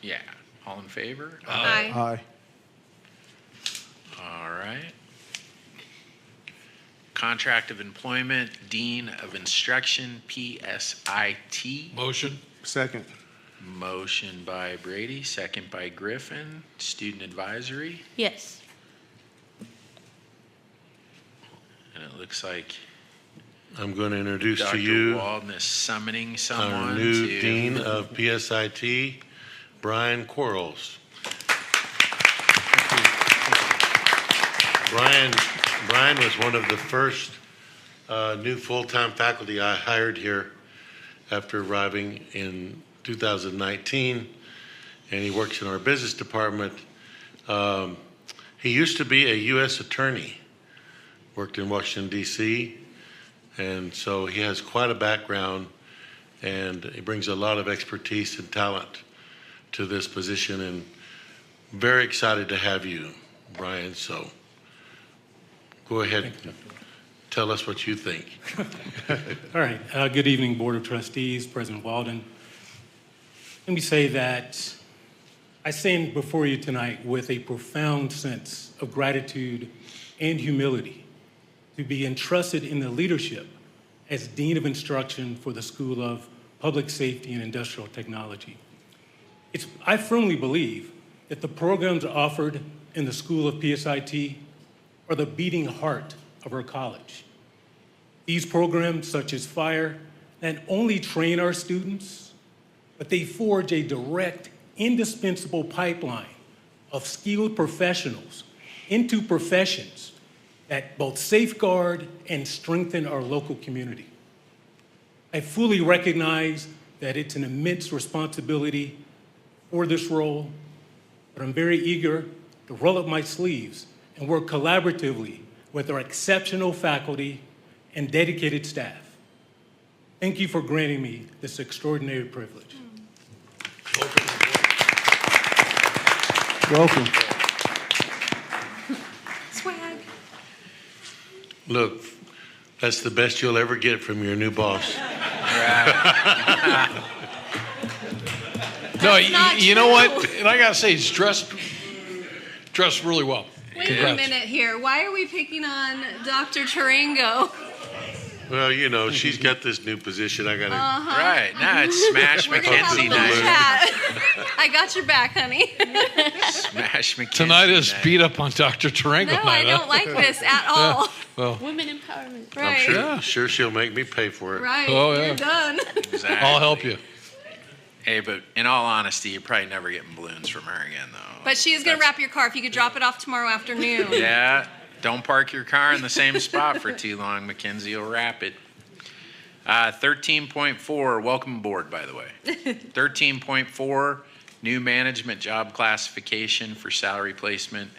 Yeah. All in favor? Aye. Aye. All right. Contract of employment, Dean of Instruction, PSIT. Motion. Second. Motion by Brady, second by Griffin. Student advisory. Yes. And it looks like I'm going to introduce Dr. to you Walden is summoning our someone new to. Dean of PSIT, Brian Quarles. Brian was one of the first new full-time faculty I hired here after arriving in 2019, and he works in our business department. He used to be a U.S. attorney, worked in Washington, D.C., and so he has quite a background, and he brings a lot of expertise and talent to this position, and very excited to have you, Brian. So go ahead and tell us what you think. All right. Good evening, Board of Trustees, President Walden. Let me say that I stand before you tonight with a profound sense of gratitude and humility to be entrusted in the leadership as Dean of Instruction for the School of Public Safety and Industrial Technology. I firmly believe that the programs offered in the School of PSIT are the beating heart of our college. These programs, such as FIRE, not only train our students, but they forge a direct, indispensable pipeline of skilled professionals into professions that both safeguard and strengthen our local community. I fully recognize that it's an immense responsibility for this role, but I'm very eager to roll up my sleeves and work collaboratively with our exceptional faculty and dedicated staff. Thank you for granting me this extraordinary privilege. Welcome. Swag. Look, that's the best you'll ever get from your new boss. No, not you know true. what? And I got to say, he's dressed really well. Wait Congrats. a minute here. Why are we picking on Dr. Tarango? Well, you know, she's got this new position. I got to. Right, now it's Smash We're gonna have a McKenzie little night. chat. I got your back, honey. Smash McKenzie Tonight is night. beat up on Dr. Tarango No, I night, huh? don't like this at all. Well, Women empowerment. I'm Right. sure she'll make me pay for it. Right. Oh, yeah. You're done. Exactly. I'll help you. Hey, but in all honesty, you're probably never getting balloons from her again, though. But she is going to wrap your car if you could drop it off tomorrow afternoon. Yeah, don't park your car in the same spot for too long. Mackenzie will wrap it. 13.4, welcome aboard, by the way. 13.4, new management job classification for salary placement.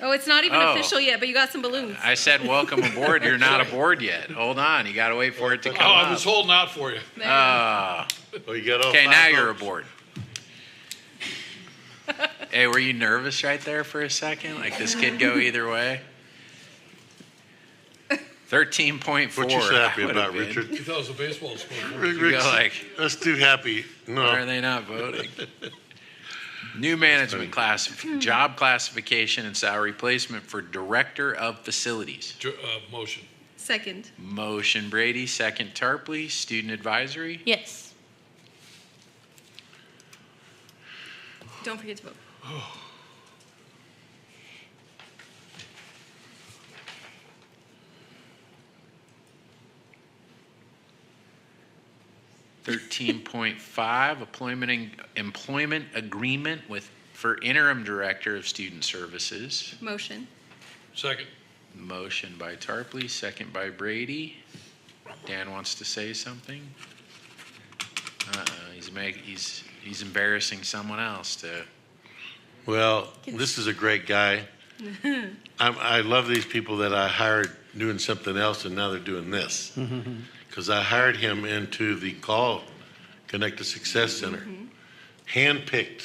Oh, it's not even Oh. official yet, but you got some balloons. I said welcome aboard. You're not aboard yet. Hold on, you got to wait for it to Oh, come I up. was holding out for you. Oh, you got all okay, five now you're votes. aboard. Hey, were you nervous right there for a second? Like this could go either way? 13.4. What you so happy I would've about, been. Richard? He thought it was a baseball score. You go like, That's too happy. No. why are they not voting? New management job classification and salary placement for Director of Facilities. Motion. Second. Motion Brady, second Tarpley. Student advisory. Yes. Don't forget to vote. $13.5, employment agreement for interim director of student services. Motion. Second. Motion by Tarpley, second by Brady. Dan wants to say something. He's embarrassing someone else to. Well, this is a great guy. I love these people that I hired doing something else, and now they're doing this. Because I hired him into the Connect to Success Center, handpicked.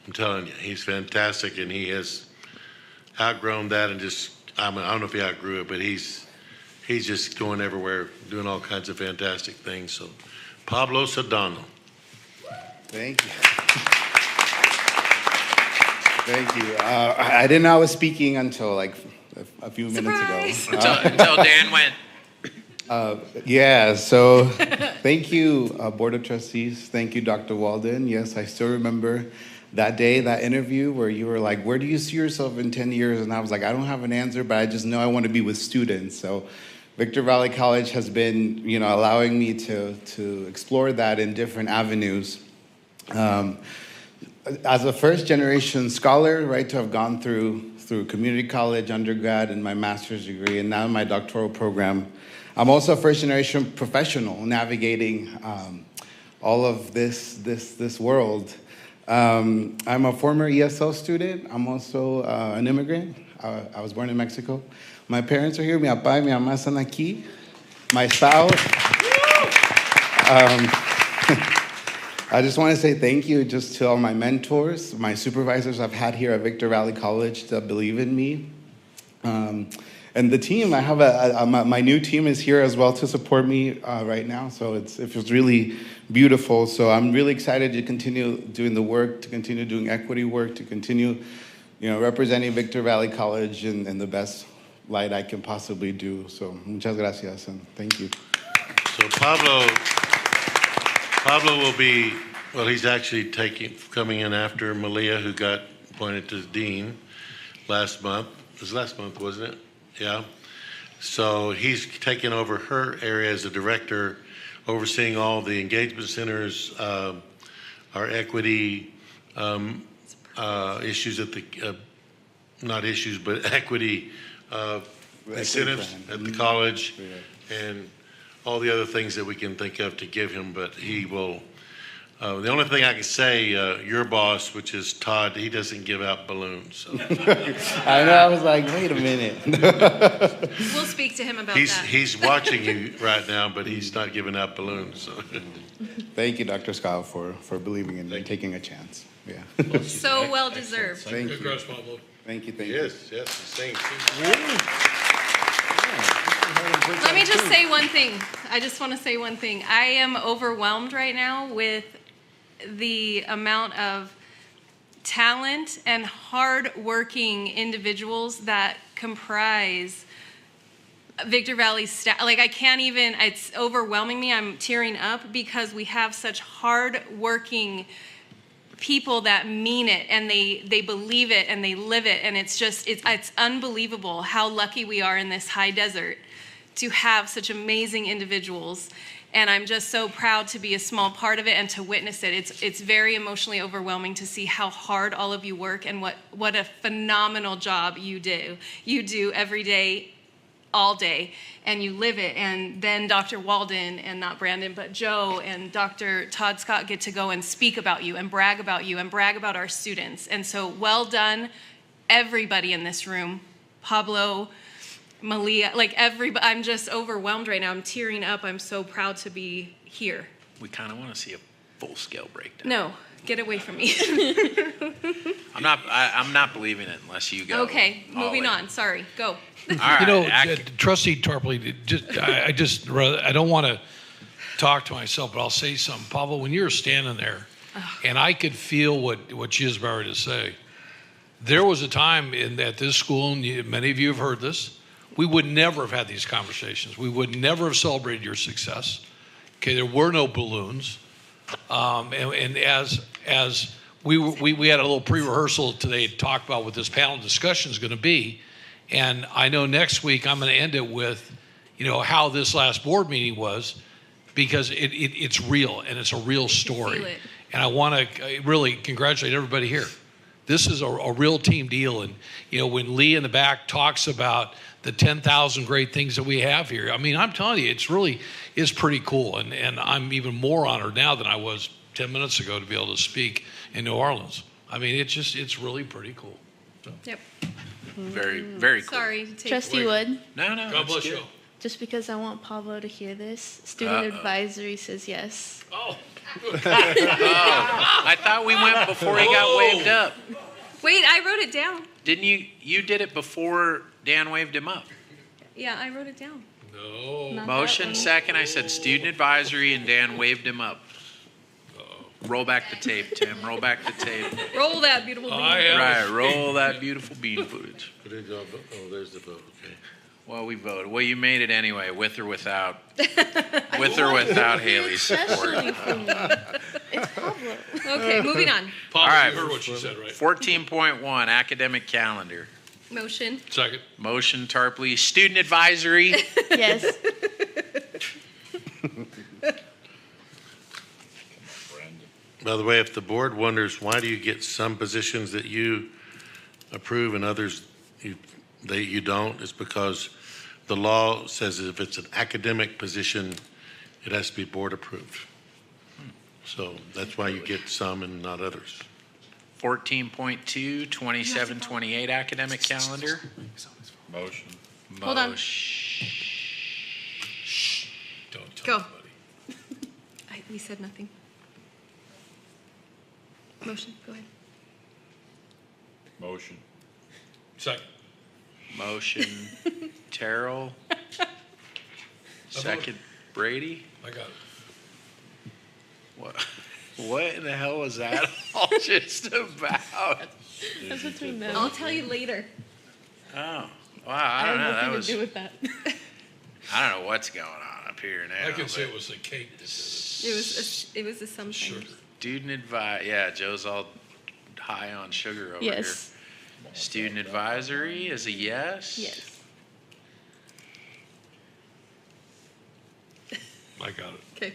I'm telling you, he's fantastic, and he has outgrown that, and I don't know if he outgrew it, but he's just going everywhere, doing all kinds of fantastic things. So, Pablo Sedano. Thank you. Thank you. I didn't know I was speaking until like a few minutes ago. Until Dan went. So thank you, Board of Trustees. Thank you, Dr. Walden. Yes, I still remember that day, that interview where you were like, where do you see yourself in 10 years? And I was like, I don't have an answer, but I just know I want to be with students. So Victor Valley College has been, allowing me to explore that in different avenues. As a first generation scholar, right, to have gone through community college, undergrad, and my master's degree, and now my doctoral program, I'm also a first generation professional navigating all of this world. I'm a former ESL student. I'm also an immigrant. I was born in Mexico. My parents are here. Mi papá y mi mamá están aquí. My spouse. I just want to say thank you just to all my mentors, my supervisors I've had here at Victor Valley College that believe in me. And the team, I have my new team is here as well to support me right now. So it feels really beautiful. So I'm really excited to continue doing the work, to continue doing equity work, to continue, representing Victor Valley College in the best light I can possibly do. So muchas gracias and thank you. So Pablo will be, he's actually coming in after Malia, who got appointed to dean last month. It was last month, wasn't it? Yeah. So he's taken over her area as a director, overseeing all the engagement centers, our equity issues at the, not issues, but equity incentives at the college, and all the other things that we can think of to give him, but he will. The only thing I can say, your boss, which is Todd, he doesn't give out balloons. So. I know, I was like, wait a minute. We'll speak to him about that. He's watching you right now, but he's not giving out balloons. So. Thank you, Dr. Scott, for believing in me and taking a chance. Yeah. So well deserved. Thank you. Congrats, Pablo. Thank you. Yes, same. Let me just say one thing. I just want to say one thing. I am overwhelmed right now with the amount of talent and hard-working individuals that comprise Victor Valley's staff. Like, I can't even, it's overwhelming me. I'm tearing up because we have such hard-working people that mean it and they believe it and they live it, and it's unbelievable how lucky we are in this high desert to have such amazing individuals, and I'm just so proud to be a small part of it and to witness it. It's very emotionally overwhelming to see how hard all of you work and what a phenomenal job you do. You do every day, all day, and you live it. And then Dr. Walden, and not Brandon, but Joe and Dr. Todd Scott get to go and speak about you and brag about you and brag about our students. And so well done, everybody in this room. Pablo, Malia, like everybody. I'm just overwhelmed right now. I'm tearing up. I'm so proud to be here. We kind of want to see a full-scale breakdown. No, get away from me. I'm not believing it unless you go. Okay, moving on. Sorry, go. All right, Trustee Tarpley, I don't want to talk to myself, but I'll say something. Pablo, when you were standing there, and I could feel what she is about to say, there was a time at this school, and many of you have heard this, we would never have had these conversations. We would never have celebrated your success. Okay, there were no balloons. And as we had a little pre-rehearsal today to talk about what this panel discussion is going to be. And I know next week I'm going to end it with, how this last board meeting was, because it's real and it's a real story. Feel it. And I want to really congratulate everybody here, this is a real team deal. And, you know, when Lee in the back talks about the 10,000 great things that we have here, I mean, I'm telling you, it's really is pretty cool. And I'm even more honored now than I was 10 minutes ago to be able to speak in New Orleans. I mean, it's really pretty cool. So. Yep. Very, very cool. Sorry to take Trustee Wood, No, no. God it's bless good. you. just because I want Pablo to hear this, student Uh-oh. advisory says yes. Oh. Oh, I thought we went before he got waved up. Wait, I wrote it down. Didn't you? You did it before Dan waved him up. Yeah, I wrote it down. No. Not that Motion one. second. I said student advisory, and Dan waved him up. Roll back the tape, Tim. Roll back the tape. Roll that beautiful bean. Right, roll that beautiful bean footage. Put it on, oh, there's the vote, okay. Well, we voted. Well, you made it anyway, with or without Haley's support. Especially for me. It's Pablo. Okay, moving on. Pablo, All right. you heard what she said, right? 14.1, academic calendar. Motion. Second. Motion, Tarpley. Student advisory. Yes. By the way, if the board wonders, why do you get some positions that you approve and others you don't, it's because the law says if it's an academic position, it has to be board approved. So that's why you get some and not others. 14.2, 27-28 academic calendar. Motion. Hold on. Don't tell Go. anybody. We said nothing. Motion, go ahead. Motion. Second. Motion, Terrell. Second, Brady. I got it. What in the hell was that all just about? That's between them. I'll tell you later. Oh, wow, I don't know. That was, to do with that. I don't know what's going on up here now. I can say but it was the cake that did it. It was a something. Sugar. Student advice, yeah, Joe's all high on sugar over Yes. here. Student advisory is a yes? Yes. I got it. Okay.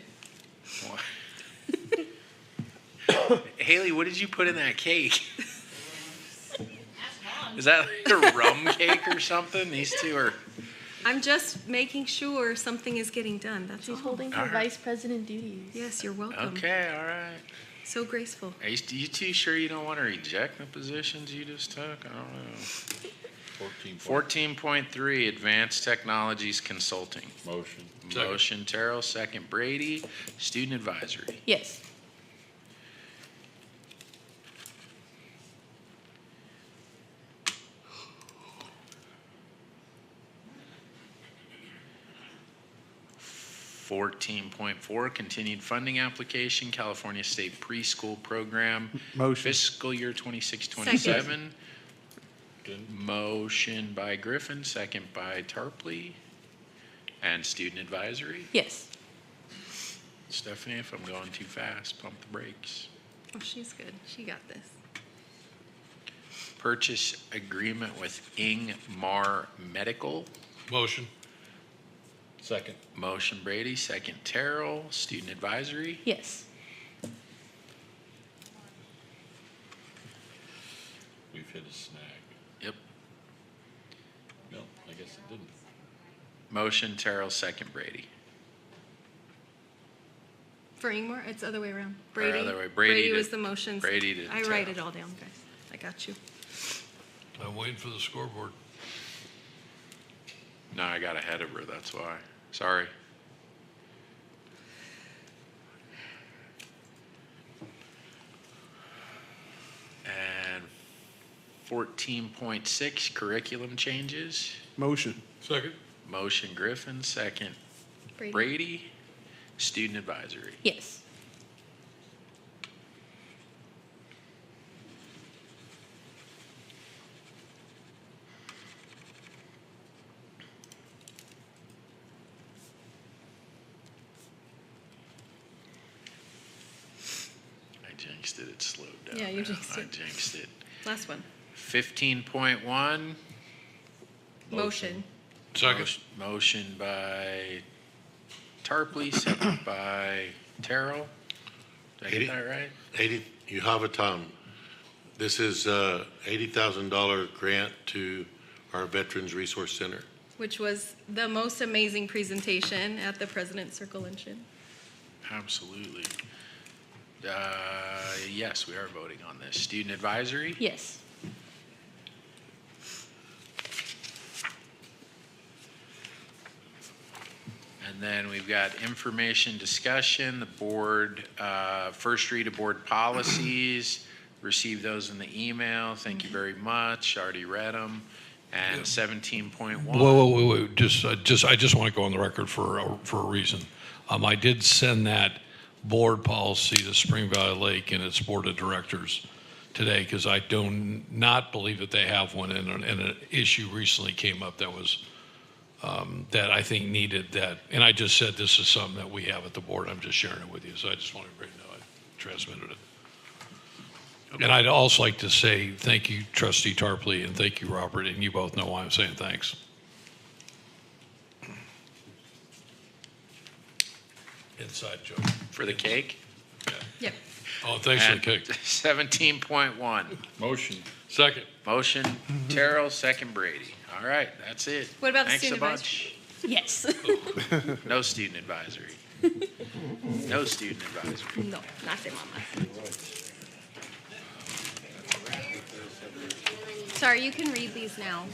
Haley, what did you put in that cake? Is that like a rum cake or something? These two are. I'm just making sure something is getting done. That's She's all. holding her All right. vice president duties. Yes, you're welcome. Okay, all right. So graceful. Are you two sure you don't want to reject the positions you just took? I don't know. 14.3, Advanced Technologies Consulting. Motion. Second. Motion, Terrell. Second, Brady. Student advisory. Yes. Fourteen point four, continued funding application, California State Preschool Program. Motion. Fiscal year 26-27. Motion by Griffin, second by Tarpley. And student advisory. Yes. Stephanie, if I'm going too fast, pump the brakes. Oh, she's good. She got this. Purchase agreement with Ingmar Medical. Motion. Second. Motion Brady, second Terrell. Student advisory. Yes. We've hit a snag. Yep. No, I guess it didn't. Motion Terrell, second Brady. For Ingmar, it's the other way around. Or Brady. other way, Brady did- was the motions. Brady did I write Terrell. it all down, guys. I got you. I'm waiting for the scoreboard. No, I got ahead of her, that's why. Sorry. And 14.6, curriculum changes. Motion. Second. Motion Griffin, second Brady. Brady. Student advisory. Yes. I jinxed it, it slowed down. Yeah, you now. jinxed I it. jinxed it. Last one. 15.1. Motion. Second. Motion by Tarpley, second by Terrell. Did I get that right? You have a Tom. This is a $80,000 grant to our Veterans Resource Center. which was the most amazing presentation at the President's Circle Luncheon. Absolutely. Yes, we are voting on this. Student advisory? Yes. And then we've got information discussion, the board, first read of board policies, received those in the email. Thank you very much. Already read them. And 17.1. Wait. I just want to go on the record for a reason. I did send that board policy to Spring Valley Lake and its board of directors today because I do not believe that they have one, and an issue recently came up that was that I think needed that. And I just said this is something that we have at the board. I'm just sharing it with you, so I just want everybody to know I transmitted it. And I'd also like to say thank you, Trustee Tarpley, and thank you, Robert, and you both know why I'm saying thanks. Inside joke. For the cake? Yeah. Yep. Oh, thanks for the And cake. 17.1. Motion. Second. Motion Terrell, second Brady. All right, that's it. What about the Thanks student a bunch. Yes. No student advisory. No student advisory. No, not de mama. Sorry, you can read these now.